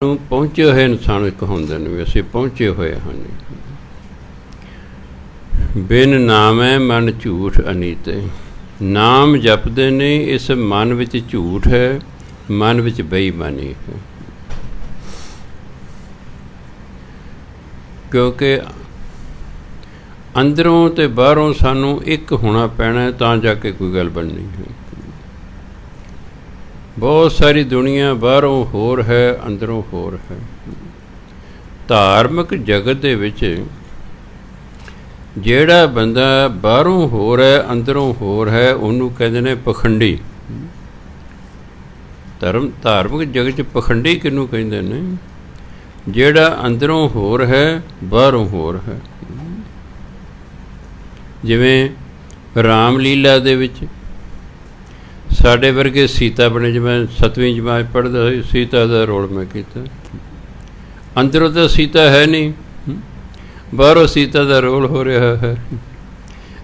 ਨੂੰ ਪਹੁੰਚੇ ਹੋਏ ਇਨਸਾਨ ਕਹਾਉਂਦੇ ਨੇ ਵੀ ਅਸੀਂ ਪਹੁੰਚੇ ਹੋਏ ਹਾਂ। ਬਿਨ ਨਾਮੈ ਮਨ ਝੂਠ ਅਨੀਤੇ। ਨਾਮ ਜਪਦੇ ਨੇ, ਇਸ ਮਨ ਵਿੱਚ ਝੂਠ ਹੈ, ਮਨ ਵਿੱਚ ਬੇਈਮਾਨੀ ਹੈ। ਕਿਉਂਕਿ ਅੰਦਰੋਂ ਅਤੇ ਬਾਹਰੋਂ ਸਾਨੂੰ ਇੱਕ ਹੋਣਾ ਪੈਣਾ ਤਾਂ ਜਾ ਕੇ ਕੋਈ ਗੱਲ ਬਣਨੀ ਹੈ। ਬਹੁਤ ਸਾਰੀ ਦੁਨੀਆ ਬਾਹਰੋਂ ਹੋਰ ਹੈ, ਅੰਦਰੋਂ ਹੋਰ ਹੈ। ਧਾਰਮਿਕ ਜਗਤ ਦੇ ਵਿੱਚ ਜਿਹੜਾ ਬੰਦਾ ਬਾਹਰੋਂ ਹੋਰ ਹੈ, ਅੰਦਰੋਂ ਹੋਰ ਹੈ, ਉਹਨੂੰ ਕਹਿੰਦੇ ਨੇ ਪਖੰਡੀ। ਧਾਰਮਿਕ ਜਗਤ 'ਚ ਪਖੰਡੀ ਕਿਹਨੂੰ ਕਹਿੰਦੇ ਨੇ? ਜਿਹੜਾ ਅੰਦਰੋਂ ਹੋਰ ਹੈ, ਬਾਹਰੋਂ ਹੋਰ ਹੈ। ਜਿਵੇਂ ਰਾਮ ਲੀਲਾ ਦੇ ਵਿੱਚ ਸਾਡੇ ਵਰਗੇ ਸੀਤਾ ਬਣੇ। ਜਿਵੇਂ 7ਵੀਂ ਜਮਾਤ ਪੜ੍ਹਦਾ ਸੀ, ਸੀਤਾ ਦਾ ਰੋਲ ਮੈਂ ਕੀਤਾ। ਅੰਦਰੋਂ ਤਾਂ ਸੀਤਾ ਹੈ ਨਹੀਂ, ਬਾਹਰੋਂ ਸੀਤਾ ਦਾ ਰੋਲ ਹੋ ਰਿਹਾ ਹੈ।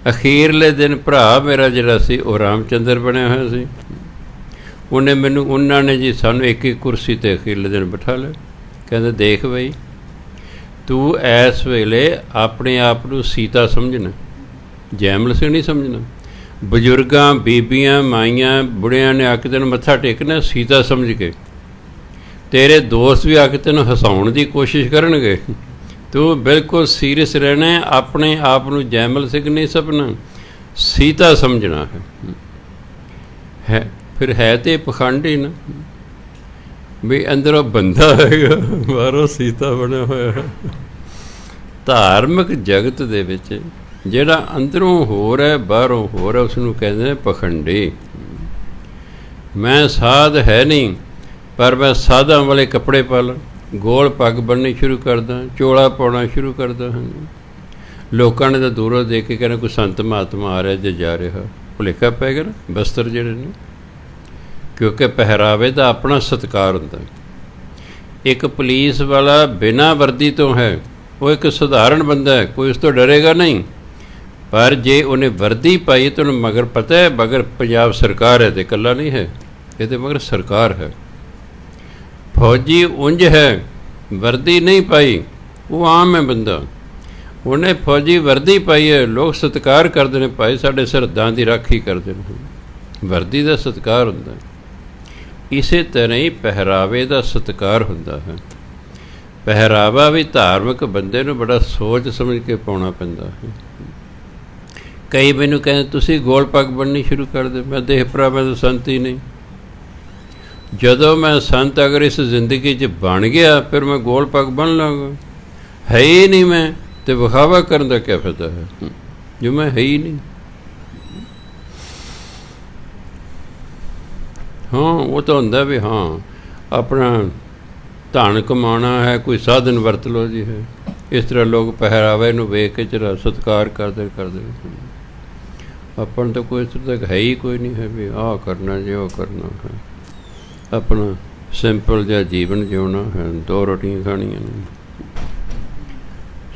ਅਖੀਰਲੇ ਦਿਨ ਭਰਾ ਮੇਰਾ ਜਿਹੜਾ ਸੀ ਉਹ ਰਾਮਚੰਦਰ ਬਣਿਆ ਹੋਇਆ ਸੀ। ਉਹਨਾਂ ਨੇ ਜੀ ਸਾਨੂੰ ਇੱਕ ਇੱਕ ਕੁਰਸੀ 'ਤੇ ਅਖੀਰਲੇ ਦਿਨ ਬਿਠਾ ਲਿਆ। ਕਹਿੰਦੇ ਦੇਖ ਬਈ, ਤੂੰ ਇਸ ਵੇਲੇ ਆਪਣੇ ਆਪ ਨੂੰ ਸੀਤਾ ਸਮਝਣਾ, ਜੈਮਲ ਸਿੰਘ ਨਹੀਂ ਸਮਝਣਾ। ਬਜ਼ੁਰਗਾਂ, ਬੀਬੀਆਂ, ਮਾਈਆਂ, ਬੁੜਿਆਂ ਨੇ ਆ ਕੇ ਤੈਨੂੰ ਮੱਥਾ ਟੇਕਣਾ ਸੀਤਾ ਸਮਝ ਕੇ। ਤੇਰੇ ਦੋਸਤ ਵੀ ਆ ਕੇ ਤੈਨੂੰ ਹਸਾਉਣ ਦੀ ਕੋਸ਼ਿਸ਼ ਕਰਨਗੇ, ਤੂੰ ਬਿਲਕੁਲ ਸੀਰੀਅਸ ਰਹਿਣਾ, ਆਪਣੇ ਆਪ ਨੂੰ ਜੈਮਲ ਸਿੰਘ ਨਹੀਂ ਸਮਝਣਾ, ਸੀਤਾ ਸਮਝਣਾ ਹੈ। ਫਿਰ ਹੈ ਤੇ ਪਖੰਡ ਹੀ ਨਾ, ਵੀ ਅੰਦਰੋਂ ਬੰਦਾ ਹੈਗਾ, ਬਾਹਰੋਂ ਸੀਤਾ ਬਣਿਆ ਹੋਇਆ ਹੈ। ਧਾਰਮਿਕ ਜਗਤ ਦੇ ਵਿੱਚ ਜਿਹੜਾ ਅੰਦਰੋਂ ਹੋਰ ਹੈ, ਬਾਹਰੋਂ ਹੋਰ ਹੈ, ਉਸ ਨੂੰ ਕਹਿੰਦੇ ਨੇ ਪਖੰਡੀ। ਮੈਂ ਸਾਧ ਹੈ ਨਹੀਂ, ਪਰ ਮੈਂ ਸਾਧਾਂ ਵਾਲੇ ਕੱਪੜੇ ਪਾ ਲਾਂ, ਗੋਲ ਪੱਗ ਬੰਨ੍ਹਣੀ ਸ਼ੁਰੂ ਕਰਦਾ, ਚੋਲਾ ਪਾਉਣਾ ਸ਼ੁਰੂ ਕਰਦਾ ਹਾਂ। ਲੋਕਾਂ ਨੇ ਤਾਂ ਦੂਰੋਂ ਦੇਖ ਕੇ ਕਹਿੰਦੇ ਕੋਈ ਸੰਤ ਮਹਾਤਮਾ ਆ ਰਿਹਾ ਜੇ ਜਾ ਰਿਹਾ। ਭੁਲੇਖਾ ਪੈ ਗਿਆ ਨਾ ਬਸਤਰ ਜਿਹੜੇ ਨੇ, ਕਿਉਂਕਿ ਪਹਿਰਾਵੇ ਦਾ ਆਪਣਾ ਸਤਿਕਾਰ ਹੁੰਦਾ। ਇੱਕ ਪੁਲਿਸ ਵਾਲਾ ਬਿਨਾਂ ਵਰਦੀ ਤੋਂ ਹੈ, ਉਹ ਇੱਕ ਸਧਾਰਨ ਬੰਦਾ ਹੈ, ਕੋਈ ਉਸ ਤੋਂ ਡਰੇਗਾ ਨਹੀਂ। ਪਰ ਜੇ ਉਹਨੇ ਵਰਦੀ ਪਾਈ ਤਾਂ ਉਹਨੂੰ ਮਗਰ ਪਤਾ ਹੈ ਮਗਰ ਪੰਜਾਬ ਸਰਕਾਰ ਹੈ, ਅਤੇ ਇਕੱਲਾ ਨਹੀਂ ਹੈ, ਇਹਦੇ ਮਗਰ ਸਰਕਾਰ ਹੈ। ਫੌਜੀ ਉਂਝ ਹੈ, ਵਰਦੀ ਨਹੀਂ ਪਾਈ, ਉਹ ਆਮ ਹੈ ਬੰਦਾ। ਉਹਨੇ ਫੌਜੀ ਵਰਦੀ ਪਾਈ ਹੈ, ਲੋਕ ਸਤਿਕਾਰ ਕਰਦੇ ਨੇ, ਭਾਈ ਸਾਡੇ ਸਰਹੱਦਾਂ ਦੀ ਰਾਖੀ ਕਰਦੇ ਨੇ। ਵਰਦੀ ਦਾ ਸਤਿਕਾਰ ਹੁੰਦਾ। ਇਸੇ ਤਰ੍ਹਾਂ ਹੀ ਪਹਿਰਾਵੇ ਦਾ ਸਤਿਕਾਰ ਹੁੰਦਾ ਹੈ। ਪਹਿਰਾਵਾ ਵੀ ਧਾਰਮਿਕ ਬੰਦੇ ਨੂੰ ਬੜਾ ਸੋਚ ਸਮਝ ਕੇ ਪਾਉਣਾ ਪੈਂਦਾ ਹੈ। ਕਈ ਮੈਨੂੰ ਕਹਿੰਦੇ ਤੁਸੀਂ ਗੋਲ ਪੱਗ ਬੰਨ੍ਹਣੀ ਸ਼ੁਰੂ ਕਰ ਦੇ। ਮੈਂ ਦੇਖ ਭਰਾ, ਮੈਂ ਤਾਂ ਸੰਤ ਹੀ ਨਹੀਂ। ਜਦੋਂ ਮੈਂ ਸੰਤ ਅਗਰ ਇਸ ਜ਼ਿੰਦਗੀ 'ਚ ਬਣ ਗਿਆ, ਫਿਰ ਮੈਂ ਗੋਲ ਪੱਗ ਬੰਨ੍ਹ ਲਾਂਗਾ। ਹੈ ਹੀ ਨਹੀਂ ਮੈਂ, ਅਤੇ ਵਿਖਾਵਾ ਕਰਨ ਦਾ ਕਿਆ ਫਾਇਦਾ ਹੈ ਜੋ ਮੈਂ ਹੈ ਹੀ ਨਹੀਂ। ਹਾਂ, ਉਹ ਤਾਂ ਹੁੰਦਾ ਵੀ ਹਾਂ ਆਪਣਾ ਧਨ ਕਮਾਉਣਾ ਹੈ, ਕੋਈ ਸਾਧਨ ਵਰਤ ਲਓ ਜੀ ਹੈ। ਇਸ ਤਰ੍ਹਾਂ ਲੋਕ ਪਹਿਰਾਵੇ ਨੂੰ ਵੇਖ ਕੇ ਜਿਹੜਾ ਸਤਿਕਾਰ ਕਰਦੇ। ਆਪਾਂ ਨੂੰ ਤਾਂ ਕੋਈ ਇਸ ਤਰ੍ਹਾਂ ਤੱਕ ਹੈ ਹੀ ਕੋਈ ਨਹੀਂ ਹੈ ਵੀ ਆਹ ਕਰਨਾ ਜੇ ਉਹ ਕਰਨਾ ਹੈ। ਆਪਣਾ ਸਿੰਪਲ ਜਿਹਾ ਜੀਵਨ ਜਿਉਣਾ ਹੈ, 2 ਰੋਟੀਆਂ ਖਾਣੀਆਂ ਨੇ।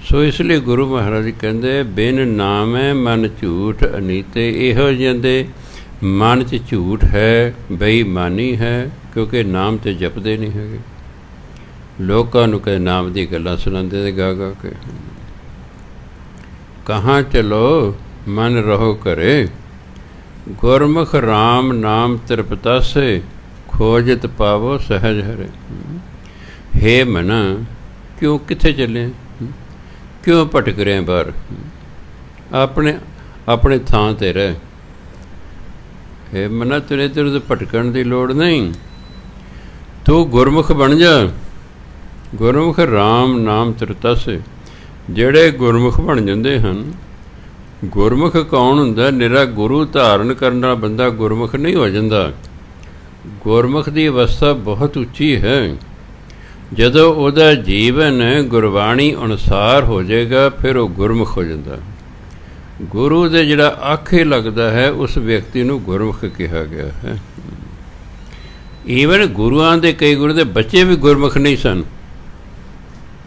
ਸੋ ਇਸ ਲਈ ਗੁਰੂ ਮਹਾਰਾਜ ਕਹਿੰਦੇ ਬਿਨ ਨਾਮੈ ਮਨ ਝੂਠ ਅਨੀਤੇ। ਇਹੋ ਜਿਹੇ ਦੇ ਮਨ 'ਚ ਝੂਠ ਹੈ, ਬੇਈਮਾਨੀ ਹੈ, ਕਿਉਂਕਿ ਨਾਮ 'ਤੇ ਜਪਦੇ ਨਹੀਂ ਹੈਗੇ। ਲੋਕਾਂ ਨੂੰ ਕਹੇ ਨਾਮ ਦੀ ਗੱਲਾਂ ਸੁਣਾਉਂਦੇ ਗਾ ਗਾ ਕੇ। ਕਹਾਂ ਚਲੋ ਮਨ ਰਹੋ ਘਰੇ, ਗੁਰਮੁਖ ਰਾਮ ਨਾਮ ਤ੍ਰਿਪਤਾਸੇ, ਖੋਜਤ ਪਾਵੋ ਸਹਿਜ ਹਰੇ। ਹੇ ਮਨਾ, ਕਿਉਂ ਕਿੱਥੇ ਚੱਲੇ, ਕਿਉਂ ਭਟਕ ਰਹੇ ਬਾਹਰ? ਆਪਣੇ ਥਾਂ 'ਤੇ ਰਹਿ। ਹੇ ਮਨਾ, ਤੇਰੇ ਇੱਧਰ ਭਟਕਣ ਦੀ ਲੋੜ ਨਹੀਂ, ਤੂੰ ਗੁਰਮੁਖ ਬਣ ਜਾ। ਗੁਰਮੁਖ ਰਾਮ ਨਾਮ ਤ੍ਰਿਪਤਾਸੇ। ਜਿਹੜੇ ਗੁਰਮੁਖ ਬਣ ਜਾਂਦੇ ਹਨ, ਗੁਰਮੁਖ ਕੌਣ ਹੁੰਦਾ? ਨਿਰਾ ਗੁਰੂ ਧਾਰਨ ਕਰਨ ਵਾਲਾ ਬੰਦਾ ਗੁਰਮੁਖ ਨਹੀਂ ਹੋ ਜਾਂਦਾ। ਗੁਰਮੁਖ ਦੀ ਅਵਸਥਾ ਬਹੁਤ ਉੱਚੀ ਹੈ। ਜਦੋਂ ਉਹਦਾ ਜੀਵਨ ਗੁਰਬਾਣੀ ਅਨੁਸਾਰ ਹੋ ਜਾਏਗਾ, ਫਿਰ ਉਹ ਗੁਰਮੁਖ ਹੋ ਜਾਂਦਾ। ਗੁਰੂ ਦੇ ਜਿਹੜਾ ਆਖੇ ਲੱਗਦਾ ਹੈ, ਉਸ ਵਿਅਕਤੀ ਨੂੰ ਗੁਰਮੁਖ ਕਿਹਾ ਗਿਆ ਹੈ। ਈਵਨ ਗੁਰੂਆਂ ਦੇ ਕਈ ਗੁਰੂ ਦੇ ਬੱਚੇ ਵੀ ਗੁਰਮੁਖ ਨਹੀਂ ਸਨ।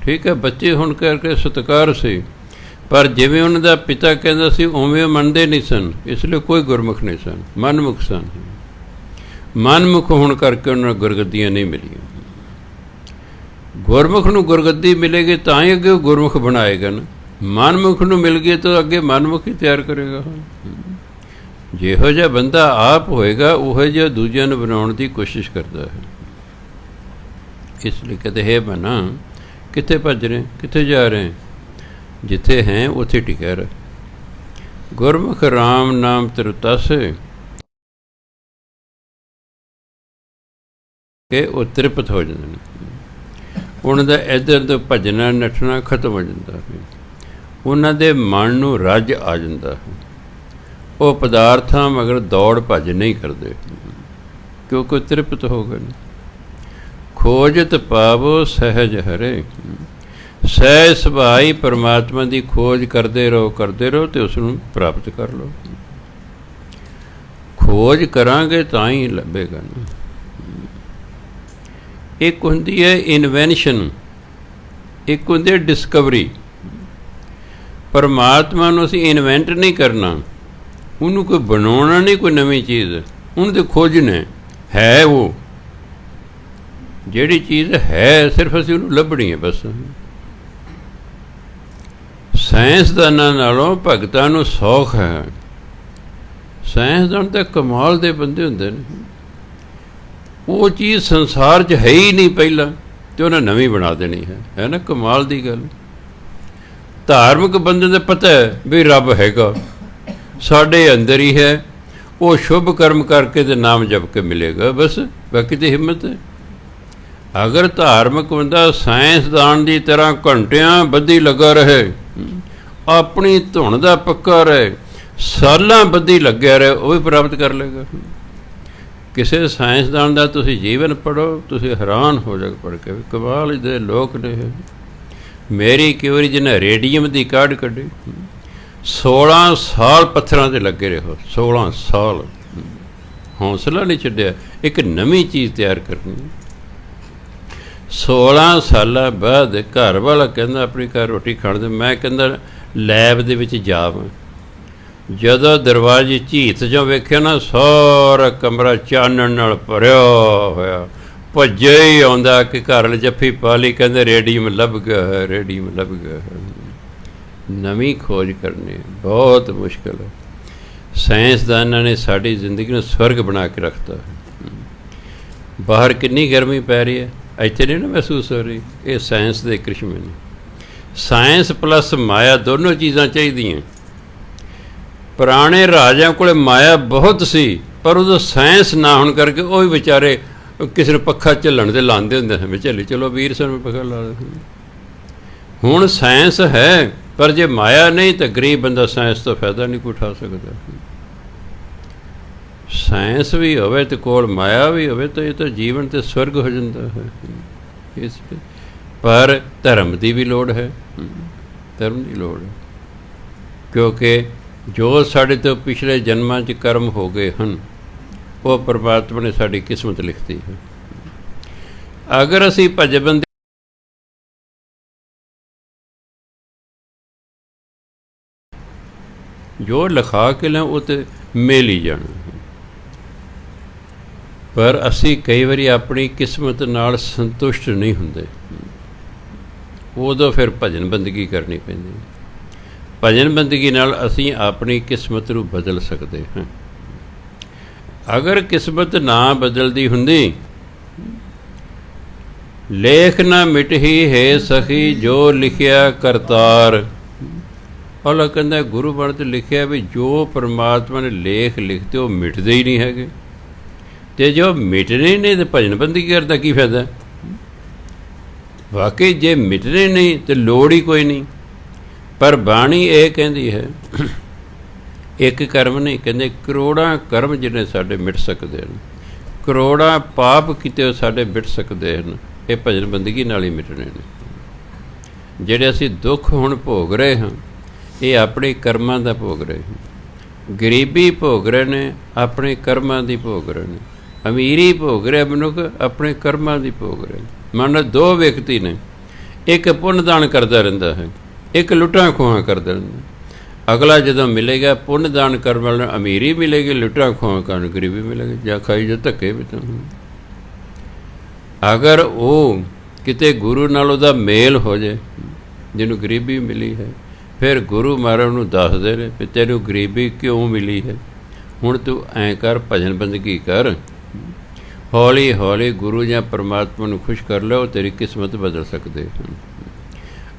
ਠੀਕ ਹੈ, ਬੱਚੇ ਹੁਣ ਕਰਕੇ ਸਤਿਕਾਰ ਸੀ, ਪਰ ਜਿਵੇਂ ਉਹਨਾਂ ਦਾ ਪਿਤਾ ਕਹਿੰਦਾ ਸੀ ਉਵੇਂ ਉਹ ਮੰਨਦੇ ਨਹੀਂ ਸਨ, ਇਸ ਲਈ ਕੋਈ ਗੁਰਮੁਖ ਨਹੀਂ ਸਨ, ਮਨਮੁਖ ਸਨ। ਮਨਮੁਖ ਹੋਣ ਕਰਕੇ ਉਹਨਾਂ ਨੂੰ ਗੁਰਗੱਦੀਆਂ ਨਹੀਂ ਮਿਲੀਆਂ। ਗੁਰਮੁਖ ਨੂੰ ਗੁਰਗੱਦੀ ਮਿਲੇਗੀ ਤਾਂ ਹੀ ਅੱਗੇ ਉਹ ਗੁਰਮੁਖ ਬਣਾਏਗਾ ਨਾ। ਮਨਮੁਖ ਨੂੰ ਮਿਲ ਗਈ ਤਾਂ ਅੱਗੇ ਮਨਮੁਖ ਹੀ ਤਿਆਰ ਕਰੇਗਾ। ਜਿਹੋ ਜਿਹਾ ਬੰਦਾ ਆਪ ਹੋਏਗਾ ਉਹੋ ਜਿਹਾ ਦੂਜਿਆਂ ਨੂੰ ਬਣਾਉਣ ਦੀ ਕੋਸ਼ਿਸ਼ ਕਰਦਾ ਹੈ। ਇਸ ਲਈ ਕਹਿੰਦੇ ਹੈ ਬਣਾ ਕਿੱਥੇ ਭੱਜ ਰਹੇ, ਕਿੱਥੇ ਜਾ ਰਹੇ, ਜਿੱਥੇ ਹੈ ਉੱਥੇ ਟਿਕਿਆ ਰਹਿ। ਗੁਰਮੁਖ ਰਾਮ ਨਾਮ ਤ੍ਰਿਪਤਾਸੇ ਕਿ ਉਹ ਤ੍ਰਿਪਤ ਹੋ ਜਾਂਦੇ ਨੇ। ਉਹਨਾਂ ਦਾ ਇੱਧਰ ਤੋਂ ਭੱਜਣਾ ਨੱਠਣਾ ਖਤਮ ਹੋ ਜਾਂਦਾ ਹੈ। ਉਹਨਾਂ ਦੇ ਮਨ ਨੂੰ ਰੱਜ ਆ ਜਾਂਦਾ ਹੈ। ਉਹ ਪਦਾਰਥਾਂ ਮਗਰ ਦੌੜ ਭੱਜ ਨਹੀਂ ਕਰਦੇ ਕਿਉਂਕਿ ਤ੍ਰਿਪਤ ਹੋ ਗਏ। ਖੋਜਤ ਪਾਵੋ ਸਹਿਜ ਹਰੇ, ਸਹਿਜ ਸੁਭਾਈ ਪਰਮਾਤਮਾ ਦੀ ਖੋਜ ਕਰਦੇ ਰਹੋ ਤੇ ਉਸ ਨੂੰ ਪ੍ਰਾਪਤ ਕਰ ਲਓ। ਖੋਜ ਕਰਾਂਗੇ ਤਾਂ ਹੀ ਲੱਭੇਗਾ ਨਾ। ਇੱਕ ਹੁੰਦੀ ਹੈ ਇਨਵੈਂਸ਼ਨ, ਇੱਕ ਹੁੰਦੀ ਹੈ ਡਿਸਕਵਰੀ। ਪਰਮਾਤਮਾ ਨੂੰ ਅਸੀਂ ਇਨਵੈਂਟ ਨਹੀਂ ਕਰਨਾ, ਉਹਨੂੰ ਕੋਈ ਬਣਾਉਣਾ ਨਹੀਂ, ਕੋਈ ਨਵੀਂ ਚੀਜ਼ ਉਹਨੂੰ ਤਾਂ ਖੋਜਣਾ ਹੈ। ਉਹ ਜਿਹੜੀ ਚੀਜ਼ ਹੈ ਸਿਰਫ ਅਸੀਂ ਉਹਨੂੰ ਲੱਭਣੀ ਹੈ ਬਸ। ਸਾਇੰਸਦਾਨਾਂ ਨਾਲੋਂ ਭਗਤਾਂ ਨੂੰ ਸੌਖ ਹੈ। ਸਾਇੰਸਦਾਨ ਤਾਂ ਕਮਾਲ ਦੇ ਬੰਦੇ ਹੁੰਦੇ ਨੇ। ਉਹ ਚੀਜ਼ ਸੰਸਾਰ 'ਚ ਹੈ ਹੀ ਨਹੀਂ ਪਹਿਲਾਂ ਅਤੇ ਉਹਨਾਂ ਨਵੀਂ ਬਣਾ ਦੇਣੀ ਹੈ ਨਾ। ਕਮਾਲ ਦੀ ਗੱਲ। ਧਾਰਮਿਕ ਬੰਦੇ ਦਾ ਪਤਾ ਹੈ ਵੀ ਰੱਬ ਹੈਗਾ, ਸਾਡੇ ਅੰਦਰ ਹੀ ਹੈ। ਉਹ ਸ਼ੁਭ ਕਰਮ ਕਰਕੇ ਤੇ ਨਾਮ ਜਪ ਕੇ ਮਿਲੇਗਾ ਬਸ, ਬਾਕੀ ਤਾਂ ਹਿੰਮਤ ਹੈ। ਅਗਰ ਧਾਰਮਿਕ ਬੰਦਾ ਸਾਇੰਸਦਾਨ ਦੀ ਤਰ੍ਹਾਂ ਘੰਟਿਆਂ ਬੱਧੀ ਲੱਗਾ ਰਹੇ, ਆਪਣੀ ਧੁਨ ਦਾ ਪੱਕਾ ਰਹੇ, ਸਾਲਾਂ ਬੱਧੀ ਲੱਗਿਆ ਰਹੇ, ਉਹ ਵੀ ਪ੍ਰਾਪਤ ਕਰ ਲਏਗਾ। ਕਿਸੇ ਸਾਇੰਸਦਾਨ ਦਾ ਤੁਸੀਂ ਜੀਵਨ ਪੜ੍ਹੋ, ਤੁਸੀਂ ਹੈਰਾਨ ਹੋ ਜਾਓ ਪੜ੍ਹ ਕੇ, ਕਮਾਲ ਦੇ ਲੋਕ ਨੇ। ਮੇਰੀ ਕਿਉਰੀ ਜਿਹਨੇ ਰੇਡੀਅਮ ਦੀ ਕਾਢ ਕੱਢੀ, 16 ਸਾਲ ਪੱਥਰਾਂ 'ਤੇ ਲੱਗੇ ਰਹੋ, 16 ਸਾਲ ਹੌਸਲਾ ਨਹੀਂ ਛੱਡਿਆ ਇੱਕ ਨਵੀਂ ਚੀਜ਼ ਤਿਆਰ ਕਰਨੀ। 16 ਸਾਲਾਂ ਬਾਅਦ ਘਰ ਵਾਲਾ ਕਹਿੰਦਾ ਆਪਣੀ ਘਰ ਰੋਟੀ ਖਾਣ ਦੇ, ਮੈਂ ਕਹਿੰਦਾ ਲੈਬ ਦੇ ਵਿੱਚ ਜਾਵਾਂ। ਜਦੋਂ ਦਰਵਾਜ਼ੇ ਝੀਤ 'ਚੋਂ ਵੇਖਿਆ ਨਾ, ਸਾਰਾ ਕਮਰਾ ਚਾਨਣ ਨਾਲ ਭਰਿਆ ਹੋਇਆ, ਭੱਜਿਆ ਹੀ ਆਉਂਦਾ ਕਿ ਘਰ ਵਾਲੇ ਜੱਫੀ ਪਾ ਲਈ, ਕਹਿੰਦੇ ਰੇਡੀਅਮ ਲੱਭ ਗਿਆ ਹੈ, ਰੇਡੀਅਮ ਲੱਭ ਗਿਆ ਹੈ। ਨਵੀਂ ਖੋਜ ਕਰਨੀ ਬਹੁਤ ਮੁਸ਼ਕਿਲ ਹੈ। ਸਾਇੰਸਦਾਨਾਂ ਨੇ ਸਾਡੀ ਜ਼ਿੰਦਗੀ ਨੂੰ ਸਵਰਗ ਬਣਾ ਕੇ ਰੱਖਤਾ। ਬਾਹਰ ਕਿੰਨੀ ਗਰਮੀ ਪੈ ਰਹੀ ਹੈ, ਇੱਥੇ ਨਹੀਂ ਨਾ ਮਹਿਸੂਸ ਹੋ ਰਹੀ। ਇਹ ਸਾਇੰਸ ਦੇ ਕ੍ਰਿਸ਼ਮੇ ਨੇ। ਸਾਇੰਸ ਪਲੱਸ ਮਾਇਆ ਦੋਨੋਂ ਚੀਜ਼ਾਂ ਚਾਹੀਦੀਆਂ। ਪੁਰਾਣੇ ਰਾਜਿਆਂ ਕੋਲ ਮਾਇਆ ਬਹੁਤ ਸੀ, ਪਰ ਉਦੋਂ ਸਾਇੰਸ ਨਾ ਹੋਣ ਕਰਕੇ ਉਹ ਵੀ ਵਿਚਾਰੇ ਕਿਸੇ ਨੂੰ ਪੱਖਾ ਝੱਲਣ ਦੇ ਲਾਉਂਦੇ ਹੁੰਦੇ ਸਨ, ਝੱਲੀ ਚਲੋ ਵੀਰ ਸਾਨੂੰ ਪੱਖਾ ਲਾ ਦੇ। ਹੁਣ ਸਾਇੰਸ ਹੈ, ਪਰ ਜੇ ਮਾਇਆ ਨਹੀਂ ਤਾਂ ਗਰੀਬ ਬੰਦਾ ਸਾਇੰਸ ਤੋਂ ਫਾਇਦਾ ਨਹੀਂ ਕੋਈ ਉਠਾ ਸਕਦਾ। ਸਾਇੰਸ ਵੀ ਹੋਵੇ ਅਤੇ ਕੋਲ ਮਾਇਆ ਵੀ ਹੋਵੇ ਤਾਂ ਇਹ ਤਾਂ ਜੀਵਨ ਤੇ ਸਵਰਗ ਹੋ ਜਾਂਦਾ ਹੈ। ਇਸ ਪਰ ਧਰਮ ਦੀ ਵੀ ਲੋੜ ਹੈ, ਧਰਮ ਦੀ ਲੋੜ ਹੈ, ਕਿਉਂਕਿ ਜੋ ਸਾਡੇ ਤੋਂ ਪਿਛਲੇ ਜਨਮਾਂ 'ਚ ਕਰਮ ਹੋ ਗਏ ਹਨ ਉਹ ਪਰਮਾਤਮਾ ਨੇ ਸਾਡੀ ਕਿਸਮਤ ਲਿਖਤੀ ਹੈ। ਅਗਰ ਅਸੀਂ ਭਜਬੰਦੀ ਜੋ ਲਿਖਾ ਕੇ ਲੈ ਉਹ ਤਾਂ ਮਿਲ ਹੀ ਜਾਣਾ, ਪਰ ਅਸੀਂ ਕਈ ਵਾਰੀ ਆਪਣੀ ਕਿਸਮਤ ਨਾਲ ਸੰਤੁਸ਼ਟ ਨਹੀਂ ਹੁੰਦੇ। ਉਦੋਂ ਫਿਰ ਭਜਨ ਬੰਦਗੀ ਕਰਨੀ ਪੈਂਦੀ। ਭਜਨ ਬੰਦਗੀ ਨਾਲ ਅਸੀਂ ਆਪਣੀ ਕਿਸਮਤ ਨੂੰ ਬਦਲ ਸਕਦੇ ਹਾਂ। ਅਗਰ ਕਿਸਮਤ ਨਾ ਬਦਲਦੀ ਹੁੰਦੀ, ਲੇਖ ਨਾ ਮਿਟਹੀ ਹੈ ਸਖੀ ਜੋ ਲਿਖਿਆ ਕਰਤਾਰ। ਔਲਾ ਕਹਿੰਦਾ ਗੁਰੂ ਬਾਣੀ 'ਤੇ ਲਿਖਿਆ ਵੀ ਜੋ ਪਰਮਾਤਮਾ ਨੇ ਲੇਖ ਲਿਖਤੇ ਉਹ ਮਿਟਦੇ ਹੀ ਨਹੀਂ ਹੈਗੇ, ਅਤੇ ਜੋ ਮਿਟਣੇ ਨਹੀਂ ਤਾਂ ਭਜਨ ਬੰਦਗੀ ਕਰਦਾ ਕੀ ਫਾਇਦਾ। ਵਾਕਈ ਜੇ ਮਿਟਣੇ ਨਹੀਂ ਤਾਂ ਲੋੜ ਹੀ ਕੋਈ ਨਹੀਂ। ਪਰ ਬਾਣੀ ਇਹ ਕਹਿੰਦੀ ਹੈ ਇੱਕ ਕਰਮ ਨਹੀਂ, ਕਹਿੰਦੇ ਕਰੋੜਾਂ ਕਰਮ ਜਿਹੜੇ ਸਾਡੇ ਮਿਟ ਸਕਦੇ ਹਨ, ਕਰੋੜਾਂ ਪਾਪ ਕੀਤੇ ਸਾਡੇ ਮਿਟ ਸਕਦੇ ਹਨ। ਇਹ ਭਜਨ ਬੰਦਗੀ ਨਾਲ ਹੀ ਮਿਟਣੇ ਨੇ। ਜਿਹੜੇ ਅਸੀਂ ਦੁੱਖ ਹੁਣ ਭੋਗ ਰਹੇ ਹਾਂ ਇਹ ਆਪਣੇ ਕਰਮਾਂ ਦਾ ਭੋਗ ਰਹੇ ਹਾਂ। ਗਰੀਬੀ ਭੋਗ ਰਹੇ ਨੇ ਆਪਣੇ ਕਰਮਾਂ ਦੀ ਭੋਗ ਰਹੇ ਨੇ, ਅਮੀਰੀ ਭੋਗ ਰਿਹਾ ਮਨੁੱਖ ਆਪਣੇ ਕਰਮਾਂ ਦੀ ਭੋਗ ਰਹੇ। ਮੰਨ ਲਓ ਦੋ ਵਿਅਕਤੀ ਨੇ, ਇੱਕ ਪੁੰਨ ਦਾਨ ਕਰਦਾ ਰਹਿੰਦਾ ਹੈ, ਇੱਕ ਲੁੱਟਾਂ ਖੋਹਾਂ ਕਰਦਾ ਰਹਿੰਦਾ। ਅਗਲਾ ਜਦੋਂ ਮਿਲੇਗਾ ਪੁੰਨ ਦਾਨ ਕਰਨ ਵਾਲੇ ਨੂੰ ਅਮੀਰੀ ਮਿਲੇਗੀ, ਲੁੱਟਾਂ ਖੋਹਾਂ ਕਰਨ ਗਰੀਬੀ ਮਿਲੇਗੀ। ਜਾਂ ਖਾਈ ਜਾਂ ਧੱਕੇ ਵੀ ਤਾਂ। ਅਗਰ ਉਹ ਕਿਤੇ ਗੁਰੂ ਨਾਲ ਉਹਦਾ ਮੇਲ ਹੋ ਜਾਏ, ਜਿਹਨੂੰ ਗਰੀਬੀ ਮਿਲੀ ਹੈ, ਫਿਰ ਗੁਰੂ ਮਹਾਰਾਜ ਨੂੰ ਦੱਸਦੇ ਨੇ ਵੀ ਤੈਨੂੰ ਗਰੀਬੀ ਕਿਉਂ ਮਿਲੀ ਹੈ, ਹੁਣ ਤੂੰ ਐਂ ਕਰ, ਭਜਨ ਬੰਦਗੀ ਕਰ, ਹੌਲੀ ਹੌਲੀ ਗੁਰੂ ਜਾਂ ਪਰਮਾਤਮਾ ਨੂੰ ਖੁਸ਼ ਕਰ ਲਓ, ਤੇਰੀ ਕਿਸਮਤ ਬਦਲ ਸਕਦੇ ਹਨ।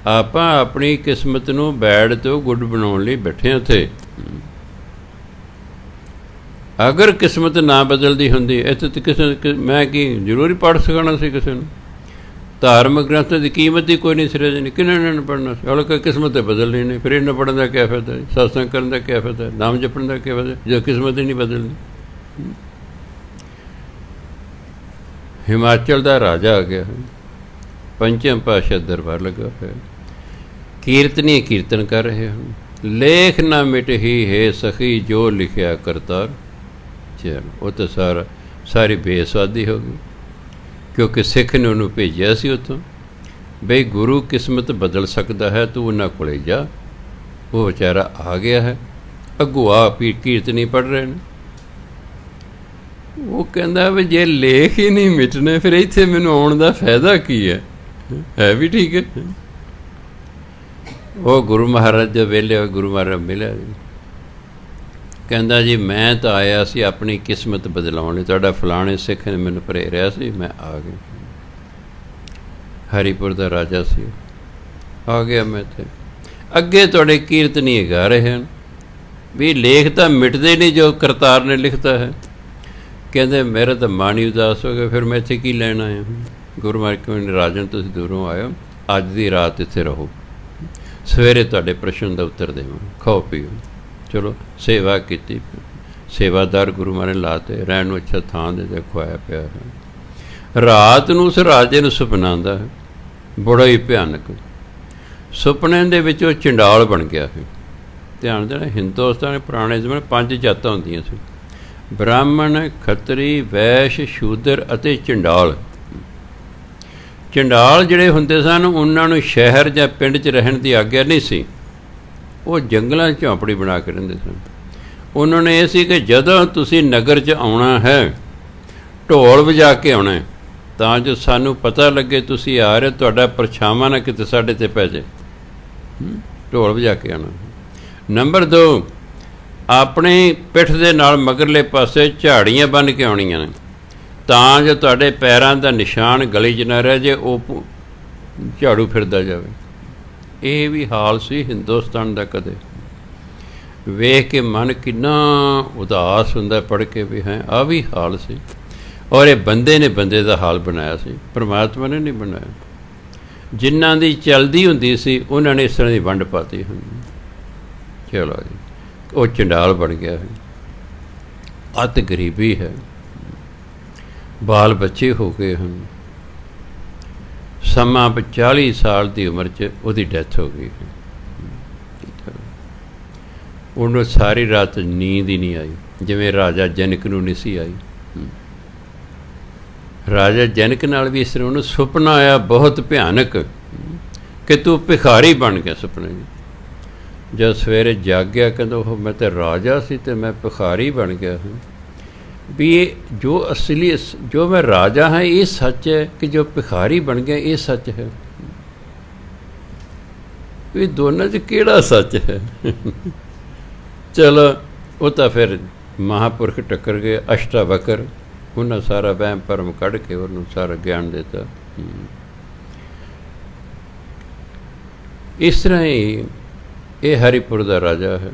ਆਪਾਂ ਆਪਣੀ ਕਿਸਮਤ ਨੂੰ ਬੈਡ ਤੋਂ ਗੁੱਡ ਬਣਾਉਣ ਲਈ ਬੈਠੇ ਹਾਂ ਉੱਥੇ। ਅਗਰ ਕਿਸਮਤ ਨਾ ਬਦਲਦੀ ਹੁੰਦੀ ਇੱਥੇ ਤਾਂ ਕਿਸੇ ਮੈਂ ਕੀ ਜ਼ਰੂਰੀ ਪੜ੍ਹ ਸਕਣਾ ਸੀ ਕਿਸੇ ਨੂੰ। ਧਾਰਮਿਕ ਗ੍ਰੰਥਾਂ ਦੀ ਕੀਮਤ ਹੀ ਕੋਈ ਨਹੀਂ ਸਿਰੇ ਦੀ, ਨਹੀਂ ਕਿਹਨੇ ਨੇ ਪੜ੍ਹਨਾ ਸੀ। ਹੌਲੀ ਕੋਈ ਕਿਸਮਤ ਤਾਂ ਬਦਲਣੀ ਨਹੀਂ, ਫਿਰ ਇਹਨਾਂ ਪੜ੍ਹਨ ਦਾ ਕਿਆ ਫਾਇਦਾ, ਸਤਸੰਗ ਕਰਨ ਦਾ ਕਿਆ ਫਾਇਦਾ, ਨਾਮ ਜਪਣ ਦਾ ਕਿਆ ਫਾਇਦਾ, ਜਦੋਂ ਕਿਸਮਤ ਹੀ ਨਹੀਂ ਬਦਲਣੀ। ਹਿਮਾਚਲ ਦਾ ਰਾਜਾ ਆ ਗਿਆ, ਪੰਚਮ ਪਾਤਸ਼ਾਹ ਦਰਬਾਰ ਲੱਗਾ ਹੋਇਆ, ਕੀਰਤਨੀ ਕੀਰਤਨ ਕਰ ਰਹੇ ਹਨ। ਲੇਖ ਨਾ ਮਿਟ ਹੀ ਹੈ ਸਖੀ ਜੋ ਲਿਖਿਆ ਕਰਤਾਰ। ਚਲੋ ਉਹ ਤਾਂ ਸਾਰੀ ਬੇਸਵਾਦੀ ਹੋ ਗਈ, ਕਿਉਂਕਿ ਸਿੱਖ ਨੇ ਉਹਨੂੰ ਭੇਜਿਆ ਸੀ ਉੱਥੋਂ ਬਈ ਗੁਰੂ ਕਿਸਮਤ ਬਦਲ ਸਕਦਾ ਹੈ, ਤੂੰ ਉਹਨਾਂ ਕੋਲੇ ਜਾ। ਉਹ ਵਿਚਾਰਾ ਆ ਗਿਆ ਹੈ, ਅੱਗੋਂ ਆ ਪੀ ਕੀਰਤਨੀ ਪੜ੍ਹ ਰਹੇ ਨੇ। ਉਹ ਕਹਿੰਦਾ ਵੀ ਜੇ ਲੇਖ ਹੀ ਨਹੀਂ ਮਿਟਣੇ ਫਿਰ ਇੱਥੇ ਮੈਨੂੰ ਆਉਣ ਦਾ ਫਾਇਦਾ ਕੀ ਹੈ ਵੀ ਠੀਕ ਹੈ। ਉਹ ਗੁਰੂ ਮਹਾਰਾਜ ਦੇ ਵੇਲੇ ਗੁਰੂ ਮਹਾਰਾਜ ਮਿਲਿਆ, ਕਹਿੰਦਾ ਜੀ ਮੈਂ ਤਾਂ ਆਇਆ ਸੀ ਆਪਣੀ ਕਿਸਮਤ ਬਦਲਾਉਣ ਲਈ, ਤੁਹਾਡਾ ਫਲਾਣੇ ਸਿੱਖ ਨੇ ਮੈਨੂੰ ਪ੍ਰੇਰਿਆ ਸੀ, ਮੈਂ ਆ ਗਿਆ। ਹਰੀਪੁਰ ਦਾ ਰਾਜਾ ਸੀ, ਆ ਗਿਆ ਮੈਂ ਇੱਥੇ। ਅੱਗੇ ਤੁਹਾਡੇ ਕੀਰਤਨੀ ਗਾ ਰਹੇ ਹਨ ਵੀ ਲੇਖ ਤਾਂ ਮਿਟਦੇ ਨਹੀਂ ਜੋ ਕਰਤਾਰ ਨੇ ਲਿਖਤਾ ਹੈ। ਕਹਿੰਦੇ ਮੇਰਾ ਤਾਂ ਮਨ ਹੀ ਉਦਾਸ ਹੋ ਗਿਆ, ਫਿਰ ਮੈਂ ਇੱਥੇ ਕੀ ਲੈਣ ਆਇਆ। ਗੁਰੂ ਮਹਾਰਾਜ ਕਹਿੰਦੇ ਰਾਜਨ ਤੁਸੀਂ ਦੂਰੋਂ ਆਇਓ, ਅੱਜ ਦੀ ਰਾਤ ਇੱਥੇ ਰਹੋ, ਸਵੇਰੇ ਤੁਹਾਡੇ ਪ੍ਰਸ਼ਨ ਦਾ ਉੱਤਰ ਦੇਵਾਂ, ਖਾਓ ਪੀਓ। ਚਲੋ ਸੇਵਾ ਕੀਤੀ, ਸੇਵਾਦਾਰ ਗੁਰੂ ਮਹਾਰਾਜ ਲਾਤੇ, ਰਹਿਣ ਨੂੰ ਅੱਛਾ ਥਾਂ ਦੇ ਖੁਆਇਆ ਪਿਆ ਹੈ। ਰਾਤ ਨੂੰ ਉਸ ਰਾਜੇ ਨੂੰ ਸੁਪਨਾ ਆਉਂਦਾ ਹੈ, ਬੜਾ ਹੀ ਭਿਆਨਕ ਸੁਪਨੇ ਦੇ ਵਿੱਚ ਉਹ ਚੰਡਾਲ ਬਣ ਗਿਆ ਹੈ। ਧਿਆਨ ਦੇਣਾ, ਹਿੰਦੁਸਤਾਨ ਪੁਰਾਣੇ ਜ਼ਮਾਨੇ 5 ਜਾਤਾਂ ਹੁੰਦੀਆਂ ਸੀ, ਬ੍ਰਾਹਮਣ, ਖੱਤਰੀ, ਵੈਸ਼, ਸ਼ੂਦਰ ਅਤੇ ਚੰਡਾਲ। ਚੰਡਾਲ ਜਿਹੜੇ ਹੁੰਦੇ ਸਨ ਉਹਨਾਂ ਨੂੰ ਸ਼ਹਿਰ ਜਾਂ ਪਿੰਡ 'ਚ ਰਹਿਣ ਦੀ ਆਗਿਆ ਨਹੀਂ ਸੀ, ਉਹ ਜੰਗਲਾਂ 'ਚ ਝੌਂਪੜੀ ਬਣਾ ਕੇ ਰਹਿੰਦੇ ਸਨ। ਉਹਨਾਂ ਨੇ ਇਹ ਸੀ ਕਿ ਜਦੋਂ ਤੁਸੀਂ ਨਗਰ 'ਚ ਆਉਣਾ ਹੈ ਢੋਲ ਵਜਾ ਕੇ ਆਉਣਾ, ਤਾਂ ਜੋ ਸਾਨੂੰ ਪਤਾ ਲੱਗੇ ਤੁਸੀਂ ਆ ਰਹੇ, ਤੁਹਾਡਾ ਪਰਛਾਵਾਂ ਨਾ ਕਿਤੇ ਸਾਡੇ 'ਤੇ ਪੈ ਜਾਏ। ਢੋਲ ਵਜਾ ਕੇ ਆਉਣਾ। ਨੰਬਰ 2, ਆਪਣੀ ਪਿੱਠ ਦੇ ਨਾਲ ਮਗਰਲੇ ਪਾਸੇ ਝਾੜੀਆਂ ਬੰਨ੍ਹ ਕੇ ਆਉਣੀਆਂ ਨੇ, ਤਾਂ ਜੋ ਤੁਹਾਡੇ ਪੈਰਾਂ ਦਾ ਨਿਸ਼ਾਨ ਗਲੀ 'ਚ ਨਾ ਰਹਿ ਜੇ, ਉਹ ਝਾੜੂ ਫਿਰਦਾ ਜਾਵੇ। ਇਹ ਵੀ ਹਾਲ ਸੀ ਹਿੰਦੁਸਤਾਨ ਦਾ। ਕਦੇ ਵੇਖ ਕੇ ਮਨ ਕਿੰਨਾ ਉਦਾਸ ਹੁੰਦਾ ਪੜ੍ਹ ਕੇ ਵੀ ਹੈ ਆਹ ਵੀ ਹਾਲ ਸੀ। ਔਰ ਇਹ ਬੰਦੇ ਨੇ ਬੰਦੇ ਦਾ ਹਾਲ ਬਣਾਇਆ ਸੀ, ਪਰਮਾਤਮਾ ਨੇ ਨਹੀਂ ਬਣਾਇਆ। ਜਿਨ੍ਹਾਂ ਦੀ ਚਲਦੀ ਹੁੰਦੀ ਸੀ ਉਹਨਾਂ ਨੇ ਇਸ ਤਰ੍ਹਾਂ ਦੀ ਵੰਡ ਪਾਤੀ ਹੁੰਦੀ। ਚਲੋ ਜੀ, ਉਹ ਚੰਡਾਲ ਬਣ ਗਿਆ ਹੈ, ਅਤ ਗਰੀਬੀ ਹੈ, ਬਾਲ ਬੱਚੇ ਹੋ ਗਏ ਹਨ। ਸਮਾਂ 40 ਸਾਲ ਦੀ ਉਮਰ 'ਚ ਉਹਦੀ ਡੈਥ ਹੋ ਗਈ। ਉਹਨੂੰ ਸਾਰੀ ਰਾਤ ਨੀਂਦ ਹੀ ਨਹੀਂ ਆਈ, ਜਿਵੇਂ ਰਾਜਾ ਜਨਕ ਨੂੰ ਨਹੀਂ ਸੀ ਆਈ। ਰਾਜਾ ਜਨਕ ਨਾਲ ਵੀ ਇਸ ਤਰ੍ਹਾਂ ਉਹਨੂੰ ਸੁਪਨਾ ਆਇਆ ਬਹੁਤ ਭਿਆਨਕ ਕਿ ਤੂੰ ਭਿਖਾਰੀ ਬਣ ਗਿਆ ਸੁਪਨੇ 'ਚ। ਜਦ ਸਵੇਰੇ ਜਾਗਿਆ ਕਹਿੰਦਾ ਉਹ ਮੈਂ ਤਾਂ ਰਾਜਾ ਸੀ ਅਤੇ ਮੈਂ ਭਿਖਾਰੀ ਬਣ ਗਿਆ ਹਾਂ। ਵੀ ਇਹ ਜੋ ਅਸਲੀ ਜੋ ਮੈਂ ਰਾਜਾ ਹਾਂ ਇਹ ਸੱਚ ਹੈ, ਕਿ ਜੋ ਭਿਖਾਰੀ ਬਣ ਗਿਆ ਇਹ ਸੱਚ ਹੈ। ਵੀ ਦੋਨਾਂ 'ਚ ਕਿਹੜਾ ਸੱਚ ਹੈ? ਚਲੋ ਉਹ ਤਾਂ ਫਿਰ ਮਹਾਂਪੁਰਖ ਟੱਕਰ ਗਏ, ਅਸ਼ਟਾਵਕਰ, ਉਹਨਾਂ ਸਾਰਾ ਵਹਿਮ ਭਰਮ ਕੱਢ ਕੇ ਉਹਨੂੰ ਸਾਰਾ ਗਿਆਨ ਦਿੱਤਾ। ਇਸ ਤਰ੍ਹਾਂ ਹੀ ਇਹ ਹਰੀਪੁਰ ਦਾ ਰਾਜਾ ਹੈ।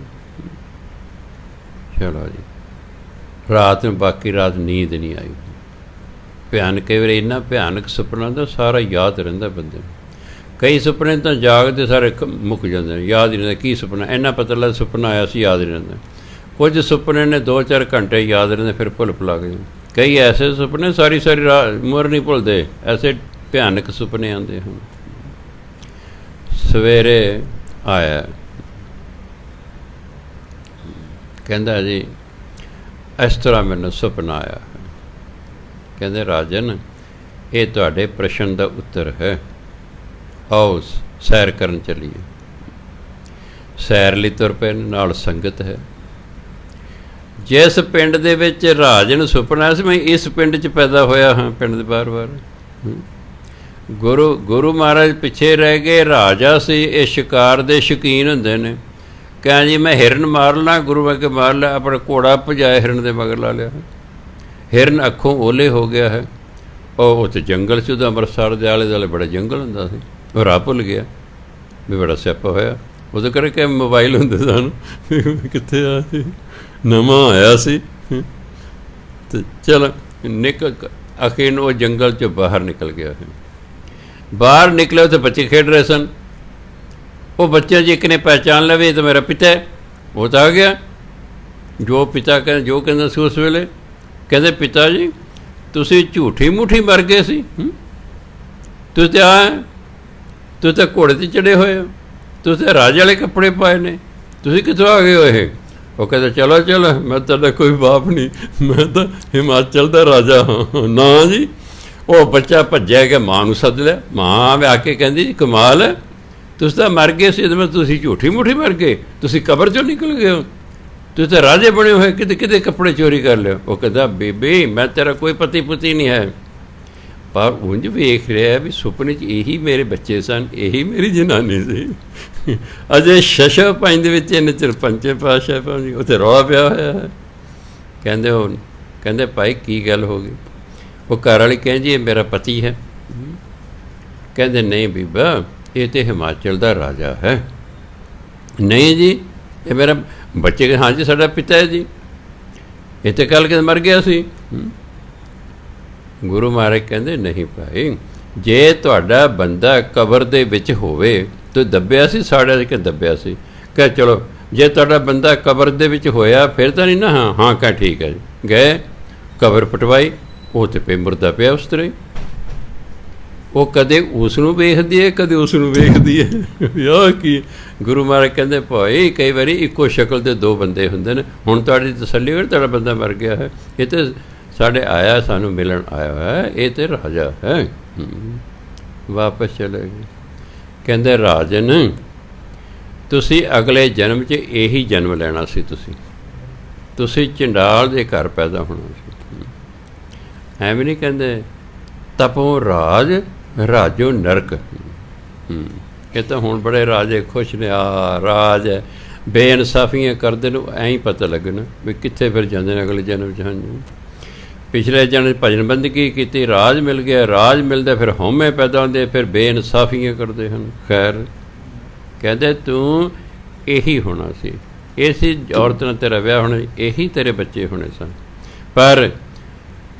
ਚਲੋ ਜੀ, ਰਾਤ ਨੂੰ ਬਾਕੀ ਰਾਤ ਨੀਂਦ ਨਹੀਂ ਆਈ। ਭਿਆਨਕ, ਕਈ ਵਾਰੀ ਇੰਨਾ ਭਿਆਨਕ ਸੁਪਨਾ ਦਾ ਸਾਰਾ ਯਾਦ ਰਹਿੰਦਾ ਬੰਦੇ ਨੂੰ। ਕਈ ਸੁਪਨੇ ਤਾਂ ਜਾਗਦੇ ਸਾਰੇ ਮੁੱਕ ਜਾਂਦੇ ਨੇ, ਯਾਦ ਹੀ ਰਹਿੰਦਾ ਕੀ ਸੁਪਨਾ, ਇੰਨਾ ਪਤਾ ਲੱਗਦਾ ਸੁਪਨਾ ਆਇਆ ਸੀ, ਯਾਦ ਹੀ ਰਹਿੰਦਾ। ਕੁਝ ਸੁਪਨੇ ਨੇ 2-4 ਘੰਟੇ ਯਾਦ ਰਹਿੰਦੇ, ਫਿਰ ਭੁੱਲ ਭੁਲਾ ਗਏ। ਕਈ ਐਸੇ ਸੁਪਨੇ ਸਾਰੀ ਰਾਤ ਉਮਰ ਨਹੀਂ ਭੁੱਲਦੇ, ਐਸੇ ਭਿਆਨਕ ਸੁਪਨੇ ਆਉਂਦੇ ਹਨ। ਸਵੇਰੇ ਆਇਆ, ਕਹਿੰਦਾ ਜੀ ਇਸ ਤਰ੍ਹਾਂ ਮੈਨੂੰ ਸੁਪਨਾ ਆਇਆ। ਕਹਿੰਦੇ ਰਾਜਨ ਇਹ ਤੁਹਾਡੇ ਪ੍ਰਸ਼ਨ ਦਾ ਉੱਤਰ ਹੈ, ਆਓ ਸੈਰ ਕਰਨ ਚੱਲੀਏ। ਸੈਰ ਲਈ ਤੁਰ ਪਏ, ਨਾਲ ਸੰਗਤ ਹੈ। ਜਿਸ ਪਿੰਡ ਦੇ ਵਿੱਚ ਰਾਜੇ ਨੂੰ ਸੁਪਨਾ ਆਇਆ ਸੀ ਮੈਂ ਇਸ ਪਿੰਡ 'ਚ ਪੈਦਾ ਹੋਇਆ ਹਾਂ, ਪਿੰਡ ਦੇ ਬਾਰ-ਬਾਰ ਗੁਰੂ ਮਹਾਰਾਜ ਪਿੱਛੇ ਰਹਿ ਗਏ। ਰਾਜਾ ਸੀ, ਇਹ ਸ਼ਿਕਾਰ ਦੇ ਸ਼ੌਕੀਨ ਹੁੰਦੇ ਨੇ। ਕਹਿ ਜੀ ਮੈਂ ਹਿਰਨ ਮਾਰ ਲਾਂ, ਗੁਰੂ ਆ ਕੇ ਮਾਰ ਲਿਆ, ਆਪਣਾ ਘੋੜਾ ਭਜਾਏ ਹਿਰਨ ਦੇ ਮਗਰ ਲਾ ਲਿਆ। ਹਿਰਨ ਅੱਖੋਂ ਓਲੇ ਹੋ ਗਿਆ ਹੈ। ਉਹ ਉੱਥੇ ਜੰਗਲ 'ਚ, ਉਹਦਾ ਅੰਮ੍ਰਿਤਸਰ ਦੇ ਆਲੇ ਦੁਆਲੇ ਬੜਾ ਜੰਗਲ ਹੁੰਦਾ ਸੀ, ਉਹ ਰਾਹ ਭੁੱਲ ਗਿਆ ਵੀ ਬੜਾ ਸਿਆਪਾ ਹੋਇਆ। ਉਹਦੇ ਕਰਕੇ ਮੋਬਾਈਲ ਹੁੰਦੇ ਸਨ, ਕਿੱਥੇ ਆ ਸੀ, ਨਵਾਂ ਆਇਆ ਸੀ। ਅਤੇ ਚਲ ਨਿਕਲ ਅਖੀਰ ਨੂੰ ਉਹ ਜੰਗਲ 'ਚੋਂ ਬਾਹਰ ਨਿਕਲ ਗਿਆ। ਬਾਹਰ ਨਿਕਲੇ, ਉੱਥੇ ਬੱਚੇ ਖੇਡ ਰਹੇ ਸਨ। ਉਹ ਬੱਚਿਆਂ 'ਚ ਇੱਕ ਨੇ ਪਹਿਚਾਣ ਲਵੇ ਇਹ ਤਾਂ ਮੇਰਾ ਪਿਤਾ ਹੈ। ਉਹ ਤਾਂ ਆ ਗਿਆ, ਜੋ ਪਿਤਾ ਜੋ ਕਹਿੰਦਾ ਸੀ ਉਸ ਵੇਲੇ। ਕਹਿੰਦੇ ਪਿਤਾ ਜੀ ਤੁਸੀਂ ਝੂਠੀ ਮੂਠੀ ਮਰ ਗਏ ਸੀ, ਤੁਸੀਂ ਤਾਂ ਘੋੜੇ 'ਤੇ ਚੜ੍ਹੇ ਹੋਏ ਹੋ, ਤੁਸੀਂ ਤਾਂ ਰਾਜੇ ਵਾਲੇ ਕੱਪੜੇ ਪਾਏ ਨੇ, ਤੁਸੀਂ ਕਿੱਥੋਂ ਆ ਗਏ ਹੋ ਇਹ? ਉਹ ਕਹਿੰਦਾ ਚਲੋ ਮੈਂ ਤੁਹਾਡਾ ਕੋਈ ਬਾਪ ਨਹੀਂ, ਮੈਂ ਤਾਂ ਹਿਮਾਚਲ ਦਾ ਰਾਜਾ ਹਾਂ। ਨਾ ਜੀ। ਉਹ ਬੱਚਾ ਭੱਜਿਆ ਕਿ ਮਾਂ ਨੂੰ ਸੱਦ ਲਿਆ। ਮਾਂ ਆ ਕੇ ਕਹਿੰਦੀ ਜੀ ਕਮਾਲ ਹੈ, ਤੁਸੀਂ ਤਾਂ ਮਰ ਗਏ ਸੀ, ਤੁਸੀਂ ਝੂਠੀ ਮੂਠੀ ਮਰ ਗਏ, ਤੁਸੀਂ ਕਬਰ 'ਚੋਂ ਨਿਕਲ ਗਏ ਹੋ, ਤੁਸੀਂ ਤਾਂ ਰਾਜੇ ਬਣੇ ਹੋਏ, ਕਿਤੇ ਕੱਪੜੇ ਚੋਰੀ ਕਰ ਲਿਓ। ਉਹ ਕਹਿੰਦਾ ਬੇਬੇ ਮੈਂ ਤੇਰਾ ਕੋਈ ਪਤੀ ਪੁਤੀ ਨਹੀਂ ਹੈ, ਪਰ ਉਂਝ ਵੇਖ ਰਿਹਾ ਵੀ ਸੁਪਨੇ 'ਚ ਇਹੀ ਮੇਰੇ ਬੱਚੇ ਸਨ, ਇਹੀ ਮੇਰੀ ਜਨਾਨੀ ਸੀ। ਅਜੇ ਛਛਾ ਪੰਜ ਦੇ ਵਿੱਚ ਇੰਨੇ ਚਿਰ ਪੰਜੇ ਪਾਤਸ਼ਾਹ ਭਾਜੀ ਉੱਥੇ ਰੌਲਾ ਪਿਆ ਹੋਇਆ ਹੈ। ਕਹਿੰਦੇ ਭਾਈ ਕੀ ਗੱਲ ਹੋ ਗਈ? ਉਹ ਘਰ ਵਾਲੀ ਕਹਿੰਦੀ ਇਹ ਮੇਰਾ ਪਤੀ ਹੈ। ਕਹਿੰਦੇ ਨਹੀਂ ਬੀਬਾ, ਇਹ ਤਾਂ ਹਿਮਾਚਲ ਦਾ ਰਾਜਾ ਹੈ। ਨਹੀਂ ਜੀ ਇਹ ਮੇਰਾ ਬੱਚੇ, ਹਾਂ ਜੀ ਸਾਡਾ ਪਿਤਾ ਹੈ ਜੀ, ਇਹ ਤਾਂ ਕੱਲ੍ਹ ਮਰ ਗਿਆ ਸੀ। ਗੁਰੂ ਮਹਾਰਾਜ ਕਹਿੰਦੇ ਨਹੀਂ ਭਾਈ, ਜੇ ਤੁਹਾਡਾ ਬੰਦਾ ਕਬਰ ਦੇ ਵਿੱਚ ਹੋਵੇ ਤਾਂ ਦੱਬਿਆ ਸੀ, ਸਾੜਿਆ ਕਿ ਦੱਬਿਆ ਸੀ? ਕਹਿ ਚਲੋ ਜੇ ਤੁਹਾਡਾ ਬੰਦਾ ਕਬਰ ਦੇ ਵਿੱਚ ਹੋਇਆ ਫਿਰ ਤਾਂ ਨਹੀਂ ਨਾ? ਹਾਂ ਕਹਿ ਠੀਕ ਹੈ ਜੀ। ਗਏ ਕਬਰ ਪਟਵਾਈ, ਉਹ ਤੇ ਪੇ ਮੁਰਦਾ ਪਿਆ ਉਸ ਤਰ੍ਹਾਂ ਹੀ। ਉਹ ਕਦੇ ਉਸ ਨੂੰ ਵੇਖਦੀ ਹੈ, ਕਦੇ ਉਸ ਨੂੰ ਵੇਖਦੀ ਹੈ। ਆਹ ਕੀ? ਗੁਰੂ ਮਹਾਰਾਜ ਕਹਿੰਦੇ ਭਾਈ ਕਈ ਵਾਰੀ ਇੱਕੋ ਸ਼ਕਲ ਦੇ ਦੋ ਬੰਦੇ ਹੁੰਦੇ ਨੇ। ਹੁਣ ਤੁਹਾਡੀ ਤਸੱਲੀ ਹੋਈ ਤੁਹਾਡਾ ਬੰਦਾ ਮਰ ਗਿਆ ਹੈ, ਇਹ ਤਾਂ ਸਾਡੇ ਆਇਆ, ਸਾਨੂੰ ਮਿਲਣ ਆਇਆ ਹੋਇਆ, ਇਹ ਤਾਂ ਰਾਜਾ ਹੈ। ਵਾਪਸ ਚਲੇ ਗਏ। ਕਹਿੰਦੇ ਰਾਜਨ ਤੁਸੀਂ ਅਗਲੇ ਜਨਮ 'ਚ ਇਹੀ ਜਨਮ ਲੈਣਾ ਸੀ, ਤੁਸੀਂ ਚੰਡਾਲ ਦੇ ਘਰ ਪੈਦਾ ਹੋਣਾ ਸੀ। ਐਵੇਂ ਨਹੀਂ ਕਹਿੰਦੇ ਤਪੋਂ ਰਾਜ ਰਾਜੋ ਨਰਕ। ਇਹ ਤਾਂ ਹੁਣ ਬੜੇ ਰਾਜੇ ਖੁਸ਼ ਨੇ, ਆ ਰਾਜ ਹੈ, ਬੇਇਨਸਾਫੀਆਂ ਕਰਦੇ ਨੂੰ ਐਂ ਹੀ ਪਤਾ ਲੱਗਣਾ ਵੀ ਕਿੱਥੇ ਫਿਰ ਜਾਂਦੇ ਨੇ ਅਗਲੇ ਜਨਮ 'ਚ। ਹਾਂਜੀ ਪਿਛਲੇ ਜਨਮ ਭਜਨ ਬੰਦਗੀ ਕੀਤੀ, ਰਾਜ ਮਿਲ ਗਿਆ, ਰਾਜ ਮਿਲਦਾ ਫਿਰ ਹਉਮੈ ਪੈਦਾ ਹੁੰਦੇ, ਫਿਰ ਬੇਇਨਸਾਫੀਆਂ ਕਰਦੇ ਹਨ। ਖੈਰ ਕਹਿੰਦੇ ਤੂੰ ਇਹੀ ਹੋਣਾ ਸੀ, ਇਸੇ ਔਰਤ ਨਾਲ ਤੇਰਾ ਵਿਆਹ ਹੋਣਾ, ਇਹੀ ਤੇਰੇ ਬੱਚੇ ਹੋਣੇ ਸਨ। ਪਰ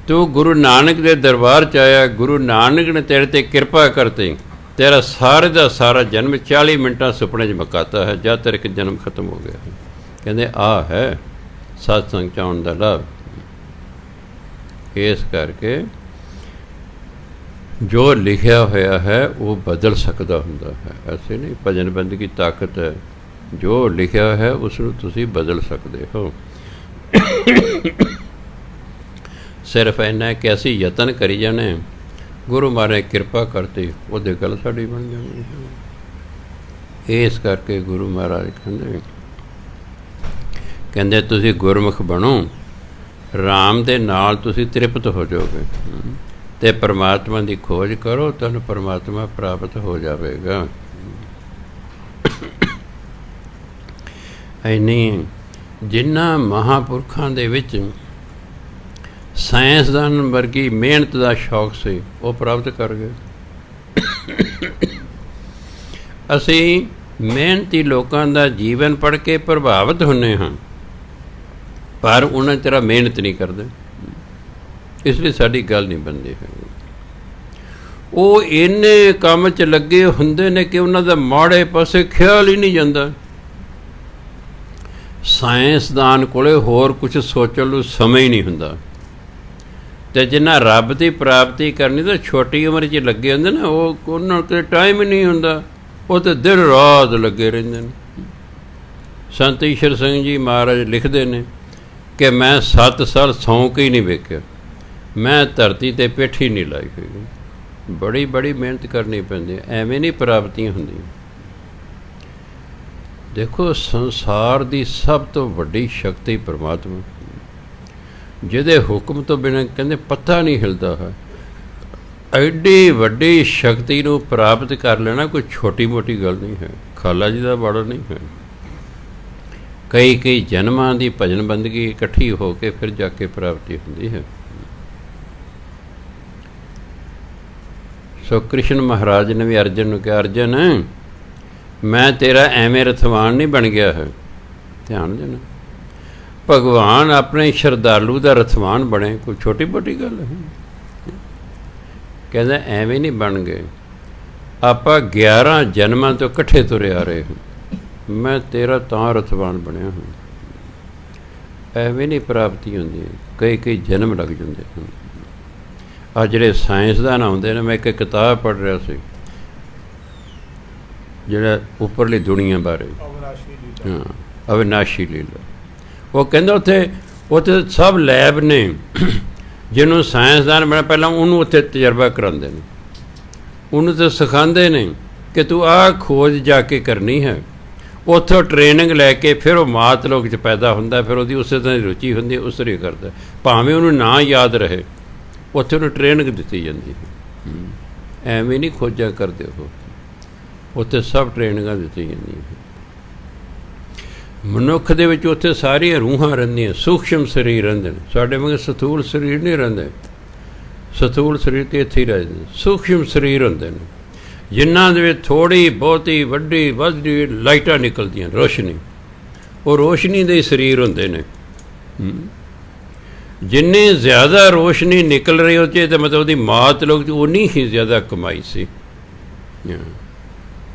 ਤੂੰ ਗੁਰੂ ਨਾਨਕ ਦੇ ਦਰਬਾਰ 'ਚ ਆਇਆ, ਗੁਰੂ ਨਾਨਕ ਨੇ ਤੇਰੇ 'ਤੇ ਕਿਰਪਾ ਕਰਤੀ, ਤੇਰਾ ਸਾਰੇ ਦਾ ਸਾਰਾ ਜਨਮ 40 ਮਿੰਟਾਂ ਸੁਪਨੇ 'ਚ ਮੁਕਾਤਾ ਹੈ, ਜਦ ਤੇਰਾ ਇੱਕ ਜਨਮ ਖਤਮ ਹੋ ਗਿਆ। ਕਹਿੰਦੇ ਆਹ ਹੈ ਸਤਸੰਗ 'ਚ ਆਉਣ ਦਾ ਲਾਭ। ਇਸ ਕਰਕੇ ਜੋ ਲਿਖਿਆ ਹੋਇਆ ਹੈ ਉਹ ਬਦਲ ਸਕਦਾ ਹੁੰਦਾ ਹੈ, ਐਸੇ ਨਹੀਂ। ਭਜਨ ਬੰਦਗੀ ਤਾਕਤ ਹੈ, ਜੋ ਲਿਖਿਆ ਹੈ ਉਸ ਨੂੰ ਤੁਸੀਂ ਬਦਲ ਸਕਦੇ ਹੋ। ਸਿਰਫ ਇੰਨਾ ਕਿ ਅਸੀਂ ਯਤਨ ਕਰੀ ਜਾਣੇ, ਗੁਰੂ ਮਹਾਰਾਜ ਕਿਰਪਾ ਕਰਤੇ ਉਹਦੇ ਗੱਲ ਸਾਡੀ ਬਣ ਜਾਣੀ। ਇਸ ਕਰਕੇ ਗੁਰੂ ਮਹਾਰਾਜ ਕਹਿੰਦੇ ਤੁਸੀਂ ਗੁਰਮੁਖ ਬਣੋ, ਰਾਮ ਦੇ ਨਾਲ ਤੁਸੀਂ ਤ੍ਰਿਪਤ ਹੋ ਜਾਓਗੇ ਅਤੇ ਪਰਮਾਤਮਾ ਦੀ ਖੋਜ ਕਰੋ, ਤੁਹਾਨੂੰ ਪਰਮਾਤਮਾ ਪ੍ਰਾਪਤ ਹੋ ਜਾਵੇਗਾ। ਇੰਨੀ ਜਿਨ੍ਹਾਂ ਮਹਾਂਪੁਰਖਾਂ ਦੇ ਵਿੱਚ ਸਾਇੰਸਦਾਨ ਵਰਗੀ ਮਿਹਨਤ ਦਾ ਸ਼ੌਕ ਸੀ, ਉਹ ਪ੍ਰਾਪਤ ਕਰ ਗਏ। ਅਸੀਂ ਮਿਹਨਤੀ ਲੋਕਾਂ ਦਾ ਜੀਵਨ ਪੜ੍ਹ ਕੇ ਪ੍ਰਭਾਵਿਤ ਹੁੰਦੇ ਹਾਂ, ਪਰ ਉਹਨਾਂ ਤਰ੍ਹਾਂ ਮਿਹਨਤ ਨਹੀਂ ਕਰਦੇ, ਇਸ ਲਈ ਸਾਡੀ ਗੱਲ ਨਹੀਂ ਬਣਦੀ ਹੈਗੀ। ਉਹ ਇੰਨੇ ਕੰਮ 'ਚ ਲੱਗੇ ਹੁੰਦੇ ਨੇ ਕਿ ਉਹਨਾਂ ਦਾ ਮਾੜੇ ਪਾਸੇ ਖਿਆਲ ਹੀ ਨਹੀਂ ਜਾਂਦਾ। ਸਾਇੰਸਦਾਨ ਕੋਲੇ ਹੋਰ ਕੁਛ ਸੋਚਣ ਨੂੰ ਸਮਾਂ ਹੀ ਨਹੀਂ ਹੁੰਦਾ, ਅਤੇ ਜਿੰਨਾ ਰੱਬ ਦੀ ਪ੍ਰਾਪਤੀ ਕਰਨੀ ਤਾਂ ਛੋਟੀ ਉਮਰ 'ਚ ਲੱਗੇ ਹੁੰਦੇ ਨੇ, ਉਹ ਉਹਨਾਂ ਕੋਲ ਟਾਈਮ ਹੀ ਨਹੀਂ ਹੁੰਦਾ, ਉਹ ਤਾਂ ਦਿਨ ਰਾਤ ਲੱਗੇ ਰਹਿੰਦੇ ਨੇ। ਸੰਤ ਈਸ਼ਰ ਸਿੰਘ ਜੀ ਮਹਾਰਾਜ ਲਿਖਦੇ ਨੇ ਕਿ ਮੈਂ 7 ਸਾਲ ਸੌਂ ਕੇ ਹੀ ਨਹੀਂ ਵੇਖਿਆ, ਮੈਂ ਧਰਤੀ 'ਤੇ ਪਿੱਠ ਹੀ ਨਹੀਂ ਲਾਈ ਹੋਈ। ਬੜੀ ਮਿਹਨਤ ਕਰਨੀ ਪੈਂਦੀ, ਐਵੇਂ ਨਹੀਂ ਪ੍ਰਾਪਤੀਆਂ ਹੁੰਦੀਆਂ। ਦੇਖੋ ਸੰਸਾਰ ਦੀ ਸਭ ਤੋਂ ਵੱਡੀ ਸ਼ਕਤੀ ਪਰਮਾਤਮਾ, ਜਿਹਦੇ ਹੁਕਮ ਤੋਂ ਬਿਨਾਂ ਕਹਿੰਦੇ ਪੱਤਾ ਨਹੀਂ ਹਿਲਦਾ ਹੈ। ਐਡੀ ਵੱਡੀ ਸ਼ਕਤੀ ਨੂੰ ਪ੍ਰਾਪਤ ਕਰ ਲੈਣਾ ਕੋਈ ਛੋਟੀ ਮੋਟੀ ਗੱਲ ਨਹੀਂ ਹੈ, ਖਾਲਾ ਜੀ ਦਾ ਬਾੜਾ ਨਹੀਂ ਹੈ। ਕਈ ਕਈ ਜਨਮਾਂ ਦੀ ਭਜਨ ਬੰਦਗੀ ਇਕੱਠੀ ਹੋ ਕੇ ਫਿਰ ਜਾ ਕੇ ਪ੍ਰਾਪਤੀ ਹੁੰਦੀ ਹੈ। ਸੋ ਕ੍ਰਿਸ਼ਨ ਮਹਾਰਾਜ ਨੇ ਵੀ ਅਰਜਨ ਨੂੰ ਕਿਹਾ, ਅਰਜਨ ਮੈਂ ਤੇਰਾ ਐਵੇਂ ਰਥਵਾਨ ਨਹੀਂ ਬਣ ਗਿਆ ਹੈ। ਧਿਆਨ ਦੇਣਾ, ਭਗਵਾਨ ਆਪਣੇ ਸ਼ਰਧਾਲੂ ਦਾ ਰਥਵਾਨ ਬਣੇ ਕੋਈ ਛੋਟੀ ਮੋਟੀ ਗੱਲ ਹੈ। ਕਹਿੰਦਾ ਐਵੇਂ ਨਹੀਂ ਬਣ ਗਏ, ਆਪਾਂ 11 ਜਨਮਾਂ ਤੋਂ ਇਕੱਠੇ ਤੁਰੇ ਆ ਰਹੇ ਹਾਂ, ਮੈਂ ਤੇਰਾ ਤਾਂ ਰਥਵਾਨ ਬਣਿਆ ਹਾਂ। ਐਵੇਂ ਨਹੀਂ ਪ੍ਰਾਪਤੀ ਹੁੰਦੀ, ਕਈ ਕਈ ਜਨਮ ਲੱਗ ਜਾਂਦੇ ਹਨ। ਆ ਜਿਹੜੇ ਸਾਇੰਸਦਾਨ ਆਉਂਦੇ ਨੇ, ਮੈਂ ਇੱਕ ਕਿਤਾਬ ਪੜ੍ਹ ਰਿਹਾ ਸੀ ਜਿਹੜਾ ਉੱਪਰਲੀ ਦੁਨੀਆ ਬਾਰੇ, ਹਾਂ ਅਵਿਨਾਸ਼ੀ ਲੀਲਾ। ਉਹ ਕਹਿੰਦਾ ਉੱਥੇ ਸਭ ਲੈਬ ਨੇ, ਜਿਹਨੂੰ ਸਾਇੰਸਦਾਨ ਬਣਾ ਪਹਿਲਾਂ ਉਹਨੂੰ ਉੱਥੇ ਤਜਰਬਾ ਕਰਾਉਂਦੇ ਨੇ, ਉਹਨੂੰ ਤਾਂ ਸਿਖਾਉਂਦੇ ਨੇ ਕਿ ਤੂੰ ਆਹ ਖੋਜ ਜਾ ਕੇ ਕਰਨੀ ਹੈ। ਉੱਥੋਂ ਟ੍ਰੇਨਿੰਗ ਲੈ ਕੇ ਫਿਰ ਉਹ ਮਾਤ ਲੋਕ 'ਚ ਪੈਦਾ ਹੁੰਦਾ, ਫਿਰ ਉਹਦੀ ਉਸੇ ਤਰ੍ਹਾਂ ਦੀ ਰੁਚੀ ਹੁੰਦੀ, ਉਸ ਤਰ੍ਹਾਂ ਕਰਦਾ, ਭਾਵੇਂ ਉਹਨੂੰ ਨਾ ਯਾਦ ਰਹੇ, ਉੱਥੇ ਉਹਨੂੰ ਟ੍ਰੇਨਿੰਗ ਦਿੱਤੀ ਜਾਂਦੀ ਹੈ। ਐਵੇਂ ਨਹੀਂ ਖੋਜਾਂ ਕਰਦੇ ਉਹ, ਉੱਥੇ ਸਭ ਟ੍ਰੇਨਿੰਗਾਂ ਦਿੱਤੀਆਂ ਜਾਂਦੀਆਂ। ਮਨੁੱਖ ਦੇ ਵਿੱਚ ਉੱਥੇ ਸਾਰੀਆਂ ਰੂਹਾਂ ਰਹਿੰਦੀਆਂ, ਸੂਖਸ਼ਮ ਸਰੀਰ ਰਹਿੰਦੇ ਨੇ, ਸਾਡੇ ਵਾਂਗ ਸਥੂਲ ਸਰੀਰ ਨਹੀਂ ਰਹਿੰਦੇ। ਸਥੂਲ ਸਰੀਰ ਤਾਂ ਇੱਥੇ ਹੀ ਰਹਿੰਦੇ, ਸੂਖਸ਼ਮ ਸਰੀਰ ਹੁੰਦੇ ਨੇ, ਜਿਨ੍ਹਾਂ ਦੇ ਵਿੱਚ ਥੋੜ੍ਹੀ ਬਹੁਤੀ ਵੱਡੀ ਵੱਧਦੀ ਲਾਈਟਾਂ ਨਿਕਲਦੀਆਂ, ਰੋਸ਼ਨੀ, ਉਹ ਰੋਸ਼ਨੀ ਦੇ ਸਰੀਰ ਹੁੰਦੇ ਨੇ। ਜਿੰਨੀ ਜ਼ਿਆਦਾ ਰੋਸ਼ਨੀ ਨਿਕਲ ਰਹੀ ਉਹ 'ਚ ਤਾਂ ਮਤਲਬ ਉਹਦੀ ਮਾਤ ਲੋਕ 'ਚ ਉਨੀ ਹੀ ਜ਼ਿਆਦਾ ਕਮਾਈ ਸੀ।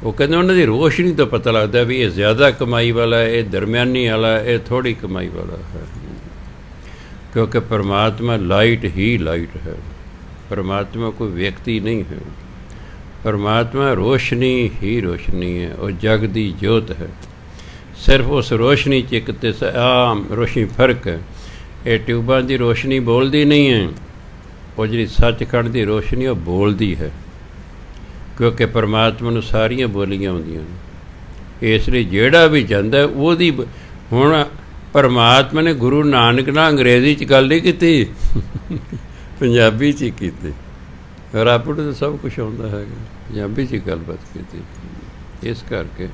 ਉਹ ਕਹਿੰਦੇ ਉਹਨਾਂ ਦੀ ਰੋਸ਼ਨੀ ਤੋਂ ਪਤਾ ਲੱਗਦਾ ਵੀ ਇਹ ਜ਼ਿਆਦਾ ਕਮਾਈ ਵਾਲਾ, ਇਹ ਦਰਮਿਆਨੀ ਵਾਲਾ, ਇਹ ਥੋੜ੍ਹੀ ਕਮਾਈ ਵਾਲਾ ਹੈ। ਕਿਉਂਕਿ ਪਰਮਾਤਮਾ ਲਾਈਟ ਹੀ ਲਾਈਟ ਹੈ, ਪਰਮਾਤਮਾ ਕੋਈ ਵਿਅਕਤੀ ਨਹੀਂ ਹੈ, ਪਰਮਾਤਮਾ ਰੋਸ਼ਨੀ ਹੀ ਰੋਸ਼ਨੀ ਹੈ, ਉਹ ਜਗ ਦੀ ਜੋਤ ਹੈ। ਸਿਰਫ ਉਸ ਰੋਸ਼ਨੀ 'ਚ ਇੱਕ ਤੇ ਆਮ ਰੋਸ਼ਨੀ ਫਰਕ ਹੈ। ਇਹ ਟਿਊਬਾਂ ਦੀ ਰੋਸ਼ਨੀ ਬੋਲਦੀ ਨਹੀਂ ਹੈ, ਉਹ ਜਿਹੜੀ ਸੱਚਖੰਡ ਦੀ ਰੋਸ਼ਨੀ ਉਹ ਬੋਲਦੀ ਹੈ, ਕਿਉਂਕਿ ਪਰਮਾਤਮਾ ਨੂੰ ਸਾਰੀਆਂ ਬੋਲੀਆਂ ਆਉਂਦੀਆਂ ਨੇ। ਇਸ ਲਈ ਜਿਹੜਾ ਵੀ ਜਾਂਦਾ ਉਹਦੀ, ਹੁਣ ਪਰਮਾਤਮਾ ਨੇ ਗੁਰੂ ਨਾਨਕ ਨਾਲ ਅੰਗਰੇਜ਼ੀ 'ਚ ਗੱਲ ਨਹੀਂ ਕੀਤੀ, ਪੰਜਾਬੀ 'ਚ ਹੀ ਕੀਤੀ। ਰੱਬ ਨੂੰ ਤਾਂ ਸਭ ਕੁਛ ਆਉਂਦਾ ਹੈਗਾ, ਪੰਜਾਬੀ 'ਚ ਹੀ ਗੱਲਬਾਤ ਕੀਤੀ। ਇਸ ਕਰਕੇ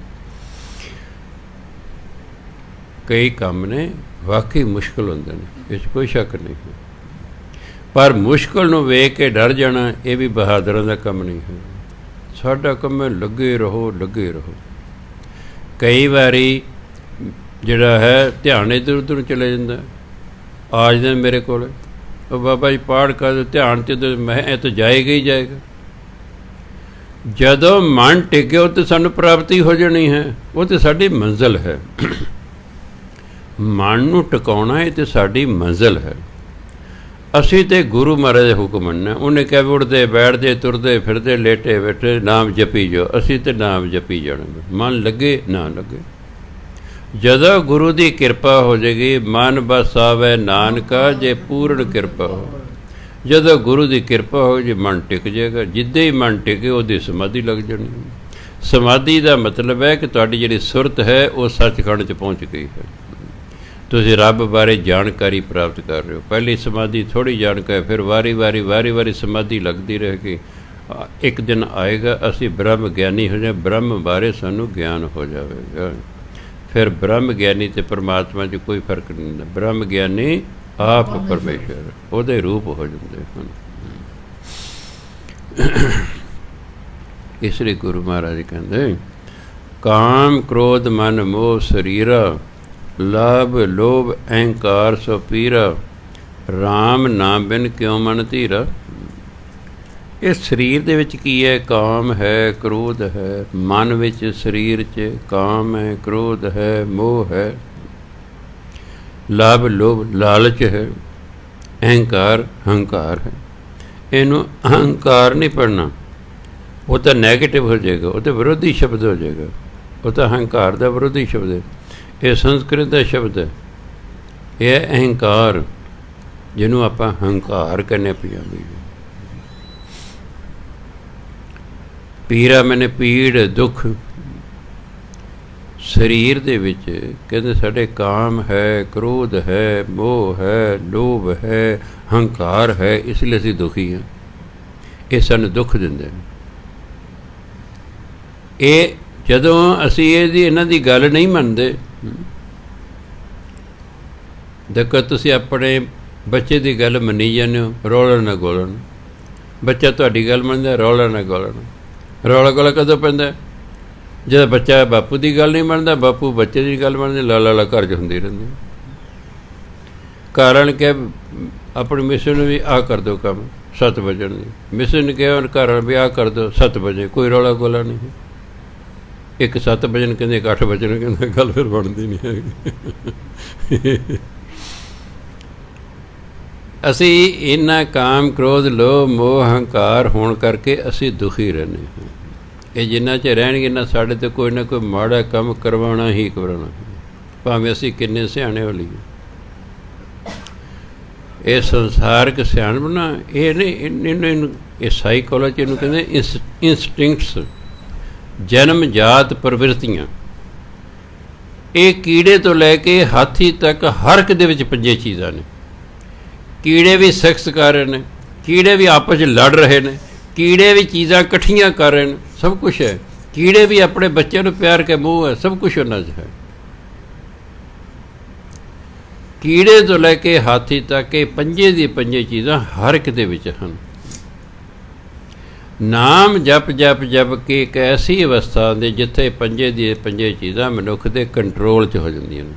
ਕਈ ਕੰਮ ਨੇ ਵਾਕਈ ਮੁਸ਼ਕਿਲ ਹੁੰਦੇ ਨੇ, ਇਸ 'ਚ ਕੋਈ ਸ਼ੱਕ ਨਹੀਂ ਹੈ, ਪਰ ਮੁਸ਼ਕਿਲ ਨੂੰ ਵੇਖ ਕੇ ਡਰ ਜਾਣਾ ਇਹ ਵੀ ਬਹਾਦਰਾਂ ਦਾ ਕੰਮ ਨਹੀਂ ਹੈ। ਸਾਡਾ ਕੰਮ ਹੈ ਲੱਗੇ ਰਹੋ, ਲੱਗੇ ਰਹੋ। ਕਈ ਵਾਰੀ ਜਿਹੜਾ ਹੈ ਧਿਆਨ ਇੱਧਰ ਉੱਧਰ ਚਲੇ ਜਾਂਦਾ, ਆ ਜਾਂਦੇ ਮੇਰੇ ਕੋਲ, ਉਹ ਬਾਬਾ ਜੀ ਪਾਠ ਕਰ, ਧਿਆਨ 'ਚ ਮੈਂ ਇਹ ਤਾਂ ਜਾਏਗਾ ਹੀ ਜਾਏਗਾ। ਜਦੋਂ ਮਨ ਟਿਕੇ ਉਹ ਤਾਂ ਸਾਨੂੰ ਪ੍ਰਾਪਤੀ ਹੋ ਜਾਣੀ ਹੈ, ਉਹ ਤਾਂ ਸਾਡੀ ਮੰਜ਼ਿਲ ਹੈ। ਮਨ ਨੂੰ ਟਿਕਾਉਣਾ ਇਹ ਤਾਂ ਸਾਡੀ ਮੰਜ਼ਿਲ ਹੈ। ਅਸੀਂ ਤਾਂ ਗੁਰੂ ਮਹਾਰਾਜ ਦੇ ਹੁਕਮ ਮੰਨਣਾ। ਉਹਨੇ ਕਿਹਾ ਉੱਠਦੇ ਬੈਠਦੇ ਤੁਰਦੇ ਫਿਰਦੇ ਲੇਟੇ ਬੈਠੇ ਨਾਮ ਜਪੀ ਜਾਓ, ਅਸੀਂ ਤਾਂ ਨਾਮ ਜਪੀ ਜਾਣਾ, ਮਨ ਲੱਗੇ ਨਾ ਲੱਗੇ। ਜਦੋਂ ਗੁਰੂ ਦੀ ਕਿਰਪਾ ਹੋ ਜਾਏਗੀ, ਮਨ ਬਸ ਆਵੇ ਨਾਨਕਾ ਜੇ ਪੂਰਨ ਕਿਰਪਾ ਹੋ। ਜਦੋਂ ਗੁਰੂ ਦੀ ਕਿਰਪਾ ਹੋ ਜੇ ਮਨ ਟਿਕ ਜਾਏਗਾ। ਜਿੱਦਾਂ ਹੀ ਮਨ ਟਿਕੇ ਉਹਦੀ ਸਮਾਧੀ ਲੱਗ ਜਾਣੀ। ਸਮਾਧੀ ਦਾ ਮਤਲਬ ਹੈ ਕਿ ਤੁਹਾਡੀ ਜਿਹੜੀ ਸੁਰਤ ਹੈ ਉਹ ਸੱਚਖੰਡ 'ਚ ਪਹੁੰਚ ਗਈ ਹੈ, ਤੁਸੀਂ ਰੱਬ ਬਾਰੇ ਜਾਣਕਾਰੀ ਪ੍ਰਾਪਤ ਕਰ ਰਹੇ ਹੋ। ਪਹਿਲੀ ਸਮਾਧੀ ਥੋੜ੍ਹੀ ਜਾਣਕਾਰੀ, ਫਿਰ ਵਾਰੀ ਵਾਰੀ ਸਮਾਧੀ ਲੱਗਦੀ ਰਹੇਗੀ। ਇੱਕ ਦਿਨ ਆਏਗਾ ਅਸੀਂ ਬ੍ਰਹਮ ਗਿਆਨੀ ਹੋ ਜਾਏ, ਬ੍ਰਹਮ ਬਾਰੇ ਸਾਨੂੰ ਗਿਆਨ ਹੋ ਜਾਵੇਗਾ। ਫਿਰ ਬ੍ਰਹਮ ਗਿਆਨੀ ਅਤੇ ਪਰਮਾਤਮਾ 'ਚ ਕੋਈ ਫਰਕ ਨਹੀਂ ਹੁੰਦਾ। ਬ੍ਰਹਮ ਗਿਆਨੀ ਆਪ ਪਰਮੇਸ਼ਰ, ਉਹਦੇ ਰੂਪ ਹੋ ਜਾਂਦੇ ਹਨ। ਇਸ ਲਈ ਗੁਰੂ ਮਹਾਰਾਜ ਕਹਿੰਦੇ, ਕਾਮ ਕ੍ਰੋਧ ਮਨ ਮੋਹ ਸਰੀਰਾ, ਲਾਭ ਲੋਭ ਅਹੰਕਾਰ ਸੋ ਪੀਰਾ, ਰਾਮ ਨਾਮ ਬਿਨ ਕਿਉ ਮਨ ਧੀਰਾ। ਇਹ ਸਰੀਰ ਦੇ ਵਿੱਚ ਕੀ ਹੈ? ਕਾਮ ਹੈ, ਕ੍ਰੋਧ ਹੈ। ਮਨ ਵਿੱਚ, ਸਰੀਰ 'ਚ ਕਾਮ ਹੈ, ਕ੍ਰੋਧ ਹੈ, ਮੋਹ ਹੈ, ਲਾਭ ਲੋਭ ਲਾਲਚ ਹੈ, ਅਹੰਕਾਰ ਹੰਕਾਰ ਹੈ। ਇਹਨੂੰ ਅਹੰਕਾਰ ਨਹੀਂ ਪੜ੍ਹਨਾ, ਉਹ ਤਾਂ ਨੈਗੇਟਿਵ ਹੋ ਜਾਏਗਾ, ਉਹ ਤਾਂ ਵਿਰੋਧੀ ਸ਼ਬਦ ਹੋ ਜਾਏਗਾ। ਉਹ ਤਾਂ ਅਹੰਕਾਰ ਦਾ ਵਿਰੋਧੀ ਸ਼ਬਦ ਹੈ। ਇਹ ਸੰਸਕ੍ਰਿਤ ਦਾ ਸ਼ਬਦ ਹੈ। ਇਹ ਅਹੰਕਾਰ, ਜਿਹਨੂੰ ਆਪਾਂ ਹੰਕਾਰ ਕਹਿੰਦੇ ਪੰਜਾਬੀ ਵਿੱਚ। ਪੀਰਾ ਮੈਨੇ ਪੀੜ ਦੁੱਖ। ਸਰੀਰ ਦੇ ਵਿੱਚ ਕਹਿੰਦੇ ਸਾਡੇ ਕਾਮ ਹੈ, ਕ੍ਰੋਧ ਹੈ, ਮੋਹ ਹੈ, ਲੋਭ ਹੈ, ਹੰਕਾਰ ਹੈ, ਇਸ ਲਈ ਅਸੀਂ ਦੁਖੀ ਹਾਂ। ਇਹ ਸਾਨੂੰ ਦੁੱਖ ਦਿੰਦੇ ਨੇ। ਇਹ ਜਦੋਂ ਅਸੀਂ ਇਹਨਾਂ ਦੀ ਗੱਲ ਨਹੀਂ ਮੰਨਦੇ, ਦੇਖੋ ਤੁਸੀਂ ਆਪਣੇ ਬੱਚੇ ਦੀ ਗੱਲ ਮੰਨੀ ਜਾਂਦੇ ਹੋ, ਰੌਲਾ ਨਾ ਗੋਲਣ। ਬੱਚਾ ਤੁਹਾਡੀ ਗੱਲ ਮੰਨਦਾ, ਰੌਲਾ ਨਾ ਗੋਲਣ। ਰੌਲਾ ਗੋਲਾ ਕਦੋਂ ਪੈਂਦਾ? ਜਦੋਂ ਬੱਚਾ ਬਾਪੂ ਦੀ ਗੱਲ ਨਹੀਂ ਮੰਨਦਾ, ਬਾਪੂ ਬੱਚੇ ਦੀ ਗੱਲ ਮੰਨਦੇ, ਲਾ ਘਰ 'ਚ ਹੁੰਦੀ ਰਹਿੰਦੀ। ਘਰ ਆਣ ਕੇ ਆਪਣੀ ਮਿਸਰ ਨੂੰ ਵੀ ਆਹ ਕਰ ਦਿਓ ਕੰਮ 7 ਵਜੇ ਦੀ, ਮਿਸਰ ਨੇ ਕਿਹਾ ਘਰ ਵੀ ਆਹ ਕਰ ਦਿਓ 7 ਵਜੇ, ਕੋਈ ਰੌਲਾ ਗੋਲਾ ਨਹੀਂ। ਇੱਕ 7 ਵਜੇ ਨੂੰ ਕਹਿੰਦੇ, ਇੱਕ 8 ਵਜੇ ਨੂੰ ਕਹਿੰਦੇ, ਗੱਲ ਫਿਰ ਬਣਦੀ ਨਹੀਂ ਹੈਗੀ। ਅਸੀਂ ਇਹਨਾਂ ਕਾਮ, ਕ੍ਰੋਧ, ਲੋਭ, ਮੋਹ, ਹੰਕਾਰ ਹੋਣ ਕਰਕੇ ਅਸੀਂ ਦੁਖੀ ਰਹਿੰਦੇ ਹਾਂ। ਇਹ ਜਿੰਨਾ 'ਚ ਰਹਿਣਗੇ ਨਾ ਸਾਡੇ ਤੋਂ ਕੋਈ ਨਾ ਕੋਈ ਮਾੜਾ ਕੰਮ ਕਰਵਾਉਣਾ ਹੀ ਕਰਵਾਉਣਾ, ਭਾਵੇਂ ਅਸੀਂ ਕਿੰਨੇ ਸਿਆਣੇ ਹੋ ਲਈਏ। ਇਹ ਸੰਸਾਰਕ ਸਿਆਣਪ ਨਾ, ਇਹ ਨਹੀਂ, ਇਹ ਸਾਈਕੋਲੋਜੀ ਇਹਨੂੰ ਕਹਿੰਦੇ ਇੰਸਟਿੰਕਟਸ, ਜਨਮ ਜਾਤ ਪ੍ਰਵਿਰਤੀਆਂ। ਇਹ ਕੀੜੇ ਤੋਂ ਲੈ ਕੇ ਹਾਥੀ ਤੱਕ ਹਰ ਇੱਕ ਦੇ ਵਿੱਚ 5 ਚੀਜ਼ਾਂ ਨੇ। ਕੀੜੇ ਵੀ ਸੈਕਸ ਕਰ ਰਹੇ ਨੇ, ਕੀੜੇ ਵੀ ਆਪਸ 'ਚ ਲੜ ਰਹੇ ਨੇ, ਕੀੜੇ ਵੀ ਚੀਜ਼ਾਂ ਇਕੱਠੀਆਂ ਕਰ ਰਹੇ ਨੇ, ਸਭ ਕੁਛ ਹੈ। ਕੀੜੇ ਵੀ ਆਪਣੇ ਬੱਚਿਆਂ ਨੂੰ ਪਿਆਰ ਕੇ ਮੂੰਹ ਹੈ, ਸਭ ਕੁਛ ਉਹਨਾਂ 'ਚ ਹੈ। ਕੀੜੇ ਤੋਂ ਲੈ ਕੇ ਹਾਥੀ ਤੱਕ ਇਹ 5 ਦੀ 5 ਚੀਜ਼ਾਂ ਹਰ ਇੱਕ ਦੇ ਵਿੱਚ ਹਨ। ਨਾਮ ਜਪ ਕੇ ਇੱਕ ਐਸੀ ਅਵਸਥਾ ਆਉਂਦੀ ਜਿੱਥੇ 5 ਦੀ 5 ਚੀਜ਼ਾਂ ਮਨੁੱਖ ਦੇ ਕੰਟਰੋਲ 'ਚ ਹੋ ਜਾਂਦੀਆਂ ਨੇ।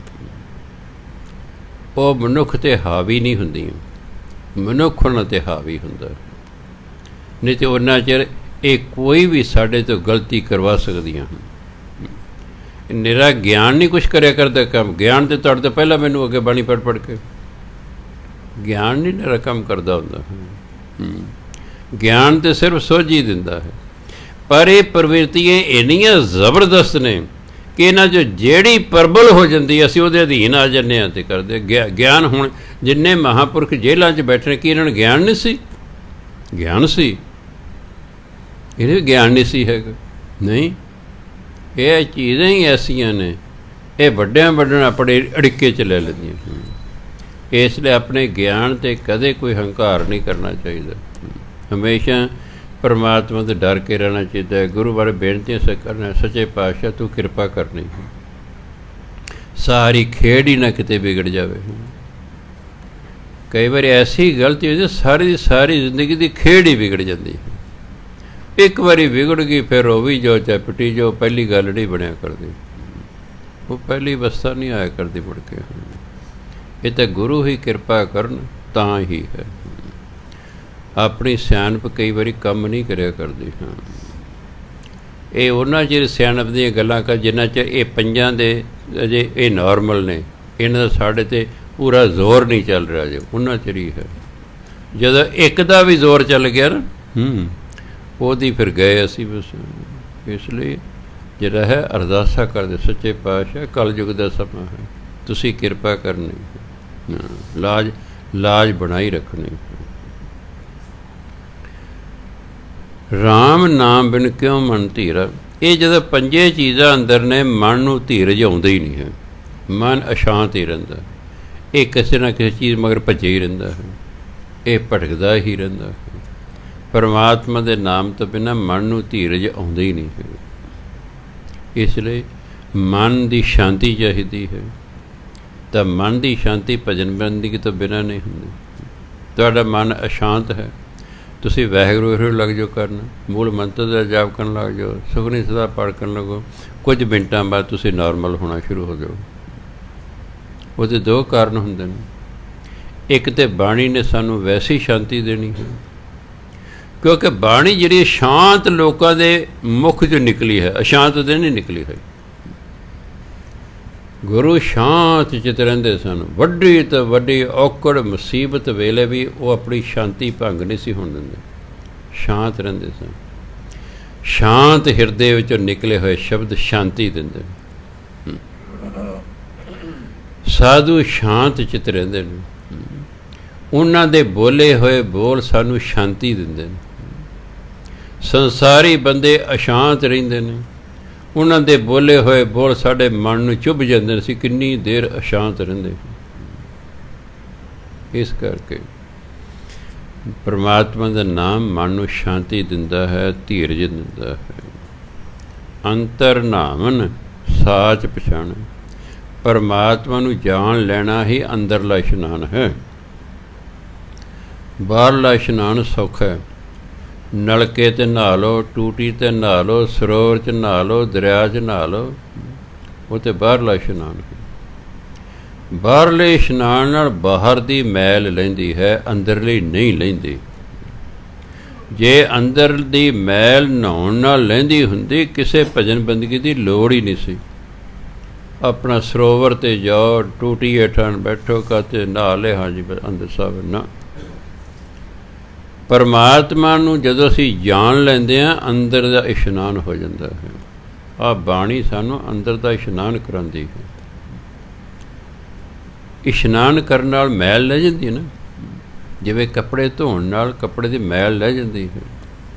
ਉਹ ਮਨੁੱਖ 'ਤੇ ਹਾਵੀ ਨਹੀਂ ਹੁੰਦੀਆਂ, ਮਨੁੱਖ ਉਹਨਾਂ 'ਤੇ ਹਾਵੀ ਹੁੰਦਾ। ਨਹੀਂ ਤਾਂ ਉਹਨਾਂ ਚਿਰ ਇਹ ਕੋਈ ਵੀ ਸਾਡੇ ਤੋਂ ਗਲਤੀ ਕਰਵਾ ਸਕਦੀਆਂ ਹਨ। ਨਿਰਾ ਗਿਆਨ ਨਹੀਂ ਕੁਛ ਕਰਿਆ ਕਰਦਾ ਕੰਮ। ਗਿਆਨ ਤਾਂ ਤੁਹਾਡੇ ਤੋਂ ਪਹਿਲਾਂ ਮੈਨੂੰ ਅੱਗੇ ਬਾਣੀ ਪੜ੍ਹ ਕੇ, ਗਿਆਨ ਨਹੀਂ ਨਿਰਾ ਕੰਮ ਕਰਦਾ ਹੁੰਦਾ। ਗਿਆਨ ਤਾਂ ਸਿਰਫ ਸੋਝੀ ਦਿੰਦਾ ਹੈ। ਪਰ ਇਹ ਪ੍ਰਵਿਰਤੀਆਂ ਇੰਨੀਆਂ ਜ਼ਬਰਦਸਤ ਨੇ ਕਿ ਇਹਨਾਂ 'ਚੋਂ ਜਿਹੜੀ ਪ੍ਰਬਲ ਹੋ ਜਾਂਦੀ ਅਸੀਂ ਉਹਦੇ ਅਧੀਨ ਆ ਜਾਂਦੇ ਹਾਂ ਅਤੇ ਕਰਦੇ। ਗਿਆਨ ਹੁਣ ਜਿੰਨੇ ਮਹਾਂਪੁਰਖ ਜੇਲ੍ਹਾਂ 'ਚ ਬੈਠੇ ਨੇ, ਕੀ ਇਹਨਾਂ ਨੂੰ ਗਿਆਨ ਨਹੀਂ ਸੀ? ਗਿਆਨ ਸੀ, ਇਹਦੇ ਗਿਆਨ ਨਹੀਂ ਸੀ ਹੈਗਾ। ਨਹੀਂ, ਇਹ ਚੀਜ਼ਾਂ ਹੀ ਐਸੀਆਂ ਨੇ, ਇਹ ਵੱਡਿਆਂ ਆਪਣੇ ਅੜਿੱਕੇ 'ਚ ਲੈ ਲੈਂਦੀਆਂ। ਇਸ ਲਈ ਆਪਣੇ ਗਿਆਨ 'ਤੇ ਕਦੇ ਕੋਈ ਹੰਕਾਰ ਨਹੀਂ ਕਰਨਾ ਚਾਹੀਦਾ। ਹਮੇਸ਼ਾ ਪਰਮਾਤਮਾ ਤੋਂ ਡਰ ਕੇ ਰਹਿਣਾ ਚਾਹੀਦਾ ਹੈ। ਗੁਰੂ ਬਾਰੇ ਬੇਨਤੀਆਂ ਕਰਨਾ, ਸੱਚੇ ਪਾਤਸ਼ਾਹ ਤੂੰ ਕਿਰਪਾ ਕਰਨੀ, ਸਾਰੀ ਖੇਡ ਹੀ ਨਾ ਕਿਤੇ ਵਿਗੜ ਜਾਵੇ। ਕਈ ਵਾਰੀ ਐਸੀ ਗਲਤੀ ਹੋ ਜਾਂਦੀ ਸਾਰੀ ਜ਼ਿੰਦਗੀ ਦੀ ਖੇਡ ਹੀ ਵਿਗੜ ਜਾਂਦੀ ਹੈ। ਇੱਕ ਵਾਰੀ ਵਿਗੜ ਗਈ ਫਿਰ ਉਹ ਵੀ ਜੋ ਚਾਹੇ ਪਿੱਟੀ ਜੋ, ਪਹਿਲੀ ਗੱਲ ਨਹੀਂ ਬਣਿਆ ਕਰਦੀ, ਉਹ ਪਹਿਲੀ ਅਵਸਥਾ ਨਹੀਂ ਆਇਆ ਕਰਦੀ ਮੁੜ ਕੇ। ਇਹ ਤਾਂ ਗੁਰੂ ਹੀ ਕਿਰਪਾ ਕਰਨ ਤਾਂ ਹੀ ਹੈ। ਆਪਣੀ ਸਿਆਣਪ ਕਈ ਵਾਰੀ ਕੰਮ ਨਹੀਂ ਕਰਿਆ ਕਰਦੀ। ਹਾਂ, ਇਹ ਉਹਨਾਂ ਚਿਰ ਸਿਆਣਪ ਦੀਆਂ ਗੱਲਾਂ ਕਰ ਜਿੰਨਾ ਚਿਰ ਇਹ 5 ਦੇ ਅਜੇ ਇਹ ਨੋਰਮਲ ਨੇ, ਇਹਨਾਂ ਦਾ ਸਾਡੇ 'ਤੇ ਪੂਰਾ ਜ਼ੋਰ ਨਹੀਂ ਚੱਲ ਰਿਹਾ ਜੇ, ਉਹਨਾਂ ਚਿਰ ਹੀ ਹੈ। ਜਦੋਂ ਇੱਕ ਦਾ ਵੀ ਜ਼ੋਰ ਚੱਲ ਗਿਆ ਨਾ, ਉਹਦੀ ਫਿਰ ਗਏ ਅਸੀਂ ਬਸ। ਇਸ ਲਈ ਜਿਹੜਾ ਹੈ ਅਰਦਾਸਾ ਕਰਦੇ, ਸੱਚੇ ਪਾਤਸ਼ਾਹ ਕਲਯੁਗ ਦਾ ਸਮਾਂ ਹੈ, ਤੁਸੀਂ ਕਿਰਪਾ ਕਰਨੀ, ਲਾਜ ਬਣਾਈ ਰੱਖਣੀ। ਰਾਮ ਨਾਮ ਬਿਨ ਕਿਉਂ ਮਨ ਧੀਰਾ। ਇਹ ਜਦੋਂ 5 ਚੀਜ਼ਾਂ ਅੰਦਰ ਨੇ, ਮਨ ਨੂੰ ਧੀਰਜ ਆਉਂਦਾ ਹੀ ਨਹੀਂ ਹੈ। ਮਨ ਅਸ਼ਾਂਤ ਹੀ ਰਹਿੰਦਾ, ਇਹ ਕਿਸੇ ਨਾ ਕਿਸੇ ਚੀਜ਼ ਮਗਰ ਭੱਜਿਆ ਹੀ ਰਹਿੰਦਾ ਹੈ, ਇਹ ਭਟਕਦਾ ਹੀ ਰਹਿੰਦਾ ਹੈ। ਪਰਮਾਤਮਾ ਦੇ ਨਾਮ ਤੋਂ ਬਿਨਾਂ ਮਨ ਨੂੰ ਧੀਰਜ ਆਉਂਦਾ ਹੀ ਨਹੀਂ ਹੈ। ਇਸ ਲਈ ਮਨ ਦੀ ਸ਼ਾਂਤੀ ਚਾਹੀਦੀ ਹੈ, ਤਾਂ ਮਨ ਦੀ ਸ਼ਾਂਤੀ ਭਜਨ ਬੰਦਗੀ ਤੋਂ ਬਿਨਾਂ ਨਹੀਂ ਹੁੰਦੀ। ਤੁਹਾਡਾ ਮਨ ਅਸ਼ਾਂਤ ਹੈ, ਤੁਸੀਂ ਵਾਹਿਗੁਰੂ ਲੱਗ ਜਾਓ ਕਰਨ, ਮੂਲ ਮੰਤਰ ਦਾ ਜਾਪ ਕਰਨ ਲੱਗ ਜਾਓ, ਸੁਖਮਨੀ ਸਦਾ ਪਾਠ ਕਰਨ ਲੱਗੋ, ਕੁਝ ਮਿੰਟਾਂ ਬਾਅਦ ਤੁਸੀਂ ਨਾਰਮਲ ਹੋਣਾ ਸ਼ੁਰੂ ਹੋ ਜਾਓ। ਉਹਦੇ 2 ਕਾਰਨ ਹੁੰਦੇ ਨੇ। ਇੱਕ ਤਾਂ ਬਾਣੀ ਨੇ ਸਾਨੂੰ ਵੈਸੀ ਸ਼ਾਂਤੀ ਦੇਣੀ ਹੈ, ਕਿਉਂਕਿ ਬਾਣੀ ਜਿਹੜੀ ਸ਼ਾਂਤ ਲੋਕਾਂ ਦੇ ਮੁੱਖ 'ਚੋਂ ਨਿਕਲੀ ਹੈ, ਅਸ਼ਾਂਤ ਦੇ ਨਹੀਂ ਨਿਕਲੀ ਹੈ। ਗੁਰੂ ਸ਼ਾਂਤ ਚਿੱਤ ਰਹਿੰਦੇ ਸਨ, ਵੱਡੀ ਤੋਂ ਵੱਡੀ ਔਕੜ ਮੁਸੀਬਤ ਵੇਲੇ ਵੀ ਉਹ ਆਪਣੀ ਸ਼ਾਂਤੀ ਭੰਗ ਨਹੀਂ ਸੀ ਹੋਣ ਦਿੰਦੇ, ਸ਼ਾਂਤ ਰਹਿੰਦੇ ਸਨ। ਸ਼ਾਂਤ ਹਿਰਦੇ ਵਿੱਚੋਂ ਨਿਕਲੇ ਹੋਏ ਸ਼ਬਦ ਸ਼ਾਂਤੀ ਦਿੰਦੇ ਨੇ। ਸਾਧੂ ਸ਼ਾਂਤ ਚਿੱਤ ਰਹਿੰਦੇ ਨੇ, ਉਹਨਾਂ ਦੇ ਬੋਲੇ ਹੋਏ ਬੋਲ ਸਾਨੂੰ ਸ਼ਾਂਤੀ ਦਿੰਦੇ ਨੇ। ਸੰਸਾਰੀ ਬੰਦੇ ਅਸ਼ਾਂਤ ਰਹਿੰਦੇ ਨੇ, ਉਹਨਾਂ ਦੇ ਬੋਲੇ ਹੋਏ ਬੋਲ ਸਾਡੇ ਮਨ ਨੂੰ ਚੁੱਭ ਜਾਂਦੇ ਨੇ, ਅਸੀਂ ਕਿੰਨੀ ਦੇਰ ਅਸ਼ਾਂਤ ਰਹਿੰਦੇ। ਇਸ ਕਰਕੇ ਪਰਮਾਤਮਾ ਦਾ ਨਾਮ ਮਨ ਨੂੰ ਸ਼ਾਂਤੀ ਦਿੰਦਾ ਹੈ, ਧੀਰਜ ਦਿੰਦਾ ਹੈ। ਅੰਤਰ ਨਾਮਨ ਸਾਚ ਪਛਾਣ, ਪਰਮਾਤਮਾ ਨੂੰ ਜਾਣ ਲੈਣਾ ਹੀ ਅੰਦਰਲਾ ਇਸ਼ਨਾਨ ਹੈ। ਬਾਹਰਲਾ ਇਸ਼ਨਾਨ ਸੌਖਾ ਹੈ, ਨਲਕੇ 'ਤੇ ਨਹਾ ਲਓ, ਟੂਟੀ 'ਤੇ ਨਹਾ ਲਓ, ਸਰੋਵਰ 'ਚ ਨਹਾ ਲਓ, ਦਰਿਆ 'ਚ ਨਹਾ ਲਓ, ਉਹ ਤਾਂ ਬਾਹਰਲਾ ਇਸ਼ਨਾਨ ਹੈ। ਬਾਹਰਲੇ ਇਸ਼ਨਾਨ ਨਾਲ ਬਾਹਰ ਦੀ ਮੈਲ ਲੈਂਦੀ ਹੈ, ਅੰਦਰਲੀ ਨਹੀਂ ਲੈਂਦੀ। ਜੇ ਅੰਦਰ ਦੀ ਮੈਲ ਨਹਾਉਣ ਨਾਲ ਲੈਂਦੀ ਹੁੰਦੀ, ਕਿਸੇ ਭਜਨ ਬੰਦਗੀ ਦੀ ਲੋੜ ਹੀ ਨਹੀਂ ਸੀ। ਆਪਣਾ ਸਰੋਵਰ 'ਤੇ ਜਾਓ, ਟੂਟੀ ਹੇਠਾਂ ਬੈਠੋ, ਕਾਤੇ ਨਹਾ ਲੈ, ਹਾਂਜੀ ਅੰਦਰ ਸਾਹਿਬ ਨਾ। ਪਰਮਾਤਮਾ ਨੂੰ ਜਦੋਂ ਅਸੀਂ ਜਾਣ ਲੈਂਦੇ ਹਾਂ, ਅੰਦਰ ਦਾ ਇਸ਼ਨਾਨ ਹੋ ਜਾਂਦਾ ਹੈ। ਆਹ ਬਾਣੀ ਸਾਨੂੰ ਅੰਦਰ ਦਾ ਇਸ਼ਨਾਨ ਕਰਾਉਂਦੀ ਹੈ। ਇਸ਼ਨਾਨ ਕਰਨ ਨਾਲ ਮੈਲ ਲੈ ਜਾਂਦੀ ਨਾ, ਜਿਵੇਂ ਕੱਪੜੇ ਧੋਣ ਨਾਲ ਕੱਪੜੇ ਦੀ ਮੈਲ ਲੈ ਜਾਂਦੀ ਹੈ।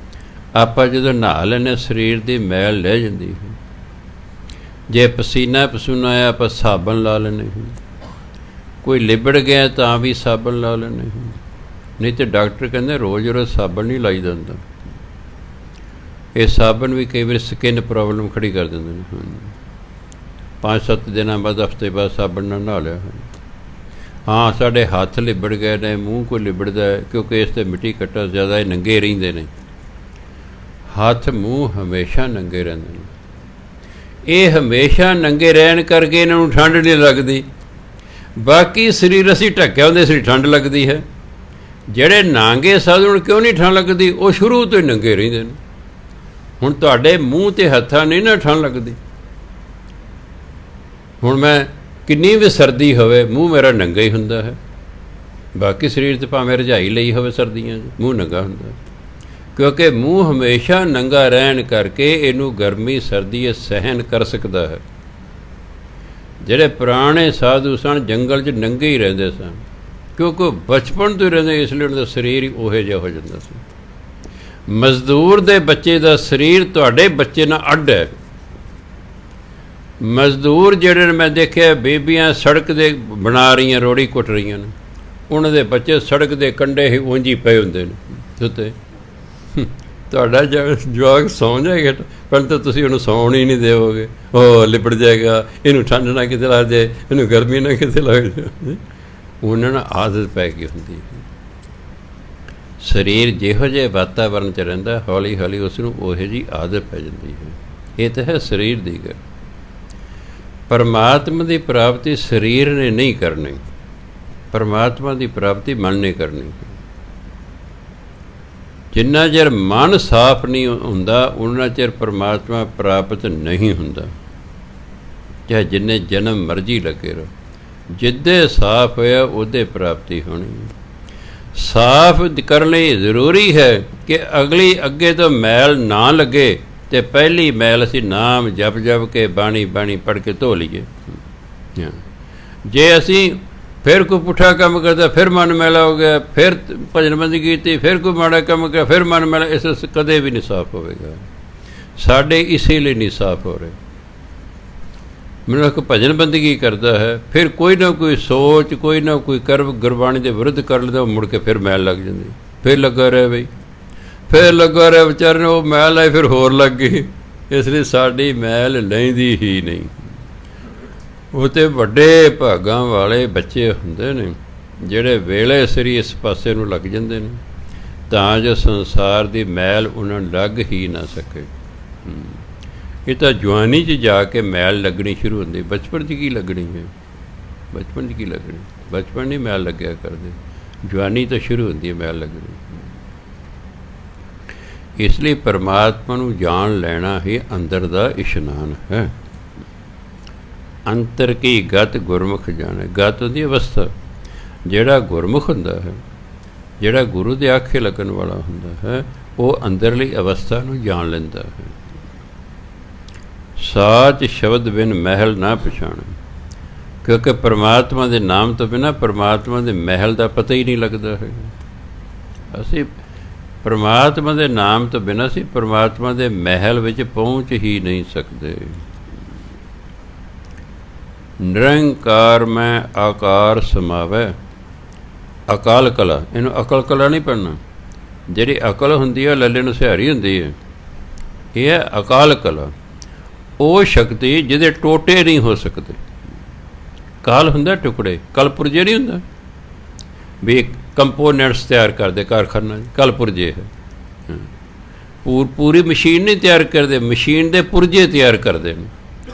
ਆਪਾਂ ਜਦੋਂ ਨਹਾ ਲੈਂਦੇ, ਸਰੀਰ ਦੀ ਮੈਲ ਲੈ ਜਾਂਦੀ ਹੈ। ਜੇ ਪਸੀਨਾ ਆਇਆ, ਆਪਾਂ ਸਾਬਣ ਲਾ ਲੈਂਦੇ ਹਾਂ। ਕੋਈ ਲਿਬੜ ਗਿਆ ਤਾਂ ਵੀ ਸਾਬਣ ਲਾ ਲੈਂਦੇ ਹਾਂ। ਨਹੀਂ ਤਾਂ ਡਾਕਟਰ ਕਹਿੰਦੇ ਰੋਜ਼ ਰੋਜ਼ ਸਾਬਣ ਨਹੀਂ ਲਾਈ ਜਾਂਦਾ। ਇਹ ਸਾਬਣ ਵੀ ਕਈ ਵਾਰੀ ਸਕਿਨ ਪ੍ਰੋਬਲਮ ਖੜੀ ਕਰ ਦਿੰਦੇ ਨੇ। 5-7 ਦਿਨਾਂ ਬਾਅਦ, ਹਫ਼ਤੇ ਬਾਅਦ ਸਾਬਣ ਨਾਲ ਨਹਾ ਲਿਆ। ਹਾਂ, ਸਾਡੇ ਹੱਥ ਲਿਬੜ ਗਏ ਨੇ, ਮੂੰਹ ਕੋਈ ਲਿਬੜਦਾ ਹੈ, ਕਿਉਂਕਿ ਇਸ 'ਤੇ ਮਿੱਟੀ ਕੱਟਾ ਜ਼ਿਆਦਾ, ਇਹ ਨੰਗੇ ਰਹਿੰਦੇ ਨੇ। ਹੱਥ ਮੂੰਹ ਹਮੇਸ਼ਾ ਨੰਗੇ ਰਹਿੰਦੇ ਨੇ। ਇਹ ਹਮੇਸ਼ਾ ਨੰਗੇ ਰਹਿਣ ਕਰਕੇ ਇਹਨਾਂ ਨੂੰ ਠੰਡ ਨਹੀਂ ਲੱਗਦੀ। ਬਾਕੀ ਸਰੀਰ ਅਸੀਂ ਢੱਕਿਆ ਹੁੰਦੇ, ਸਰੀਰ ਠੰਡ ਲੱਗਦੀ ਹੈ। ਜਿਹੜੇ ਨਾਂਗੇ ਸਾਧੂ ਨੂੰ ਕਿਉਂ ਨਹੀਂ ਠੰਡ ਲੱਗਦੀ? ਉਹ ਸ਼ੁਰੂ ਤੋਂ ਹੀ ਨੰਗੇ ਰਹਿੰਦੇ ਨੇ। ਹੁਣ ਤੁਹਾਡੇ ਮੂੰਹ 'ਤੇ ਹੱਥਾਂ ਨਹੀਂ ਨਾ ਠੰਡ ਲੱਗਦੀ। ਹੁਣ ਮੈਂ ਕਿੰਨੀ ਵੀ ਸਰਦੀ ਹੋਵੇ, ਮੂੰਹ ਮੇਰਾ ਨੰਗਾ ਹੀ ਹੁੰਦਾ ਹੈ। ਬਾਕੀ ਸਰੀਰ 'ਤੇ ਭਾਵੇਂ ਰਜਾਈ ਲਈ ਹੋਵੇ ਸਰਦੀਆਂ 'ਚ, ਮੂੰਹ ਨੰਗਾ ਹੁੰਦਾ, ਕਿਉਂਕਿ ਮੂੰਹ ਹਮੇਸ਼ਾ ਨੰਗਾ ਰਹਿਣ ਕਰਕੇ ਇਹਨੂੰ ਗਰਮੀ ਸਰਦੀ ਇਹ ਸਹਿਣ ਕਰ ਸਕਦਾ ਹੈ। ਜਿਹੜੇ ਪੁਰਾਣੇ ਸਾਧੂ ਸਨ, ਜੰਗਲ 'ਚ ਨੰਗੇ ਹੀ ਰਹਿੰਦੇ ਸਨ, ਕਿਉਂਕਿ ਬਚਪਨ ਤੋਂ ਹੀ ਰਹਿੰਦੇ, ਇਸ ਲਈ ਉਹਨਾਂ ਦਾ ਸਰੀਰ ਹੀ ਉਹੋ ਜਿਹਾ ਹੋ ਜਾਂਦਾ ਸੀ। ਮਜ਼ਦੂਰ ਦੇ ਬੱਚੇ ਦਾ ਸਰੀਰ ਤੁਹਾਡੇ ਬੱਚੇ ਨਾਲ ਅੱਡ ਹੈ। ਮਜ਼ਦੂਰ ਜਿਹੜੇ ਨੇ ਮੈਂ ਦੇਖਿਆ, ਬੀਬੀਆਂ ਸੜਕ ਦੇ ਬਣਾ ਰਹੀਆਂ, ਰੋੜੀ ਕੁੱਟ ਰਹੀਆਂ ਨੇ, ਉਹਨਾਂ ਦੇ ਬੱਚੇ ਸੜਕ ਦੇ ਕੰਢੇ ਹੀ ਉਂਝ ਹੀ ਪਏ ਹੁੰਦੇ ਨੇ ਉੱਤੇ। ਤੁਹਾਡਾ ਜਵਾਕ ਸੌਂ ਜਾਏਗਾ, ਪਰ ਤਾਂ ਤੁਸੀਂ ਉਹਨੂੰ ਸੌਣ ਹੀ ਨਹੀਂ ਦੇਵੋਗੇ। ਉਹ ਲਿਬੜ ਜਾਏਗਾ, ਇਹਨੂੰ ਠੰਡ ਨਾ ਕਿਤੇ ਲੱਗ ਜਾਏ, ਇਹਨੂੰ ਗਰਮੀ ਨਾ ਕਿਤੇ ਲੱਗ ਜਾਏ। ਉਹਨਾਂ ਨੂੰ ਆਦਤ ਪੈ ਗਈ ਹੁੰਦੀ ਹੈ। ਸਰੀਰ ਜਿਹੋ ਜਿਹੇ ਵਾਤਾਵਰਨ 'ਚ ਰਹਿੰਦਾ, ਹੌਲੀ ਹੌਲੀ ਉਸ ਨੂੰ ਉਹੋ ਜਿਹੀ ਆਦਤ ਪੈ ਜਾਂਦੀ ਹੈ। ਇਹ ਤਾਂ ਹੈ ਸਰੀਰ ਦੀ ਗੱਲ। ਪਰਮਾਤਮਾ ਦੀ ਪ੍ਰਾਪਤੀ ਸਰੀਰ ਨੇ ਨਹੀਂ ਕਰਨੀ, ਪਰਮਾਤਮਾ ਦੀ ਪ੍ਰਾਪਤੀ ਮਨ ਨੇ ਕਰਨੀ। ਜਿੰਨਾ ਚਿਰ ਮਨ ਸਾਫ਼ ਨਹੀਂ ਹੁੰਦਾ, ਉਨਾ ਚਿਰ ਪਰਮਾਤਮਾ ਪ੍ਰਾਪਤ ਨਹੀਂ ਹੁੰਦਾ, ਚਾਹੇ ਜਿੰਨੇ ਜਨਮ ਮਰਜ਼ੀ ਲੱਗੇ ਰਹੋ। ਜਿੱਦੇ ਸਾਫ਼ ਹੋਇਆ ਉਹਦੇ ਪ੍ਰਾਪਤੀ ਹੋਣੀ। ਸਾਫ਼ ਕਰਨ ਲਈ ਜ਼ਰੂਰੀ ਹੈ ਕਿ ਅੱਗੇ ਤੋਂ ਮੈਲ ਨਾ ਲੱਗੇ, ਅਤੇ ਪਹਿਲੀ ਮੈਲ ਅਸੀਂ ਨਾਮ ਜਪ ਜਪ ਕੇ, ਬਾਣੀ ਪੜ੍ਹ ਕੇ ਧੋ ਲਈਏ। ਜੇ ਅਸੀਂ ਫਿਰ ਕੋਈ ਪੁੱਠਾ ਕੰਮ ਕਰਦਾ, ਫਿਰ ਮਨ ਮੈਲਾ ਹੋ ਗਿਆ, ਫਿਰ ਭਜਨ ਬੰਦਗੀ ਕੀਤੀ, ਫਿਰ ਕੋਈ ਮਾੜਾ ਕੰਮ ਕੀਤਾ, ਫਿਰ ਮਨ ਮੈਲਾ, ਇਸ ਕਦੇ ਵੀ ਨਹੀਂ ਸਾਫ਼ ਹੋਵੇਗਾ। ਸਾਡੇ ਇਸੇ ਲਈ ਨਹੀਂ ਸਾਫ਼ ਹੋ ਰਹੇ। ਮਨੁੱਖ ਭਜਨ ਬੰਦਗੀ ਕਰਦਾ ਹੈ, ਫਿਰ ਕੋਈ ਨਾ ਕੋਈ ਸੋਚ, ਕੋਈ ਨਾ ਕੋਈ ਕਰਮ ਗੁਰਬਾਣੀ ਦੇ ਵਿਰੁੱਧ ਕਰ ਲੈਂਦਾ, ਮੁੜ ਕੇ ਫਿਰ ਮੈਲ ਲੱਗ ਜਾਂਦੀ, ਫਿਰ ਲੱਗਾ ਰਿਹਾ ਬਈ, ਫਿਰ ਲੱਗਾ ਰਿਹਾ ਵਿਚਾਰੇ ਨੂੰ, ਉਹ ਮੈਲ ਆਈ ਫਿਰ ਹੋਰ ਲੱਗ ਗਈ। ਇਸ ਲਈ ਸਾਡੀ ਮੈਲ ਲੈਂਦੀ ਹੀ ਨਹੀਂ। ਉਹ ਤਾਂ ਵੱਡੇ ਭਾਗਾਂ ਵਾਲੇ ਬੱਚੇ ਹੁੰਦੇ ਨੇ ਜਿਹੜੇ ਵੇਲੇ ਸਿਰ ਇਸ ਪਾਸੇ ਨੂੰ ਲੱਗ ਜਾਂਦੇ ਨੇ, ਤਾਂ ਜੋ ਸੰਸਾਰ ਦੀ ਮੈਲ ਉਹਨਾਂ ਨੂੰ ਲੱਗ ਹੀ ਨਾ ਸਕੇ। ਇਹ ਤਾਂ ਜਵਾਨੀ 'ਚ ਜਾ ਕੇ ਮੈਲ ਲੱਗਣੀ ਸ਼ੁਰੂ ਹੁੰਦੀ। ਬਚਪਨ 'ਚ ਕੀ ਲੱਗਣੀ ਹੈ? ਬਚਪਨ 'ਚ ਕੀ ਲੱਗਣੀ? ਬਚਪਨ ਨਹੀਂ ਮੈਲ ਲੱਗਿਆ ਕਰਦੇ, ਜਵਾਨੀ ਤੋਂ ਸ਼ੁਰੂ ਹੁੰਦੀ ਹੈ ਮੈਲ ਲੱਗਣੀ। ਇਸ ਲਈ ਪਰਮਾਤਮਾ ਨੂੰ ਜਾਣ ਲੈਣਾ ਹੀ ਅੰਦਰ ਦਾ ਇਸ਼ਨਾਨ ਹੈ। ਅੰਤਰ ਕੀ ਗਤ ਗੁਰਮੁਖ ਜਾਣੇ। ਗਤ ਉਹਦੀ ਅਵਸਥਾ, ਜਿਹੜਾ ਗੁਰਮੁਖ ਹੁੰਦਾ ਹੈ, ਜਿਹੜਾ ਗੁਰੂ ਦੇ ਆਖੇ ਲੱਗਣ ਵਾਲਾ ਹੁੰਦਾ ਹੈ, ਉਹ ਅੰਦਰਲੀ ਅਵਸਥਾ ਨੂੰ ਜਾਣ ਲੈਂਦਾ ਹੈ। ਸਾਚ ਸ਼ਬਦ ਬਿਨ ਮਹਿਲ ਨਾ ਪਛਾਣ, ਕਿਉਂਕਿ ਪਰਮਾਤਮਾ ਦੇ ਨਾਮ ਤੋਂ ਬਿਨਾਂ ਪਰਮਾਤਮਾ ਦੇ ਮਹਿਲ ਦਾ ਪਤਾ ਹੀ ਨਹੀਂ ਲੱਗਦਾ ਹੈ। ਅਸੀਂ ਪਰਮਾਤਮਾ ਦੇ ਨਾਮ ਤੋਂ ਬਿਨਾਂ ਅਸੀਂ ਪਰਮਾਤਮਾ ਦੇ ਮਹਿਲ ਵਿੱਚ ਪਹੁੰਚ ਹੀ ਨਹੀਂ ਸਕਦੇ। ਨਿਰੰਕਾਰ ਮੈਂ ਆਕਾਰ ਸਮਾਵੈ, ਅਕਾਲ ਕਲਾ, ਇਹਨੂੰ ਅਕਲ ਕਲਾ ਨਹੀਂ ਪੜ੍ਹਨਾ। ਜਿਹੜੀ ਅਕਲ ਹੁੰਦੀ ਹੈ ਲੱਲੇ ਨੂੰ ਸਿਹਾਰੀ ਹੁੰਦੀ ਹੈ। ਇਹ ਹੈ ਅਕਾਲ ਕਲਾ, ਉਹ ਸ਼ਕਤੀ ਜਿਹਦੇ ਟੋਟੇ ਨਹੀਂ ਹੋ ਸਕਦੇ। ਕਾਲ ਹੁੰਦਾ ਟੁਕੜੇ, ਕਲਪੁਰਜੇ ਨਹੀਂ ਹੁੰਦਾ ਵੀ ਕੰਪੋਨੈਂਟਸ ਤਿਆਰ ਕਰਦੇ ਕਾਰਖਾਨਾ, ਕਲਪੁਰਜੇ ਹੈ। ਪੂਰੀ ਮਸ਼ੀਨ ਨਹੀਂ ਤਿਆਰ ਕਰਦੇ, ਮਸ਼ੀਨ ਦੇ ਪੁਰਜੇ ਤਿਆਰ ਕਰਦੇ ਨੇ।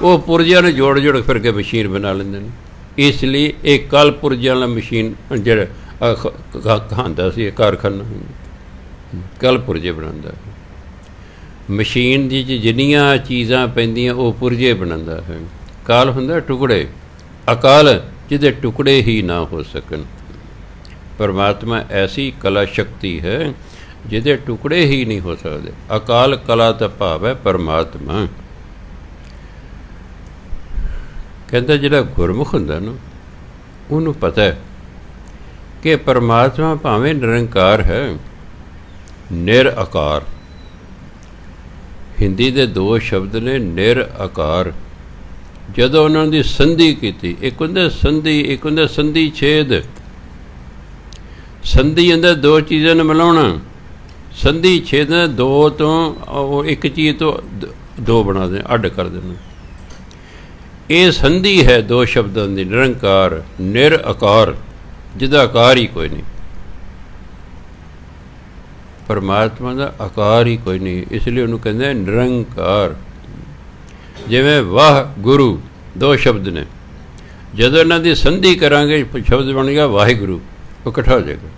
ਉਹ ਪੁਰਜਿਆਂ ਨੂੰ ਜੋੜ ਜੋੜ ਫਿਰ ਕੇ ਮਸ਼ੀਨ ਬਣਾ ਲੈਂਦੇ ਨੇ। ਇਸ ਲਈ ਇਹ ਕਲਪੁਰਜਿਆਂ ਵਾਲਾ ਮਸ਼ੀਨ ਜਿਹੜਾ ਖਾਂਦਾ ਸੀ ਕਾਰਖਾਨਾ, ਕਲਪੁਰਜੇ ਬਣਾਉਂਦਾ। ਮਸ਼ੀਨ ਦੀ ਜਿੰਨੀਆਂ ਚੀਜ਼ਾਂ ਪੈਂਦੀਆਂ ਉਹ ਪੁਰਜੇ ਬਣਾਉਂਦਾ ਹੈ। ਕਾਲ ਹੁੰਦਾ ਟੁਕੜੇ, ਅਕਾਲ ਜਿਹਦੇ ਟੁਕੜੇ ਹੀ ਨਾ ਹੋ ਸਕਣ। ਪਰਮਾਤਮਾ ਐਸੀ ਕਲਾ ਸ਼ਕਤੀ ਹੈ ਜਿਹਦੇ ਟੁਕੜੇ ਹੀ ਨਹੀਂ ਹੋ ਸਕਦੇ। ਅਕਾਲ ਕਲਾ ਦਾ ਭਾਵ ਹੈ ਪਰਮਾਤਮਾ। ਕਹਿੰਦਾ ਜਿਹੜਾ ਗੁਰਮੁਖ ਹੁੰਦਾ ਨਾ, ਉਹਨੂੰ ਪਤਾ ਹੈ ਕਿ ਪਰਮਾਤਮਾ ਭਾਵੇਂ ਨਿਰੰਕਾਰ ਹੈ, ਨਿਰਆਕਾਰ। ਹਿੰਦੀ ਦੇ ਦੋ ਸ਼ਬਦ ਨੇ, ਨਿਰਆਕਾਰ। ਜਦੋਂ ਉਹਨਾਂ ਦੀ ਸੰਧੀ ਕੀਤੀ, ਇੱਕ ਹੁੰਦਾ ਸੰਧੀ, ਇੱਕ ਹੁੰਦਾ ਸੰਧੀ ਛੇਦ। ਸੰਧੀ ਅੰਦਰ ਦੋ ਚੀਜ਼ਾਂ ਨੂੰ ਮਿਲਾਉਣਾ, ਸੰਧੀ ਛੇਦ ਦੋ ਤੋਂ ਇੱਕ ਚੀਜ਼ ਤੋਂ ਦੋ ਬਣਾ ਦੇਣਾ, ਅੱਡ ਕਰ ਦੇਣਾ। ਇਹ ਸੰਧੀ ਹੈ ਦੋ ਸ਼ਬਦਾਂ ਦੀ, ਨਿਰੰਕਾਰ ਨਿਰਆਕਾਰ, ਜਿਹਦਾ ਆਕਾਰ ਹੀ ਕੋਈ ਨਹੀਂ। ਪਰਮਾਤਮਾ ਦਾ ਆਕਾਰ ਹੀ ਕੋਈ ਨਹੀਂ, ਇਸ ਲਈ ਉਹਨੂੰ ਕਹਿੰਦੇ ਨਿਰੰਕਾਰ। ਜਿਵੇਂ ਵਾਹ ਗੁਰੂ ਦੋ ਸ਼ਬਦ ਨੇ, ਜਦੋਂ ਇਹਨਾਂ ਦੀ ਸੰਧੀ ਕਰਾਂਗੇ ਸ਼ਬਦ ਬਣ ਗਿਆ ਵਾਹਿਗੁਰੂ, ਉਹ ਇਕੱਠਾ ਹੋ ਜਾਏਗਾ।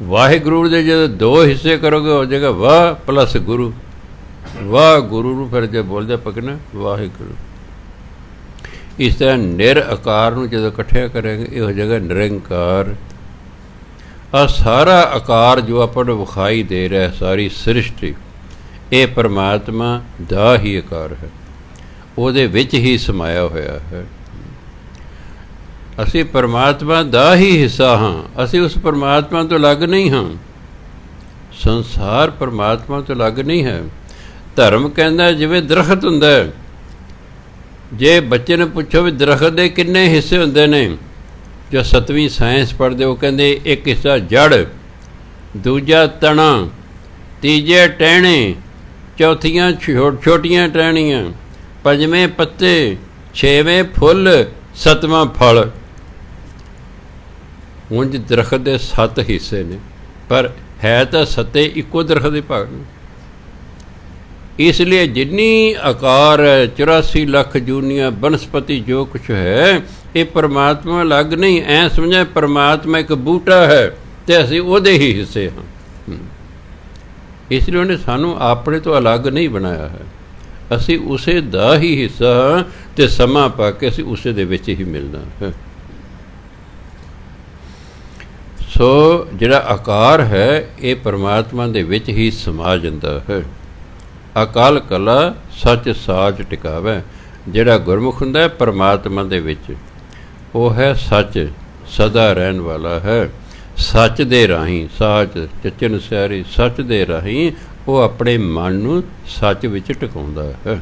ਵਾਹਿਗੁਰੂ ਦੇ ਜਦੋਂ ਦੋ ਹਿੱਸੇ ਕਰੋਗੇ ਹੋ ਜਾਏਗਾ ਵਾਹ ਪਲੱਸ ਗੁਰੂ। ਵਾਹ ਗੁਰੂ ਨੂੰ ਫਿਰ ਜੇ ਬੋਲਦੇ ਪਕਣਾ ਵਾਹਿਗੁਰੂ। ਇਸ ਤਰ੍ਹਾਂ ਨਿਰਆਕਾਰ ਨੂੰ ਜਦੋਂ ਇਕੱਠਿਆ ਕਰਾਂਗੇ ਇਹ ਹੋ ਜਾਏਗਾ ਨਿਰੰਕਾਰ। ਆਹ ਸਾਰਾ ਆਕਾਰ ਜੋ ਆਪਾਂ ਨੂੰ ਵਿਖਾਈ ਦੇ ਰਿਹਾ, ਸਾਰੀ ਸ੍ਰਿਸ਼ਟੀ, ਇਹ ਪਰਮਾਤਮਾ ਦਾ ਹੀ ਆਕਾਰ ਹੈ, ਉਹਦੇ ਵਿੱਚ ਹੀ ਸਮਾਇਆ ਹੋਇਆ ਹੈ। ਅਸੀਂ ਪਰਮਾਤਮਾ ਦਾ ਹੀ ਹਿੱਸਾ ਹਾਂ, ਅਸੀਂ ਉਸ ਪਰਮਾਤਮਾ ਤੋਂ ਅਲੱਗ ਨਹੀਂ ਹਾਂ। ਸੰਸਾਰ ਪਰਮਾਤਮਾ ਤੋਂ ਅਲੱਗ ਨਹੀਂ ਹੈ। ਧਰਮ ਕਹਿੰਦਾ ਜਿਵੇਂ ਦਰਖਤ ਹੁੰਦਾ ਹੈ, ਜੇ ਬੱਚੇ ਨੂੰ ਪੁੱਛੋ ਵੀ ਦਰਖਤ ਦੇ ਕਿੰਨੇ ਹਿੱਸੇ ਹੁੰਦੇ ਨੇ, ਜੋ 7ਵੀਂ ਸਾਇੰਸ ਪੜ੍ਹਦੇ ਉਹ ਕਹਿੰਦੇ ਇੱਕ ਹਿੱਸਾ ਜੜ, ਦੂਜਾ ਤਣਾ, ਤੀਜੇ ਟਹਿਣੇ, ਚੌਥੀਆਂ ਛੋਟੀਆਂ ਟਹਿਣੀਆਂ, ਪੰਜਵੇਂ ਪੱਤੇ, ਛੇਵੇਂ ਫੁੱਲ, ਸੱਤਵਾਂ ਫਲ। ਉਂਝ ਦਰਖਤ ਦੇ 7 ਹਿੱਸੇ ਨੇ, ਪਰ ਹੈ ਤਾਂ ਸੱਤੇ ਇੱਕੋ ਦਰਖਤ ਦੇ ਭਾਗ ਨੇ। ਇਸ ਲਈ ਜਿੰਨੀ ਆਕਾਰ ਹੈ, 84 ਲੱਖ ਜੂਨੀਆਂ ਬਨਸਪਤੀ ਜੋ ਕੁਛ ਹੈ, ਇਹ ਪਰਮਾਤਮਾ ਅਲੱਗ ਨਹੀਂ। ਐਂ ਸਮਝਿਆ ਪਰਮਾਤਮਾ ਇੱਕ ਬੂਟਾ ਹੈ ਅਤੇ ਅਸੀਂ ਉਹਦੇ ਹੀ ਹਿੱਸੇ ਹਾਂ। ਇਸ ਲਈ ਉਹਨੇ ਸਾਨੂੰ ਆਪਣੇ ਤੋਂ ਅਲੱਗ ਨਹੀਂ ਬਣਾਇਆ ਹੈ, ਅਸੀਂ ਉਸੇ ਦਾ ਹੀ ਹਿੱਸਾ ਹਾਂ ਅਤੇ ਸਮਾਂ ਪਾ ਕੇ ਅਸੀਂ ਉਸੇ ਦੇ ਵਿੱਚ ਹੀ ਮਿਲਣਾ ਹੈ। ਸੋ ਜਿਹੜਾ ਆਕਾਰ ਹੈ ਇਹ ਪਰਮਾਤਮਾ ਦੇ ਵਿੱਚ ਹੀ ਸਮਾ ਜਾਂਦਾ ਹੈ। ਅਕਾਲ ਕਲਾ ਸੱਚ ਸਾਚ ਟਿਕਾਵੇ। ਜਿਹੜਾ ਗੁਰਮੁਖ ਹੁੰਦਾ ਹੈ ਪਰਮਾਤਮਾ ਦੇ ਵਿੱਚ, ਉਹ ਹੈ ਸੱਚ, ਸਦਾ ਰਹਿਣ ਵਾਲਾ ਹੈ। ਸੱਚ ਦੇ ਰਾਹੀਂ, ਸਾਚ ਚਚਨ ਸਿਆਰੀ, ਸੱਚ ਦੇ ਰਾਹੀਂ ਉਹ ਆਪਣੇ ਮਨ ਨੂੰ ਸੱਚ ਵਿੱਚ ਟਿਕਾਉਂਦਾ ਹੈ।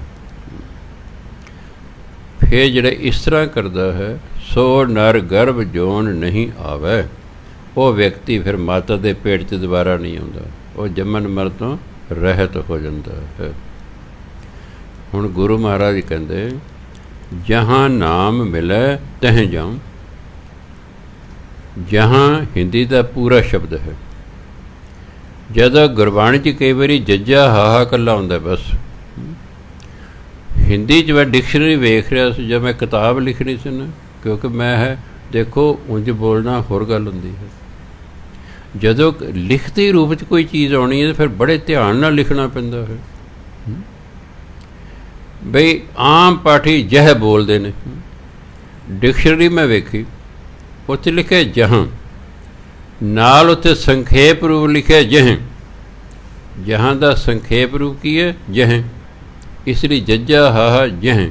ਫਿਰ ਜਿਹੜਾ ਇਸ ਤਰ੍ਹਾਂ ਕਰਦਾ ਹੈ, ਸੋ ਨਰ ਗਰਭ ਜੋਨ ਨਹੀਂ ਆਵੇ। ਉਹ ਵਿਅਕਤੀ ਫਿਰ ਮਾਤਾ ਦੇ ਪੇਟ 'ਚ ਦੁਬਾਰਾ ਨਹੀਂ ਆਉਂਦਾ, ਉਹ ਜੰਮਣ ਮਰਨ ਤੋਂ ਰਹਿਤ ਹੋ ਜਾਂਦਾ ਹੈ। ਹੁਣ ਗੁਰੂ ਮਹਾਰਾਜ ਕਹਿੰਦੇ ਜਹਾਂ ਨਾਮ ਮਿਲੇ ਤਹ ਜਾਉ। ਜਹਾਂ ਹਿੰਦੀ ਦਾ ਪੂਰਾ ਸ਼ਬਦ ਹੈ। ਜਦੋਂ ਗੁਰਬਾਣੀ 'ਚ ਕਈ ਵਾਰੀ ਜੱਜਾ ਹਾਹਾ ਇਕੱਲਾ ਹੁੰਦਾ, ਬਸ ਹਿੰਦੀ 'ਚ ਮੈਂ ਡਿਕਸ਼ਨਰੀ ਵੇਖ ਰਿਹਾ ਸੀ ਜਦ ਮੈਂ ਕਿਤਾਬ ਲਿਖਣੀ ਸੀ ਨਾ, ਕਿਉਂਕਿ ਮੈਂ ਹੈ ਦੇਖੋ ਉਂਝ ਬੋਲਣਾ ਹੋਰ ਗੱਲ ਹੁੰਦੀ ਹੈ, ਜਦੋਂ ਲਿਖਤੀ ਰੂਪ 'ਚ ਕੋਈ ਚੀਜ਼ ਆਉਣੀ ਹੈ ਤਾਂ ਫਿਰ ਬੜੇ ਧਿਆਨ ਨਾਲ ਲਿਖਣਾ ਪੈਂਦਾ ਹੈ। ਬਈ ਆਮ ਪਾਠੀ ਜਹ ਬੋਲਦੇ ਨੇ, ਡਿਕਸ਼ਨਰੀ ਮੈਂ ਵੇਖੀ ਉੱਥੇ ਲਿਖਿਆ ਜਹਾਂ, ਨਾਲ ਉੱਥੇ ਸੰਖੇਪ ਰੂਪ ਲਿਖਿਆ ਜਹ। ਜਹਾਂ ਦਾ ਸੰਖੇਪ ਰੂਪ ਕੀ ਹੈ? ਜਹ। ਇਸ ਲਈ ਜੱਜਾ ਹਾਹਾ ਜਹ,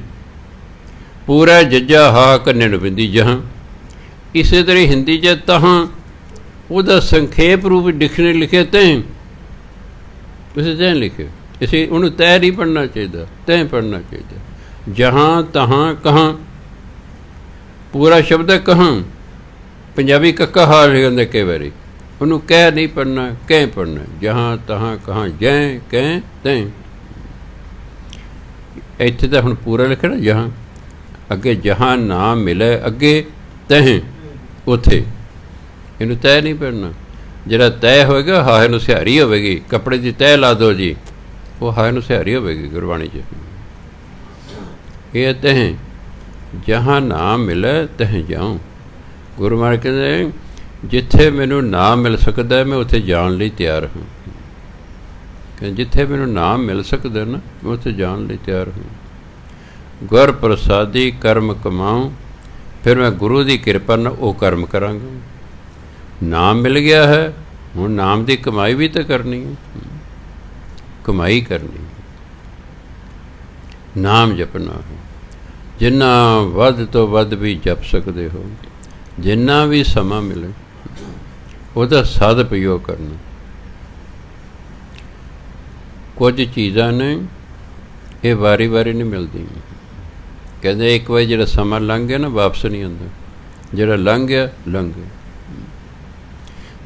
ਪੂਰਾ ਜੱਜਾ ਹਾਹਾ ਕੰਨੇ ਨੂੰ ਪੈਂਦੀ ਜਹਾਂ। ਇਸੇ ਤਰ੍ਹਾਂ ਹਿੰਦੀ 'ਚ ਤਹਾਂ, ਉਹਦਾ ਸੰਖੇਪ ਰੂਪ ਡਿਕਸ਼ਨਰੀ ਲਿਖਿਆ ਤੈਂ, ਉਸੇ ਤੈਂ ਲਿਖਿਆ। ਇਸੇ ਉਹਨੂੰ ਤੈਂ ਨਹੀਂ ਪੜ੍ਹਨਾ ਚਾਹੀਦਾ, ਤੈਂ ਪੜ੍ਹਨਾ ਚਾਹੀਦਾ। ਜਹਾਂ ਤਹਾਂ ਕਹਾਂ, ਪੂਰਾ ਸ਼ਬਦ ਹੈ ਕਹਾਂ। पंजाबी कक्का हार लिखते कई बारी, ਉਹਨੂੰ ਕਹਿ नहीं पढ़ना, कैं पढ़ना, जहाँ तहाँ कहाँ जै कैं तैं। ਇੱਥੇ ਤਾਂ ਹੁਣ ਪੂਰਾ ਲਿਖਣਾ ਜਹਾਂ, ਅੱਗੇ ਜਹਾਂ ਨਾ ਮਿਲੇ, ਅੱਗੇ ਤਹਿ ਉੱਥੇ, ਇਹਨੂੰ ਤੈਅ ਨਹੀਂ ਪੜਨਾ। ਜਿਹੜਾ ਤੈਅ ਹੋਏਗਾ ਹਾਹੇ ਨੂੰ ਸਿਹਾਰੀ ਹੋਵੇਗੀ, ਕੱਪੜੇ ਦੀ ਤੈਅ ਲਾ ਦਿਓ ਜੀ, ਉਹ ਹਾਹੇ ਨੂੰ ਸਿਹਾਰੀ ਹੋਵੇਗੀ ਗੁਰਬਾਣੀ 'ਚ। ਇਹ ਤਹਿ ਜਹਾਂ ਨਾ ਮਿਲੇ ਤਹਿ ਜਾਉ। ਗੁਰੂ ਮਹਾਰਾਜ ਕਹਿੰਦੇ ਜਿੱਥੇ ਮੈਨੂੰ ਨਾ ਮਿਲ ਸਕਦਾ ਮੈਂ ਉੱਥੇ ਜਾਣ ਲਈ ਤਿਆਰ ਹਾਂ। ਕਹਿੰਦੇ ਜਿੱਥੇ ਮੈਨੂੰ ਨਾ ਮਿਲ ਸਕਦਾ ਨਾ ਮੈਂ ਉੱਥੇ ਜਾਣ ਲਈ ਤਿਆਰ ਹਾਂ। ਗੁਰ ਪ੍ਰਸਾਦੀ ਕਰਮ ਕਮਾਉ, ਫਿਰ ਮੈਂ ਗੁਰੂ ਦੀ ਕਿਰਪਾ ਨਾਲ ਉਹ ਕਰਮ ਕਰਾਂਗਾ। ਨਾਮ ਮਿਲ ਗਿਆ ਹੈ, ਹੁਣ ਨਾਮ ਦੀ ਕਮਾਈ ਵੀ ਤਾਂ ਕਰਨੀ ਹੈ, ਕਮਾਈ ਕਰਨੀ, ਨਾਮ ਜਪਣਾ ਹੈ। ਜਿੰਨਾ ਵੱਧ ਤੋਂ ਵੱਧ ਵੀ ਜਪ ਸਕਦੇ ਹੋ, ਜਿੰਨਾ ਵੀ ਸਮਾਂ ਮਿਲੇ ਉਹਦਾ ਸਦਉਪਯੋਗ ਕਰਨਾ। ਕੁਝ ਚੀਜ਼ਾਂ ਨੇ ਇਹ ਵਾਰੀ ਵਾਰੀ ਨਹੀਂ ਮਿਲਦੀਆਂ। ਕਹਿੰਦੇ ਇੱਕ ਵਾਰੀ ਜਿਹੜਾ ਸਮਾਂ ਲੰਘ ਗਿਆ ਨਾ ਵਾਪਸ ਨਹੀਂ ਆਉਂਦਾ, ਜਿਹੜਾ ਲੰਘ ਗਿਆ ਲੰਘ ਗਿਆ।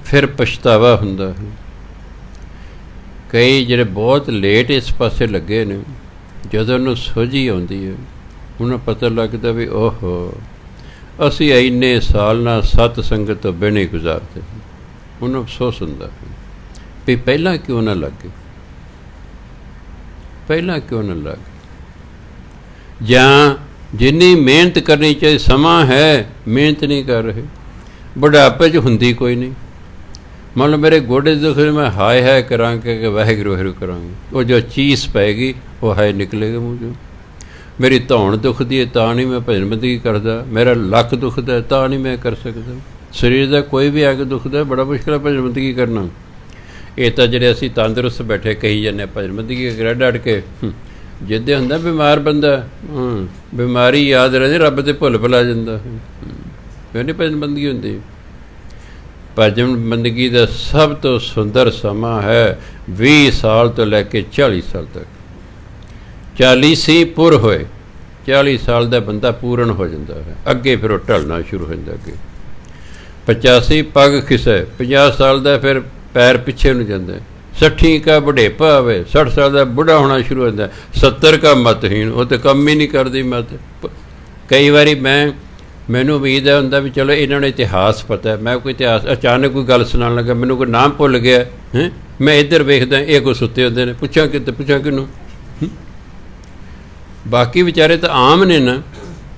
ਫਿਰ ਪਛਤਾਵਾ ਹੁੰਦਾ ਹੈ। ਕਈ ਜਿਹੜੇ ਬਹੁਤ ਲੇਟ ਇਸ ਪਾਸੇ ਲੱਗੇ ਨੇ, ਜਦੋਂ ਉਹਨੂੰ ਸੋਝੀ ਆਉਂਦੀ ਹੈ ਉਹਨੂੰ ਪਤਾ ਲੱਗਦਾ ਵੀ ਓਹੋ ਅਸੀਂ ਇੰਨੇ ਸਾਲ ਨਾਲ ਸਤ ਸੰਗਤ ਤੋਂ ਬਿਨਾਂ ਗੁਜ਼ਾਰਦੇ। ਉਹਨੂੰ ਅਫਸੋਸ ਹੁੰਦਾ ਵੀ ਪਹਿਲਾਂ ਕਿਉਂ ਨਾ ਲੱਗੇ, ਪਹਿਲਾਂ ਕਿਉਂ ਨਾ ਲੱਗੇ। ਜਾਂ ਜਿੰਨੀ ਮਿਹਨਤ ਕਰਨੀ ਚਾਹੀਦੀ, ਸਮਾਂ ਹੈ ਮਿਹਨਤ ਨਹੀਂ ਕਰ ਰਹੇ। ਬੁਢਾਪੇ 'ਚ ਹੁੰਦੀ ਕੋਈ ਨਹੀਂ। ਮੰਨ ਲਓ ਮੇਰੇ ਗੋਡੇ ਦੁੱਖ, ਮੈਂ ਹਾਏ ਹਾਏ ਕਰਾਂਗੇ ਕਿ ਵਾਹਿਗੁਰੂ ਵਾਹਿਗੁਰੂ ਕਰਾਂਗੇ, ਉਹ ਜੋ ਚੀਸ ਪਏਗੀ ਉਹ ਹਾਏ ਨਿਕਲੇਗਾ ਮੂੰਹ 'ਚੋਂ। ਮੇਰੀ ਧੌਣ ਦੁਖਦੀ ਹੈ ਤਾਂ ਨਹੀਂ ਮੈਂ ਭਜਨ ਬੰਦਗੀ ਕਰਦਾ, ਮੇਰਾ ਲੱਕ ਦੁਖਦਾ ਤਾਂ ਨਹੀਂ ਮੈਂ ਕਰ ਸਕਦਾ। ਸਰੀਰ ਦਾ ਕੋਈ ਵੀ ਅੱਗ ਦੁਖਦਾ, ਬੜਾ ਮੁਸ਼ਕਿਲ ਹੈ ਭਜਨ ਬੰਦਗੀ ਕਰਨਾ। ਇਹ ਤਾਂ ਜਿਹੜੇ ਅਸੀਂ ਤੰਦਰੁਸਤ ਬੈਠੇ ਕਹੀ ਜਾਂਦੇ ਭਜਨ ਬੰਦਗੀ ਕਰ ਡਟ ਕੇ, ਜਿੱਦੇ ਹੁੰਦਾ ਬਿਮਾਰ ਬੰਦਾ, ਬਿਮਾਰੀ ਯਾਦ ਰਹਿੰਦੀ, ਰੱਬ ਤੇ ਭੁੱਲ ਭੁਲਾ ਜਾਂਦਾ। ਫਿਰ ਨਹੀਂ ਭਜਨ ਬੰਦਗੀ ਹੁੰਦੀ। ਭਜਨ ਬੰਦਗੀ ਦਾ ਸਭ ਤੋਂ ਸੁੰਦਰ ਸਮਾਂ ਹੈ 20 ਸਾਲ ਤੋਂ ਲੈ ਕੇ 40 ਸਾਲ ਤੱਕ। 40 ਪੁਰ ਹੋਏ, 40 ਸਾਲ ਦਾ ਬੰਦਾ ਪੂਰਨ ਹੋ ਜਾਂਦਾ ਹੈ, ਅੱਗੇ ਫਿਰ ਉਹ ਢਲਣਾ ਸ਼ੁਰੂ ਹੋ ਜਾਂਦਾ। ਅੱਗੇ 85 ਪੱਗ ਖਿਸੇ, 50 ਸਾਲ ਦਾ ਫਿਰ ਪੈਰ ਪਿੱਛੇ ਨੂੰ ਜਾਂਦਾ। 60 ਕਾ ਬੁਢੇਪਾ ਆਵੇ, 60 ਸਾਲ ਦਾ ਬੁੱਢਾ ਹੋਣਾ ਸ਼ੁਰੂ ਹੋ ਜਾਂਦਾ। 70 ਕਾ ਮਤਹੀਣ, ਉਹ ਤਾਂ ਕੰਮ ਹੀ ਨਹੀਂ ਕਰਦੀ ਮਤ। ਕਈ ਵਾਰੀ ਮੈਨੂੰ ਉਮੀਦ ਹੈ ਹੁੰਦਾ ਵੀ ਚਲੋ ਇਹਨਾਂ ਨੂੰ ਇਤਿਹਾਸ ਪਤਾ, ਮੈਂ ਕੋਈ ਇਤਿਹਾਸ ਅਚਾਨਕ ਕੋਈ ਗੱਲ ਸੁਣਾਉਣ ਲੱਗਾ, ਮੈਨੂੰ ਕੋਈ ਨਾਮ ਭੁੱਲ ਗਿਆ ਹੈ, ਮੈਂ ਇੱਧਰ ਵੇਖਦਾ ਇਹ ਕੋਈ ਸੁੱਤੇ ਹੁੰਦੇ ਨੇ, ਪੁੱਛਾਂ ਕਿਤੇ, ਪੁੱਛਾਂ ਕਿਹਨੂੰ। ਬਾਕੀ ਵਿਚਾਰੇ ਤਾਂ ਆਮ ਨੇ ਨਾ,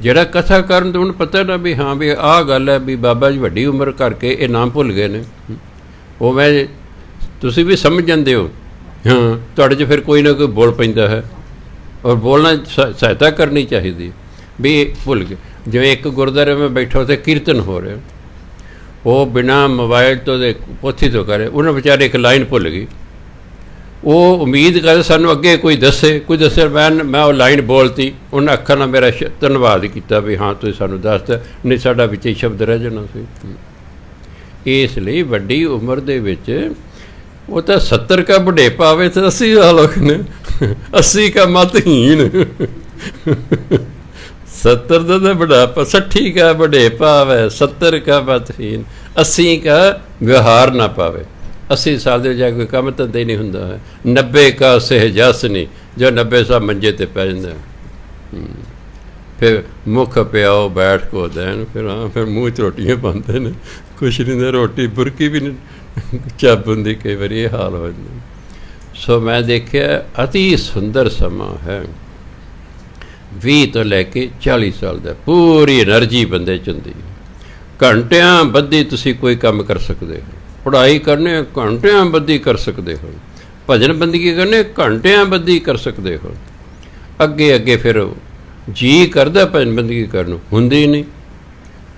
ਜਿਹੜਾ ਕਥਾ ਕਰਨ ਤਾਂ ਉਹਨੂੰ ਪਤਾ ਨਾ ਵੀ ਹਾਂ ਵੀ ਆਹ ਗੱਲ ਹੈ ਵੀ ਬਾਬਾ ਜੀ ਵੱਡੀ ਉਮਰ ਕਰਕੇ ਇਹ ਨਾਮ ਭੁੱਲ ਗਏ ਨੇ। ਉਹ ਮੈਂ ਤੁਸੀਂ ਵੀ ਸਮਝ ਜਾਂਦੇ ਹੋ, ਹਾਂ ਤੁਹਾਡੇ 'ਚ ਫਿਰ ਕੋਈ ਨਾ ਕੋਈ ਬੋਲ ਪੈਂਦਾ ਹੈ, ਔਰ ਬੋਲਣਾ ਸਹਾਇਤਾ ਕਰਨੀ ਚਾਹੀਦੀ ਵੀ ਭੁੱਲ ਗਏ। ਜਿਵੇਂ ਇੱਕ ਗੁਰਦੁਆਰੇ ਮੈਂ ਬੈਠਾ ਉੱਥੇ ਕੀਰਤਨ ਹੋ ਰਿਹਾ, ਉਹ ਬਿਨਾਂ ਮੋਬਾਈਲ ਤੋਂ ਦੇ ਪੋਥੀ ਤੋਂ ਕਰੇ, ਉਹਨਾਂ ਵਿਚਾਰੇ ਇੱਕ ਲਾਈਨ ਭੁੱਲ ਗਈ। ਉਹ ਉਮੀਦ ਕਰਦੇ ਸਾਨੂੰ ਅੱਗੇ ਕੋਈ ਦੱਸੇ, ਮੈਂ ਉਹ ਲਾਈਨ ਬੋਲਤੀ, ਉਹਨਾਂ ਅੱਖਾਂ ਨਾਲ ਮੇਰਾ ਧੰਨਵਾਦ ਕੀਤਾ ਵੀ ਹਾਂ ਤੁਸੀਂ ਸਾਨੂੰ ਦੱਸਤਾ, ਨਹੀਂ ਸਾਡਾ ਵਿੱਚ ਹੀ ਸ਼ਬਦ ਰਹਿ ਜਾਣਾ ਸੀ। ਇਸ ਲਈ ਵੱਡੀ ਉਮਰ ਦੇ ਵਿੱਚ ਉਹ ਤਾਂ 70 ਕਾ ਬੁਢੇਪਾ ਆਵੇ ਤਾਂ 80 ਸਾਲ ਨੇ, 80 ਕਾ ਮਤਹੀਣ, 70 ਦਾ ਤਾਂ ਬੁਢਾਪਾ, 60 ਕਾ ਬੁਢੇਪਾ ਆਵੇ, 70 ਕਾ ਮਤਹੀਣ, 80 ਕਾ ਵਿਹਾਰ ਨਾ ਪਾਵੇ। 80 ਸਾਲ ਦੇ ਜਾ ਕੋਈ ਕੰਮ ਧੰਦਾ ਹੀ ਨਹੀਂ ਹੁੰਦਾ ਹੈ। 90 ਕਾ ਸਹਿਜਸ ਨਹੀਂ, ਜੋ 90 ਸਾਲ ਮੰਜੇ 'ਤੇ ਪੈ ਜਾਂਦਾ। ਫਿਰ ਮੁੱਖ ਪਿਆਓ ਬੈਠ ਕੋ ਦੇਣ, ਫਿਰ ਹਾਂ ਫਿਰ ਮੂੰਹ 'ਚ ਰੋਟੀਆਂ ਪਾਉਂਦੇ ਨੇ, ਕੁਛ ਨਹੀਂ ਹੁੰਦਾ, ਰੋਟੀ ਬੁਰਕੀ ਵੀ ਨਹੀਂ ਚੱਬ ਹੁੰਦੀ, ਕਈ ਵਾਰੀ ਇਹ ਹਾਲ ਹੋ ਜਾਂਦਾ। ਸੋ ਮੈਂ ਦੇਖਿਆ ਅਤੀ ਸੁੰਦਰ ਸਮਾਂ ਹੈ 20 ਤੋਂ ਲੈ ਕੇ 40 ਸਾਲ ਦਾ, ਪੂਰੀ ਐਨਰਜੀ ਬੰਦੇ 'ਚ ਹੁੰਦੀ। ਘੰਟਿਆਂ ਬੱਧੀ ਤੁਸੀਂ ਕੋਈ ਕੰਮ ਕਰ ਸਕਦੇ ਹੋ, ਪੜ੍ਹਾਈ ਕਰਨੇ ਘੰਟਿਆਂ ਬੱਧੀ ਕਰ ਸਕਦੇ ਹੋ, ਭਜਨ ਬੰਦਗੀ ਕਰਨੇ ਘੰਟਿਆਂ ਬੱਧੀ ਕਰ ਸਕਦੇ ਹੋ। ਅੱਗੇ ਅੱਗੇ ਫਿਰ ਜੀ ਕਰਦਾ ਭਜਨ ਬੰਦਗੀ ਕਰਨ ਨੂੰ, ਹੁੰਦੀ ਨਹੀਂ।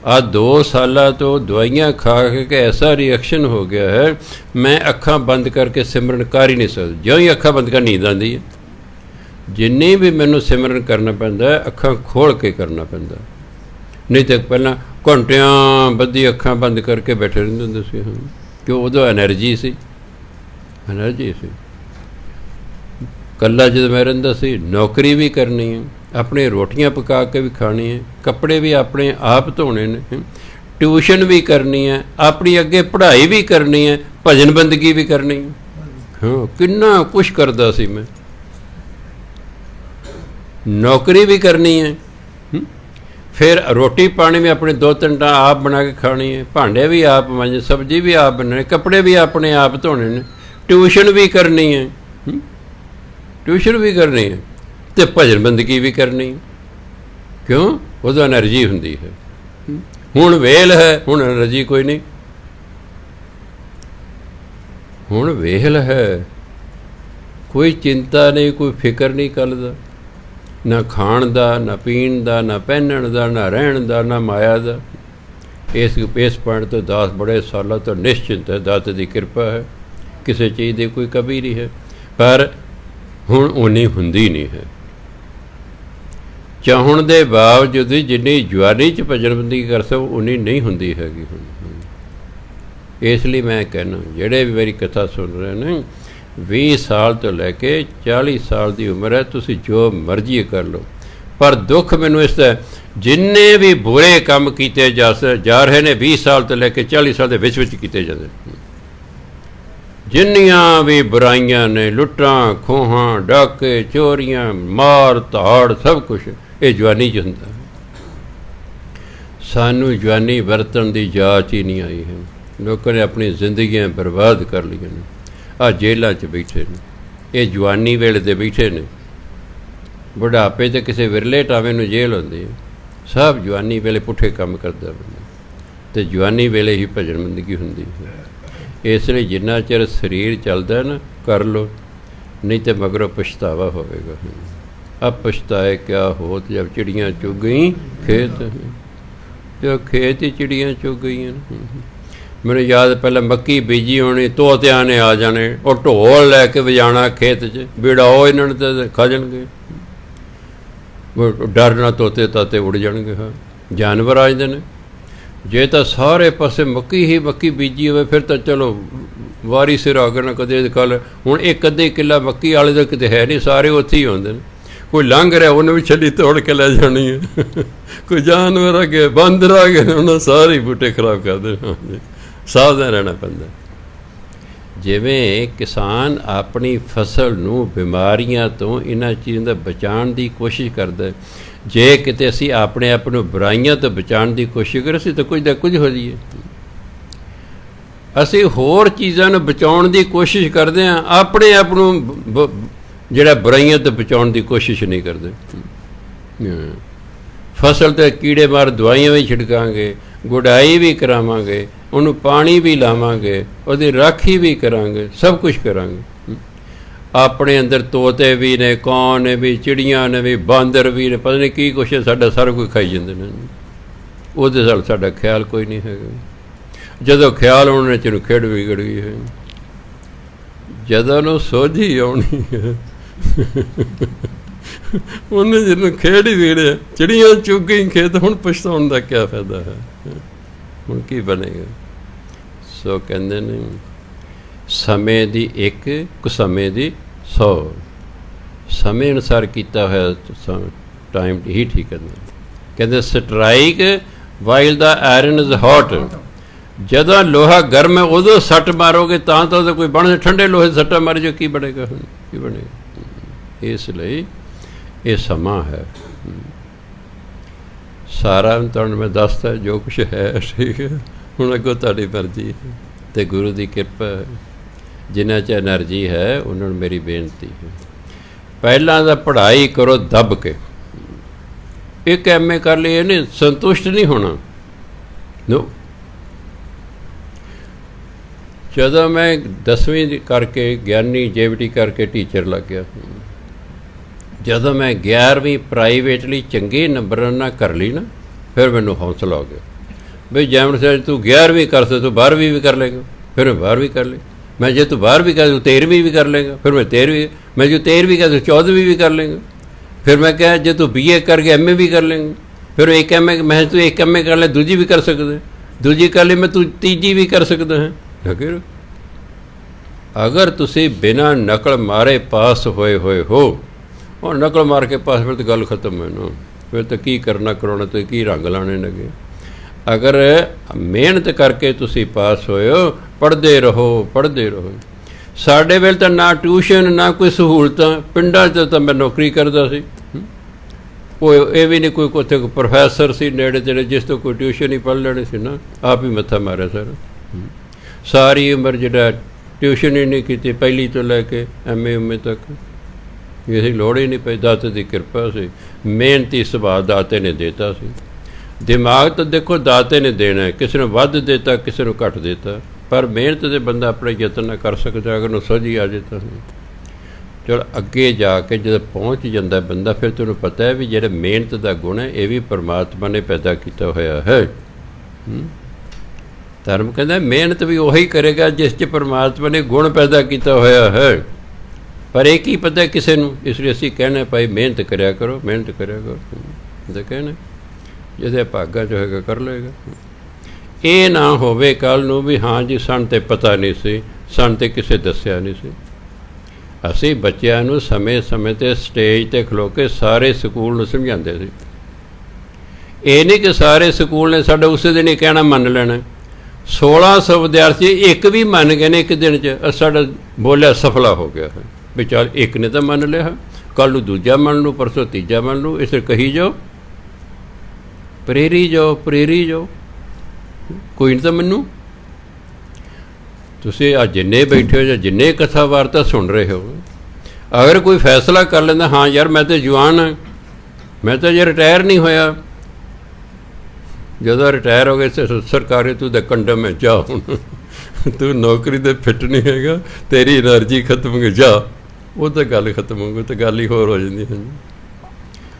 ਆਹ 2 ਸਾਲਾਂ ਤੋਂ ਦਵਾਈਆਂ ਖਾ ਕੇ ਐਸਾ ਰਿਐਕਸ਼ਨ ਹੋ ਗਿਆ ਹੈ, ਮੈਂ ਅੱਖਾਂ ਬੰਦ ਕਰਕੇ ਸਿਮਰਨ ਕਰ ਹੀ ਨਹੀਂ ਸਕਦਾ। ਜਿਉਂ ਹੀ ਅੱਖਾਂ ਬੰਦ ਕਰ ਨੀਂਦ ਆਉਂਦੀ ਹੈ। ਜਿੰਨੀ ਵੀ ਮੈਨੂੰ ਸਿਮਰਨ ਕਰਨਾ ਪੈਂਦਾ ਅੱਖਾਂ ਖੋਲ੍ਹ ਕੇ ਕਰਨਾ ਪੈਂਦਾ, ਨਹੀਂ ਤਾਂ ਪਹਿਲਾਂ ਘੰਟਿਆਂ ਬੱਧੀ ਅੱਖਾਂ ਬੰਦ ਕਰਕੇ ਬੈਠੇ ਰਹਿੰਦੇ ਹੁੰਦੇ ਸੀ। ਹਾਂ ਕਿਉਂ, ਉਦੋਂ ਐਨਰਜੀ ਸੀ। ਇਕੱਲਾ ਜਦੋਂ ਮੈਂ ਰਹਿੰਦਾ ਸੀ, ਨੌਕਰੀ ਵੀ ਕਰਨੀ ਹੈ, ਆਪਣੇ ਰੋਟੀਆਂ ਪਕਾ ਕੇ ਵੀ ਖਾਣੀ ਹੈ, ਕੱਪੜੇ ਵੀ ਆਪਣੇ ਆਪ ਧੋਣੇ ਨੇ, ट्यूशन भी करनी है, अपनी अगे पढ़ाई भी करनी है, भजन बंदगी भी करनी है। हाँ, किन्ना कुछ करता सी मैं, नौकरी भी करनी है, फिर रोटी पानी भी अपने 2-3 टाइम आप बना के खानी है, भांडे भी आप मांजे, सब्जी भी आप बनाने, कपड़े भी अपने आप धोने ने, ट्यूशन भी करनी है, ट्यूशन भी करनी है, तो भजन बंदगी भी करनी है। क्यों? उहदा एनर्जी हुंदी है। हुण वेल है, हुण एनर्जी कोई नहीं, हुण वेल है, कोई चिंता नहीं, कोई फिक्र नहीं कल दा, ना खाण दा, ना पीण दा, ना पहनण दा, ना रहण दा, ना माया दा। इस पॉइंट तो दास बड़े सालों तो निश्चिंत है, दास की किरपा है, किसी चीज़ की कोई कमी नहीं है। पर हुण उन्नी हुंदी नहीं है, चाहण के बावजूद जिन्नी जवानी च भजनबंदी कर सको उन्नी नहीं हुंदी हैगी। इसलिए मैं कहना जेड़े भी मेरी कथा सुन रहे हैं, 20 साल तो लैके 40 साल की उम्र है, तुसी जो मर्जी कर लो, पर दुख मैनू इसका जिन्ने भी बुरे काम किए जा रहे हैं 20 साल तो लैके 40 साल के विच किए जाते, जिन्नियां भी बुराइयां ने, लुट्टां खोहां डाके चोरियां मार धाड़ सब कुछ ये जवानी च हुंदा। सानू जवानी वरतन की जाच ही नहीं आई है, लोगों ने अपनी जिंदगियां बर्बाद कर लिया ने। आ जेलों च बैठे ने, ये जवानी वेले दे बैठे ने, बुढ़ापे तो किसी विरले टावे नूं जेल होंदी है, सब जवानी वेले पुठे काम करदा बंदा, तो जवानी वेले ही भजन बंदगी हुंदी है। इसलिए जिन्ना चिर शरीर चलदा ना कर लो, नहीं तो मगरों पछतावा होवेगा। अब पछताए क्या होत जब चिड़ियाँ चुग गई खेत, जो खेत ही चिड़ियाँ चुग गई। मैंने याद पहले मक्की बीजी होनी, तोतियां ने आ जाने और ढोल लैके बजाना खेत च, बिड़ाओ इन्होंने तो खा जाएंगे, डरना तोते ताते उड़ जाएंगे। हाँ, जानवर आ जाते हैं। जे तो सारे पासे मक्की ही मक्की बीजी हो, फिर तो चलो वारी सिर आ गए ना, कदे कल हुण एक अद्धे किला मक्की वाले तो किते है नहीं, सारे उत्थे ही होंदे ने। कोई लंघ रहा उन्हें भी छली तोड़ के लै जानी है, कोई जानवर आ गए, बंदर आ गए, उन्हें सारे बूटे खराब कर देने। सावधान रहना पैंदा। जिवें किसान अपनी फसल नूं बीमारियां तो इन्हां चीज़ों दा बचाउण दी कोशिश करदा है, जे किते असीं अपने आप नूं बुराइयां तो बचाउण दी कोशिश करें असीं तो कुछ दा कुछ हो जाइए। असीं होर चीज़ां नूं बचाउण दी कोशिश करदे हां, अपने आप नूं जिहड़ा बुराइयां तो बचाउण दी कोशिश नहीं करदे। फसल ते कीड़े मार दवाइयां भी छिड़कांगे, गुडाई भी करावांगे, उन्होंने पानी भी लावांगे, उसकी राखी भी करांगे, सब कुछ करांगे। अपने अंदर तोते भी ने, कौन ने भी, चिड़ियाँ ने भी, बांदर भी ने, पता नहीं की कुछ है, साडा सारा कुछ खाई जाते हैं। ਉਹਦੇ ਨਾਲ ਸਾਡਾ ख्याल कोई नहीं है। ਜਦੋਂ ख्याल आने ਚ खेड़ विगड़ गई है, ਜਦੋਂ ਨੂੰ ਸੋਝੀ ਆਉਣੀ ਹੈ ਉਹਨੇ ਜਿਹਨੂੰ खेड़ ही ਵਿਗੜਿਆ, चिड़ियाँ चुग गई खेत, ਹੁਣ ਪਛਤਾਉਣ ਦਾ क्या फायदा है, ਹੁਣ ਕੀ ਬਣੇਗਾ। ਸੋ ਕਹਿੰਦੇ ਨੇ ਸਮੇਂ ਦੀ ਇੱਕ ਕੁਸਮੇਂ ਦੀ 100, ਸਮੇਂ ਅਨੁਸਾਰ ਕੀਤਾ ਹੋਇਆ ਟਾਈਮ ਹੀ ਠੀਕ ਹੈ। ਕਹਿੰਦੇ strike while the iron is hot, ਜਦੋਂ ਲੋਹਾ ਗਰਮ ਹੈ ਉਦੋਂ ਸੱਟ ਮਾਰੋਗੇ ਤਾਂ ਕੋਈ ਬਣ, ਠੰਡੇ ਲੋਹੇ ਸੱਟਾਂ ਮਾਰ ਜੋ ਕੀ ਬਣੇਗਾ, ਹੁਣ ਕੀ ਬਣੇਗਾ। ਇਸ ਲਈ ਇਹ ਸਮਾਂ ਹੈ ਸਾਰਾ। ਤੁਹਾਨੂੰ ਮੈਂ ਦੱਸਦਾ ਜੋ ਕੁਛ ਹੈ ਠੀਕ ਹੈ, ਹੁਣ ਅੱਗੋਂ ਤੁਹਾਡੀ ਮਰਜ਼ੀ ਹੈ ਅਤੇ ਗੁਰੂ ਦੀ ਕਿਰਪਾ ਹੈ। ਜਿਨ੍ਹਾਂ 'ਚ ਐਨਰਜੀ ਹੈ ਉਹਨਾਂ ਨੂੰ ਮੇਰੀ ਬੇਨਤੀ ਹੈ, ਪਹਿਲਾਂ ਤਾਂ ਪੜ੍ਹਾਈ ਕਰੋ ਦੱਬ ਕੇ। ਇੱਕ MA ਕਰ ਲਈ ਇਹ ਨਹੀਂ ਸੰਤੁਸ਼ਟ ਨਹੀਂ ਹੋਣਾ। ਨੋ, ਜਦੋਂ ਮੈਂ 10ਵੀਂ ਕਰਕੇ ਗਿਆਨੀ JBT ਕਰਕੇ ਟੀਚਰ ਲੱਗ ਗਿਆ, ਜਦੋਂ ਮੈਂ 11ਵੀਂ ਪ੍ਰਾਈਵੇਟਲੀ ਚੰਗੇ ਨੰਬਰਾਂ ਨਾਲ ਕਰ ਲਈ ਨਾ, ਫਿਰ ਮੈਨੂੰ ਹੌਸਲਾ ਹੋ ਗਿਆ ਬਈ ਜੈਮਨ ਸਾਹਿਬ ਤੂੰ 11ਵੀਂ ਕਰ ਸਕਦਾ, ਤੂੰ 12ਵੀਂ ਵੀ ਕਰ ਲੇਗਾ। ਫਿਰ ਮੈਂ 12ਵੀਂ ਕਰ ਲਈ। ਮੈਂ ਜੇ ਤੂੰ 12ਵੀਂ ਕਰ ਤੂੰ 13ਵੀਂ ਵੀ ਕਰ ਲੇਗਾ। ਫਿਰ ਮੈਂ 13ਵੀਂ, ਮੈਂ ਜੋ 13ਵੀਂ ਕਰ ਤੂੰ 14ਵੀਂ ਵੀ ਕਰ ਲੇਗਾ। ਫਿਰ ਮੈਂ ਕਿਹਾ ਜੇ ਤੂੰ BA ਕਰਕੇ MA ਵੀ ਕਰ ਲੇਗਾ। ਫਿਰ ਇੱਕ MA, ਮੈਂ ਤੂੰ ਇੱਕ MA ਕਰ ਲੈ, ਦੂਜੀ ਵੀ ਕਰ ਸਕਦਾ, ਦੂਜੀ ਕਰ ਲਈ ਮੈਂ ਤੂੰ ਤੀਜੀ ਵੀ ਕਰ ਸਕਦਾ ਹੈ। ਲਗੇ ਅਗਰ ਤੁਸੀਂ ਬਿਨਾਂ ਨਕਲ ਮਾਰੇ ਪਾਸ ਹੋਏ ਹੋ, और नकल मार के पास, फिर तो गल खत्म है ना। फिर तो की करना कराना, तो की रंग लाने लगे। ਅਗਰ ਮਿਹਨਤ ਕਰਕੇ ਤੁਸੀਂ ਪਾਸ ਹੋਏ ਹੋ, ਪੜ੍ਹਦੇ ਰਹੋ। ਸਾਡੇ ਵੇਲੇ ਤਾਂ ਨਾ ਟਿਊਸ਼ਨ ਨਾ ਕੋਈ ਸਹੂਲਤਾਂ। ਪਿੰਡਾਂ 'ਚ ਤਾਂ ਮੈਂ ਨੌਕਰੀ ਕਰਦਾ ਸੀ, ਕੋਈ ਇਹ ਵੀ ਨਹੀਂ ਕੋਈ ਉੱਥੇ ਕੋਈ ਪ੍ਰੋਫੈਸਰ ਸੀ ਨੇੜੇ ਤੇੜੇ ਜਿਸ ਤੋਂ ਕੋਈ ਟਿਊਸ਼ਨ ਹੀ ਪੜ੍ਹ ਲੈਣੀ ਸੀ ਨਾ, ਆਪ ਹੀ ਮੱਥਾ ਮਾਰਿਆ ਸਰ। ਸਾਰੀ ਉਮਰ ਜਿਹੜਾ ਟਿਊਸ਼ਨ ਹੀ ਨਹੀਂ ਕੀਤੀ, ਪਹਿਲੀ ਤੋਂ ਲੈ ਕੇ MA ਤੱਕ, ਇਹਦੀ ਲੋੜ ਹੀ ਨਹੀਂ ਪਈ। ਦਾਤੇ ਦੀ ਕਿਰਪਾ ਸੀ, ਮਿਹਨਤੀ ਸੁਭਾਅ ਦਾਤੇ ਨੇ ਦਿੱਤਾ ਸੀ। ਦਿਮਾਗ ਤਾਂ ਦੇਖੋ ਦਾਤੇ ਨੇ ਦੇਣਾ, ਕਿਸੇ ਨੂੰ ਵੱਧ ਦਿੱਤਾ, ਕਿਸੇ ਨੂੰ ਘੱਟ ਦਿੱਤਾ, ਪਰ ਮਿਹਨਤ ਦੇ ਬੰਦਾ ਆਪਣੇ ਯਤਨ ਨਾਲ ਕਰ ਸਕਦਾ। ਅਗਰ ਨੂੰ ਸੋਝੀ ਆ ਜਾਏ ਤਾਂ ਚਲੋ ਅੱਗੇ ਜਾ ਕੇ ਜਦੋਂ ਪਹੁੰਚ ਜਾਂਦਾ ਬੰਦਾ, ਫਿਰ ਤੁਹਾਨੂੰ ਪਤਾ ਹੈ ਵੀ ਜਿਹੜਾ ਮਿਹਨਤ ਦਾ ਗੁਣ ਹੈ ਇਹ ਵੀ ਪਰਮਾਤਮਾ ਨੇ ਪੈਦਾ ਕੀਤਾ ਹੋਇਆ ਹੈ। ਧਰਮ ਕਹਿੰਦਾ ਮਿਹਨਤ ਵੀ ਉਹੀ ਕਰੇਗਾ ਜਿਸ 'ਚ ਪਰਮਾਤਮਾ ਨੇ ਗੁਣ ਪੈਦਾ ਕੀਤਾ ਹੋਇਆ ਹੈ, ਪਰ ਇਹ ਕੀ ਪਤਾ ਕਿਸੇ ਨੂੰ। ਇਸ ਲਈ ਅਸੀਂ ਕਹਿਣਾ ਭਾਈ ਮਿਹਨਤ ਕਰਿਆ ਕਰੋ, ਮਿਹਨਤ ਕਰਿਆ ਕਰੋ। ਤਾਂ ਕਹਿਣਾ ਜਿਹਦੇ ਭਾਗਾਂ 'ਚ ਹੋਏਗਾ ਕਰ ਲਏਗਾ। ਇਹ ਨਾ ਹੋਵੇ ਕੱਲ੍ਹ ਨੂੰ ਵੀ ਹਾਂ ਜੀ ਸਾਨੂੰ ਤਾਂ ਪਤਾ ਨਹੀਂ ਸੀ, ਸਾਨੂੰ ਤਾਂ ਕਿਸੇ ਦੱਸਿਆ ਨਹੀਂ ਸੀ। ਅਸੀਂ ਬੱਚਿਆਂ ਨੂੰ ਸਮੇਂ 'ਤੇ ਸਟੇਜ 'ਤੇ ਖਲੋ ਕੇ ਸਾਰੇ ਸਕੂਲ ਨੂੰ ਸਮਝਾਉਂਦੇ ਸੀ। ਇਹ ਨਹੀਂ ਕਿ ਸਾਰੇ ਸਕੂਲ ਨੇ ਸਾਡਾ ਉਸੇ ਦਿਨ ਹੀ ਕਹਿਣਾ ਮੰਨ ਲੈਣਾ। 1600 ਵਿਦਿਆਰਥੀ ਇੱਕ ਵੀ ਮੰਨ ਗਏ ਨੇ ਇੱਕ ਦਿਨ 'ਚ, ਸਾਡਾ ਬੋਲਿਆ ਸਫਲਾ ਹੋ ਗਿਆ ਹੈ। ਵੀ ਚੱਲ ਇੱਕ ਨੇ ਤਾਂ ਮੰਨ ਲਿਆ, ਕੱਲ੍ਹ ਨੂੰ ਦੂਜਾ ਮੰਨ ਲੂ, ਪਰਸੋਂ ਤੀਜਾ ਮੰਨ ਲੂ, ਇਸ ਕਹੀ ਜਾਓ, ਪ੍ਰੇਰੀ ਜਾਓ, ਕੋਈ ਨਹੀਂ ਤਾਂ ਮੈਨੂੰ। ਤੁਸੀਂ ਅੱਜ ਜਿੰਨੇ ਬੈਠੇ ਹੋ ਜਾਂ ਜਿੰਨੇ ਕਥਾ ਵਾਰਤਾ ਸੁਣ ਰਹੇ ਹੋ, ਅਗਰ ਕੋਈ ਫੈਸਲਾ ਕਰ ਲੈਂਦਾ ਹਾਂ ਯਾਰ ਮੈਂ ਤਾਂ ਜਵਾਨ ਹਾਂ, ਮੈਂ ਤਾਂ ਜੇ ਰਿਟਾਇਰ ਨਹੀਂ ਹੋਇਆ, ਜਦੋਂ ਰਿਟਾਇਰ ਹੋ ਗਏ ਸਰਕਾਰੀ ਤੂੰ ਤਾਂ ਕੰਡਮ ਹੈ, ਜਾ ਹੁਣ ਤੂੰ ਨੌਕਰੀ ਦੇ ਫਿੱਟ ਨਹੀਂ ਹੈਗਾ, ਤੇਰੀ ਐਨਰਜੀ ਖਤਮ ਹੋ ਗਈ, ਜਾ। ਉਹ ਤਾਂ ਗੱਲ ਖਤਮ ਹੋ ਗਈ, ਤਾਂ ਗੱਲ ਹੀ ਹੋਰ ਹੋ ਜਾਂਦੀ ਹੈ।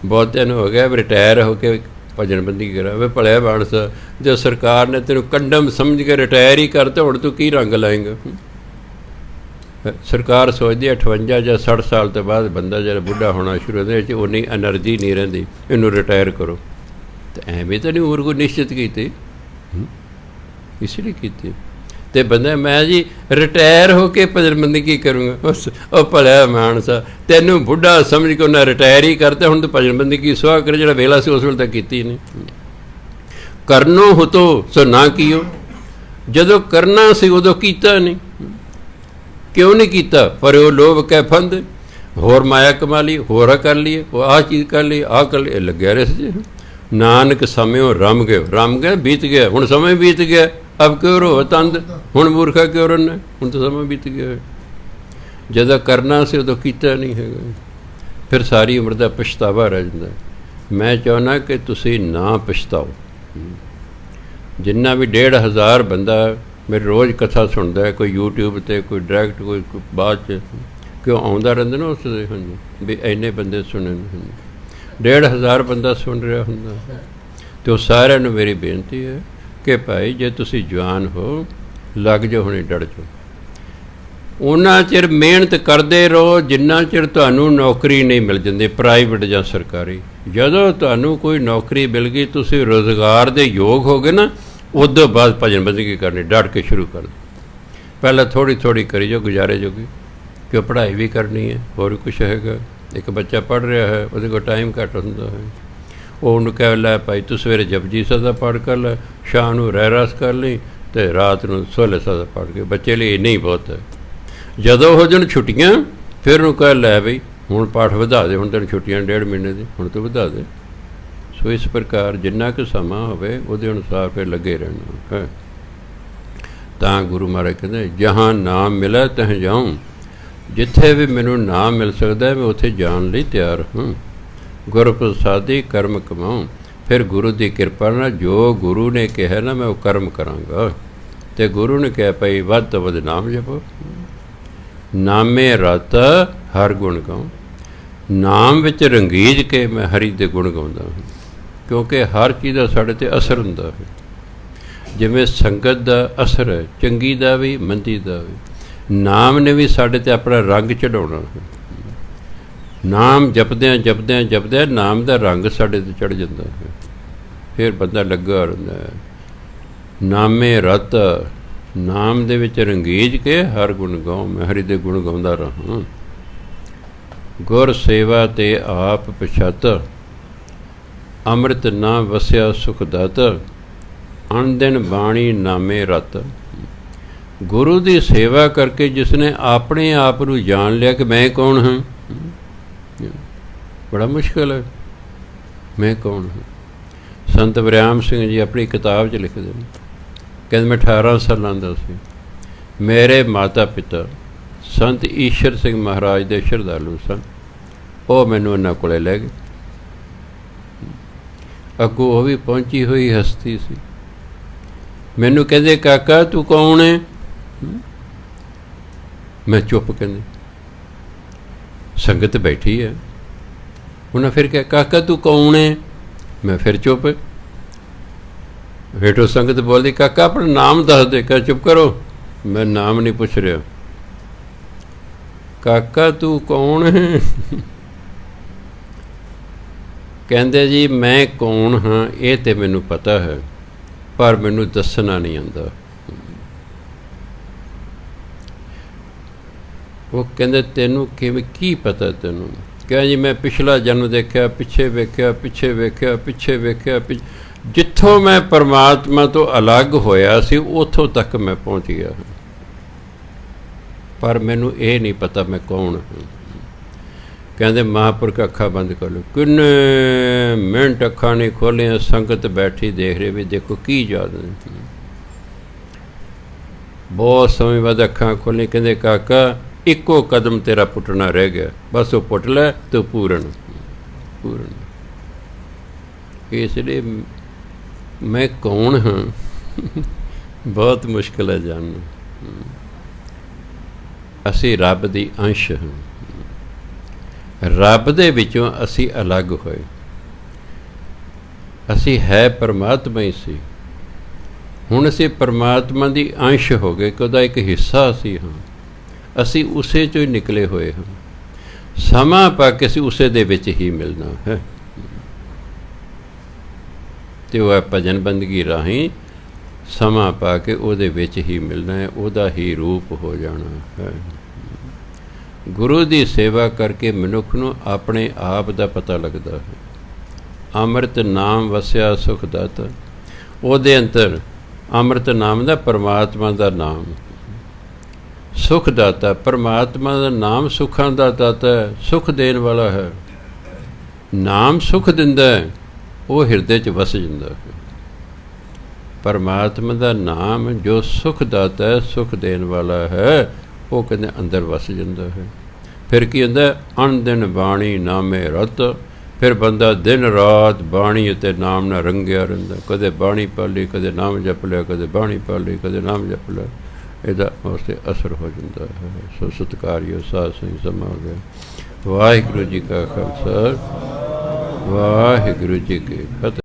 ਬਹੁਤਿਆਂ ਨੂੰ ਹੋ ਗਿਆ ਰਿਟਾਇਰ ਹੋ ਕੇ ਭਜਨਬੰਦੀ ਕਰਾ, ਵੇ ਭਲਿਆ ਬਾਣਸ, ਜੇ ਸਰਕਾਰ ਨੇ ਤੈਨੂੰ ਕੰਡਮ ਸਮਝ ਕੇ ਰਿਟਾਇਰ ਹੀ ਕਰਤਾ, ਹੁਣ ਤੂੰ ਕੀ ਰੰਗ ਲਾਏਂਗਾ। ਸਰਕਾਰ ਸੋਚਦੀ 58 ਜਾਂ 60 ਸਾਲ ਤੋਂ ਬਾਅਦ ਬੰਦਾ ਜਿਹੜਾ ਬੁੱਢਾ ਹੋਣਾ ਸ਼ੁਰੂ ਹੁੰਦਾ, ਇਹ 'ਚ ਉਨੀ ਐਨਰਜੀ ਨਹੀਂ ਰਹਿੰਦੀ, ਇਹਨੂੰ ਰਿਟਾਇਰ ਕਰੋ। ਤਾਂ ਐਵੇਂ ਤਾਂ ਨਹੀਂ ਉਮਰ ਕੋਈ ਨਿਸ਼ਚਿਤ ਕੀਤੀ, ਇਸ ਲਈ ਕੀਤੀ। ਅਤੇ ਬੰਦਾ ਮੈਂ ਜੀ ਰਿਟਾਇਰ ਹੋ ਕੇ ਭਜਨਬੰਦੀ ਕੀ ਕਰੂੰਗਾ। ਬਸ ਉਹ ਭਲਿਆ ਮਾਨਸਾ, ਤੈਨੂੰ ਬੁੱਢਾ ਸਮਝ ਕੇ ਉਹਨਾਂ ਰਿਟਾਇਰ ਹੀ ਕਰਤਾ, ਹੁਣ ਤਾਂ ਭਜਨਬੰਦੀ ਕੀ ਸੁਆਹ ਕਰੇ, ਜਿਹੜਾ ਵੇਲਾ ਸੀ ਉਸ ਵੇਲੇ ਤਾਂ ਕੀਤੀ ਨਹੀਂ। ਕਰਨੋ ਹੁਤੋ ਸੋ ਨਾ ਕੀਓ, ਜਦੋਂ ਕਰਨਾ ਸੀ ਉਦੋਂ ਕੀਤਾ ਨਹੀਂ। ਕਿਉਂ ਨਹੀਂ ਕੀਤਾ? ਪਰ ਉਹ ਲੋਭ ਕੈ ਫੰਦ, ਹੋਰ ਮਾਇਆ ਕਮਾ ਲਈ, ਹੋਰ ਕਰ ਲਈਏ, ਉਹ ਆਹ ਚੀਜ਼ ਕਰ ਲਈ, ਆਹ ਕਰ ਲਈ, ਇਹ ਲੱਗਿਆ ਰਹੇ ਸੀ। ਨਾਨਕ ਸਮਿਓ ਰਮ ਗਏ, ਬੀਤ ਗਿਆ, ਹੁਣ ਸਮੇਂ ਬੀਤ ਗਿਆ, ਅਬ ਕਿਉਂ ਰੋ ਤੰਦ, ਹੁਣ ਮੂਰਖਾ ਕਿਉਂ ਰੋਣਾ, ਹੁਣ ਤਾਂ ਸਮਾਂ ਬੀਤ ਗਿਆ। ਜਦੋਂ ਕਰਨਾ ਸੀ ਉਦੋਂ ਕੀਤਾ ਨਹੀਂ ਹੈਗਾ, ਫਿਰ ਸਾਰੀ ਉਮਰ ਦਾ ਪਛਤਾਵਾ ਰਹਿ ਜਾਂਦਾ। ਮੈਂ ਚਾਹੁੰਦਾ ਕਿ ਤੁਸੀਂ ਨਾ ਪਛਤਾਓ। ਜਿੰਨਾ ਵੀ 1500 ਬੰਦਾ ਮੇਰੇ ਰੋਜ਼ ਕਥਾ ਸੁਣਦਾ ਹੈ, ਕੋਈ YouTube 'ਤੇ, ਕੋਈ ਡਾਇਰੈਕਟ, ਕੋਈ ਬਾਅਦ 'ਚ, ਕਿਉਂ ਆਉਂਦਾ ਰਹਿੰਦਾ ਨਾ ਉਸ ਦੇ, ਹਾਂਜੀ ਵੀ ਇੰਨੇ ਬੰਦੇ ਸੁਣਨ, 1500 ਬੰਦਾ ਸੁਣ ਰਿਹਾ ਹੁੰਦਾ। ਅਤੇ ਉਹ ਸਾਰਿਆਂ ਨੂੰ ਮੇਰੀ ਬੇਨਤੀ ਹੈ ਕਿ ਭਾਈ ਜੇ ਤੁਸੀਂ ਜਵਾਨ ਹੋ, ਲੱਗ ਜਾਓ, ਹੁਣੇ ਡੜ ਜਾਓ। ਉਹਨਾਂ ਚਿਰ ਮਿਹਨਤ ਕਰਦੇ ਰਹੋ ਜਿੰਨਾ ਚਿਰ ਤੁਹਾਨੂੰ ਨੌਕਰੀ ਨਹੀਂ ਮਿਲ ਜਾਂਦੀ, ਪ੍ਰਾਈਵੇਟ ਜਾਂ ਸਰਕਾਰੀ। ਜਦੋਂ ਤੁਹਾਨੂੰ ਕੋਈ ਨੌਕਰੀ ਮਿਲ ਗਈ, ਤੁਸੀਂ ਰੁਜ਼ਗਾਰ ਦੇ ਯੋਗ ਹੋ ਗਏ ਨਾ, ਉਦੋਂ ਬਾਅਦ ਭਜਨਬੰਦੀ ਕਰਨੀ, ਡਟ ਕੇ ਸ਼ੁਰੂ ਕਰ ਦਿਓ। ਪਹਿਲਾਂ ਥੋੜ੍ਹੀ ਕਰੀ ਜਾਓ ਗੁਜ਼ਾਰੇ ਜੋਗੀ, ਕਿ ਪੜ੍ਹਾਈ ਵੀ ਕਰਨੀ ਹੈ, ਹੋਰ ਕੁਛ ਹੈਗਾ। ਇੱਕ ਬੱਚਾ ਪੜ੍ਹ ਰਿਹਾ ਹੈ, ਉਹਦੇ ਕੋਲ ਟਾਈਮ ਘੱਟ ਹੁੰਦਾ ਹੈ, ਉਹ ਉਹਨੂੰ ਕਹਿ ਲੈ ਭਾਈ ਤੂੰ ਸਵੇਰੇ ਜਪਜੀ ਸਾਹਿਬ ਦਾ ਪਾਠ ਕਰ ਲੈ, ਸ਼ਾਮ ਨੂੰ ਰਹਿਰਾਸ ਕਰ ਲਈ, ਅਤੇ ਰਾਤ ਨੂੰ ਸੋਹਲੇ ਸਾਹਿਬ ਦਾ ਪਾਠ ਕਰ। ਬੱਚੇ ਲਈ ਇੰਨਾ ਹੀ ਬਹੁਤ ਹੈ। ਜਦੋਂ ਹੋ ਜਾਣ ਛੁੱਟੀਆਂ, ਫਿਰ ਉਹਨੂੰ ਕਹਿ ਲੈ ਬਈ ਹੁਣ ਪਾਠ ਵਧਾ ਦੇ, ਹੁਣ ਤੈਨੂੰ ਛੁੱਟੀਆਂ 1.5 ਮਹੀਨੇ ਦੀ, ਹੁਣ ਤੂੰ ਵਧਾ ਦੇ। ਸੋ ਇਸ ਪ੍ਰਕਾਰ ਜਿੰਨਾ ਕੁ ਸਮਾਂ ਹੋਵੇ ਉਹਦੇ ਅਨੁਸਾਰ ਫਿਰ ਲੱਗੇ ਰਹਿਣਾ ਹੈ। ਤਾਂ ਗੁਰੂ ਮਹਾਰਾਜ ਕਹਿੰਦੇ ਜਹਾਂ ਨਾਮ ਮਿਲੇ ਤਹ ਜਾਊਂ, ਜਿੱਥੇ ਵੀ ਮੈਨੂੰ ਨਾਮ ਮਿਲ ਸਕਦਾ ਮੈਂ ਉੱਥੇ ਜਾਣ ਲਈ ਤਿਆਰ ਹਾਂ। ਗੁਰ ਪ੍ਰਸਾਦੀ ਕਰਮ ਕਮਾਉਂ, ਫਿਰ ਗੁਰੂ ਦੀ ਕਿਰਪਾ ਨਾਲ ਜੋ ਗੁਰੂ ਨੇ ਕਿਹਾ ਨਾ ਮੈਂ ਉਹ ਕਰਮ ਕਰਾਂਗਾ। ਅਤੇ ਗੁਰੂ ਨੇ ਕਿਹਾ ਭਾਈ ਵੱਧ ਤੋਂ ਵੱਧ ਨਾਮ ਜਪੋ, ਨਾਮੇ ਰਤ ਹਰ ਗੁਣ ਗਾਉਂ। ਨਾਮ ਵਿੱਚ ਰੰਗੀਜ ਕੇ ਮੈਂ ਹਰੀ ਦੇ ਗੁਣ ਗਾਉਂਦਾ ਹਾਂ, ਕਿਉਂਕਿ ਹਰ ਚੀਜ਼ ਦਾ ਸਾਡੇ 'ਤੇ ਅਸਰ ਹੁੰਦਾ ਹੈ। ਜਿਵੇਂ ਸੰਗਤ ਦਾ ਅਸਰ ਹੈ, ਚੰਗੀ ਦਾ ਵੀ ਮੰਦੀ ਦਾ ਵੀ, ਨਾਮ ਨੇ ਵੀ ਸਾਡੇ 'ਤੇ ਆਪਣਾ ਰੰਗ ਚੜ੍ਹਾਉਣਾ ਹੈ। ਨਾਮ ਜਪਦਿਆਂ ਨਾਮ ਦਾ ਰੰਗ ਸਾਡੇ 'ਤੇ ਚੜ੍ਹ ਜਾਂਦਾ ਹੈ, ਫਿਰ ਬੰਦਾ ਲੱਗਾ ਰਹਿੰਦਾ ਹੈ। ਨਾਮੇ ਰਤ, ਨਾਮ ਦੇ ਵਿੱਚ ਰੰਗੀਜ ਕੇ ਹਰ ਗੁਣ ਗਾਉਂ, ਮੈਂ ਹਰੀ ਦੇ ਗੁਣ ਗਾਉਂਦਾ ਰਹਾਂ। ਗੁਰ ਸੇਵਾ ਤੇ ਆਪ ਪਛਾਤ, ਅੰਮ੍ਰਿਤ ਨਾ ਵਸਿਆ ਸੁਖ ਦਾਤਾ, ਅਣ ਦਿਨ ਬਾਣੀ ਨਾਮੇ ਰਤ। ਗੁਰੂ ਦੀ ਸੇਵਾ ਕਰਕੇ ਜਿਸਨੇ ਆਪਣੇ ਆਪ ਨੂੰ ਜਾਣ ਲਿਆ ਕਿ ਮੈਂ ਕੌਣ ਹਾਂ, ਬੜਾ ਮੁਸ਼ਕਿਲ ਹੈ, ਮੈਂ ਕੌਣ ਹਾਂ। ਸੰਤ ਵਰਿਆਮ ਸਿੰਘ ਜੀ ਆਪਣੀ ਕਿਤਾਬ 'ਚ ਲਿਖਦੇ ਨੇ, ਕਹਿੰਦੇ ਮੈਂ 18 ਸਾਲਾਂ ਦਾ ਸੀ, ਮੇਰੇ ਮਾਤਾ ਪਿਤਾ ਸੰਤ ਈਸ਼ਰ ਸਿੰਘ ਮਹਾਰਾਜ ਦੇ ਸ਼ਰਧਾਲੂ ਸਨ, ਉਹ ਮੈਨੂੰ ਇਹਨਾਂ ਕੋਲੇ ਲੈ ਗਏ। ਅੱਗੋਂ ਉਹ ਵੀ ਪਹੁੰਚੀ ਹੋਈ ਹਸਤੀ ਸੀ, ਮੈਨੂੰ ਕਹਿੰਦੇ ਕਾਕਾ ਤੂੰ ਕੌਣ ਹੈ? ਮੈਂ ਚੁੱਪ, ਕਹਿੰਦੇ ਸੰਗਤ ਬੈਠੀ ਹੈ। ਉਹਨਾਂ ਫਿਰ ਕਿਹਾ ਕਾਕਾ ਤੂੰ ਕੌਣ ਹੈ? ਮੈਂ ਫਿਰ ਚੁੱਪ। ਹੇਠੋਂ ਸੰਗਤ ਬੋਲਦੀ ਕਾਕਾ ਆਪਣਾ ਨਾਮ ਦੱਸ ਦੇ। ਕਹ ਚੁੱਪ ਕਰੋ, ਮੈਂ ਨਾਮ ਨਹੀਂ ਪੁੱਛ ਰਿਹਾ। ਕਾਕਾ ਤੂੰ ਕੌਣ ਹੈ? ਕਹਿੰਦੇ ਜੀ ਮੈਂ ਕੌਣ ਹਾਂ ਇਹ ਤਾਂ ਮੈਨੂੰ ਪਤਾ ਹੈ, ਪਰ ਮੈਨੂੰ ਦੱਸਣਾ ਨਹੀਂ ਆਉਂਦਾ। ਉਹ ਕਹਿੰਦੇ ਤੈਨੂੰ ਕਿਵੇਂ, ਕੀ ਪਤਾ ਤੈਨੂੰ? ਕਿਹਾ ਜੀ ਮੈਂ ਪਿਛਲਾ ਜਨਮ ਦੇਖਿਆ, ਪਿੱਛੇ ਵੇਖਿਆ, ਪਿੱਛੇ ਵੇਖਿਆ, ਪਿੱਛੇ ਵੇਖਿਆ, ਜਿੱਥੋਂ ਮੈਂ ਪਰਮਾਤਮਾ ਤੋਂ ਅਲੱਗ ਹੋਇਆ ਸੀ ਉੱਥੋਂ ਤੱਕ ਮੈਂ ਪਹੁੰਚ ਗਿਆ, ਪਰ ਮੈਨੂੰ ਇਹ ਨਹੀਂ ਪਤਾ ਮੈਂ ਕੌਣ ਹਾਂ। ਕਹਿੰਦੇ ਮਹਾਂਪੁਰਖ ਅੱਖਾਂ ਬੰਦ ਕਰ ਲਓ। ਕਿੰਨੇ ਮਿੰਟ ਅੱਖਾਂ ਨਹੀਂ ਖੋਲ੍ਹੀਆਂ, ਸੰਗਤ ਬੈਠੀ ਦੇਖ ਰਹੇ ਵੀ ਦੇਖੋ ਕੀ ਯਾਦ ਨਹੀਂ। ਬਹੁਤ ਸਮੇਂ ਬਾਅਦ ਅੱਖਾਂ ਖੋਲ੍ਹੀਆਂ, ਕਹਿੰਦੇ ਕਾਕਾ ਇੱਕੋ ਕਦਮ ਤੇਰਾ ਪੁੱਟਣਾ ਰਹਿ ਗਿਆ, ਬਸ ਉਹ ਪੁੱਟ ਲੈ ਤੇ ਪੂਰਨ ਪੂਰਨ। ਇਸ ਲਈ ਮੈਂ ਕੌਣ ਹਾਂ ਬਹੁਤ ਮੁਸ਼ਕਿਲ ਹੈ ਜਾਣਨਾ। ਅਸੀਂ ਰੱਬ ਦੀ ਅੰਸ਼ ਹਾਂ, ਰੱਬ ਦੇ ਵਿੱਚੋਂ ਅਸੀਂ ਅਲੱਗ ਹੋਏ। ਅਸੀਂ ਹੈ ਪਰਮਾਤਮਾ ਹੀ ਸੀ, ਹੁਣ ਅਸੀਂ ਪਰਮਾਤਮਾ ਦੀ ਅੰਸ਼ ਹੋ ਗਏ ਕਿ ਉਹਦਾ ਇੱਕ ਹਿੱਸਾ ਅਸੀਂ ਹਾਂ, ਅਸੀਂ ਉਸੇ 'ਚੋਂ ਹੀ ਨਿਕਲੇ ਹੋਏ ਹਾਂ। ਸਮਾਂ ਪਾ ਕੇ ਅਸੀਂ ਉਸੇ ਦੇ ਵਿੱਚ ਹੀ ਮਿਲਣਾ ਹੈ, ਅਤੇ ਉਹ ਭਜਨ ਬੰਦਗੀ ਰਾਹੀਂ ਸਮਾਂ ਪਾ ਕੇ ਉਹਦੇ ਵਿੱਚ ਹੀ ਮਿਲਣਾ ਹੈ, ਉਹਦਾ ਹੀ ਰੂਪ ਹੋ ਜਾਣਾ ਹੈ। ਗੁਰੂ ਦੀ ਸੇਵਾ ਕਰਕੇ ਮਨੁੱਖ ਨੂੰ ਆਪਣੇ ਆਪ ਦਾ ਪਤਾ ਲੱਗਦਾ ਹੈ। ਅੰਮ੍ਰਿਤ ਨਾਮ ਵਸਿਆ ਸੁਖ ਦਾਤਾ, ਉਹਦੇ ਅੰਦਰ ਅੰਮ੍ਰਿਤ ਨਾਮ ਦਾ ਪਰਮਾਤਮਾ ਦਾ ਨਾਮ, ਸੁਖ ਦਾਤਾ ਪਰਮਾਤਮਾ ਦਾ ਨਾਮ, ਸੁੱਖਾਂ ਦਾ ਦਾਤਾ ਹੈ, ਸੁੱਖ ਦੇਣ ਵਾਲਾ ਹੈ। ਨਾਮ ਸੁੱਖ ਦਿੰਦਾ ਹੈ, ਉਹ ਹਿਰਦੇ 'ਚ ਵਸ ਜਾਂਦਾ ਹੈ। ਪਰਮਾਤਮਾ ਦਾ ਨਾਮ ਜੋ ਸੁਖ ਦਾਤਾ ਹੈ, ਸੁਖ ਦੇਣ ਵਾਲਾ ਹੈ, ਉਹ ਕਹਿੰਦੇ ਅੰਦਰ ਵਸ ਜਾਂਦਾ ਹੈ। ਫਿਰ ਕੀ ਹੁੰਦਾ? ਅਣ ਦਿਨ ਬਾਣੀ ਨਾਮੇ ਰਤ। ਫਿਰ ਬੰਦਾ ਦਿਨ ਰਾਤ ਬਾਣੀ ਅਤੇ ਨਾਮ ਨਾਲ ਰੰਗਿਆ ਰਹਿੰਦਾ, ਕਦੇ ਬਾਣੀ ਪੜ੍ਹ ਲਈ, ਕਦੇ ਨਾਮ ਜਪ ਲਿਆ, ਕਦੇ ਬਾਣੀ ਪੜ੍ਹ ਲਈ, ਕਦੇ ਨਾਮ ਜਪ ਲਿਆ, ਇਹਦਾ ਉਸ 'ਤੇ ਅਸਰ ਹੋ ਜਾਂਦਾ ਹੈ। ਸੋ ਸਤਿਕਾਰਯੋਗ ਸਾਧ ਸੰਗਤ ਸਮਾਂ ਹੋ ਗਿਆ। ਵਾਹਿਗੁਰੂ ਜੀ ਕਾ ਖਾਲਸਾ, ਵਾਹਿਗੁਰੂ ਜੀ ਕੀ ਫਤਿਹ।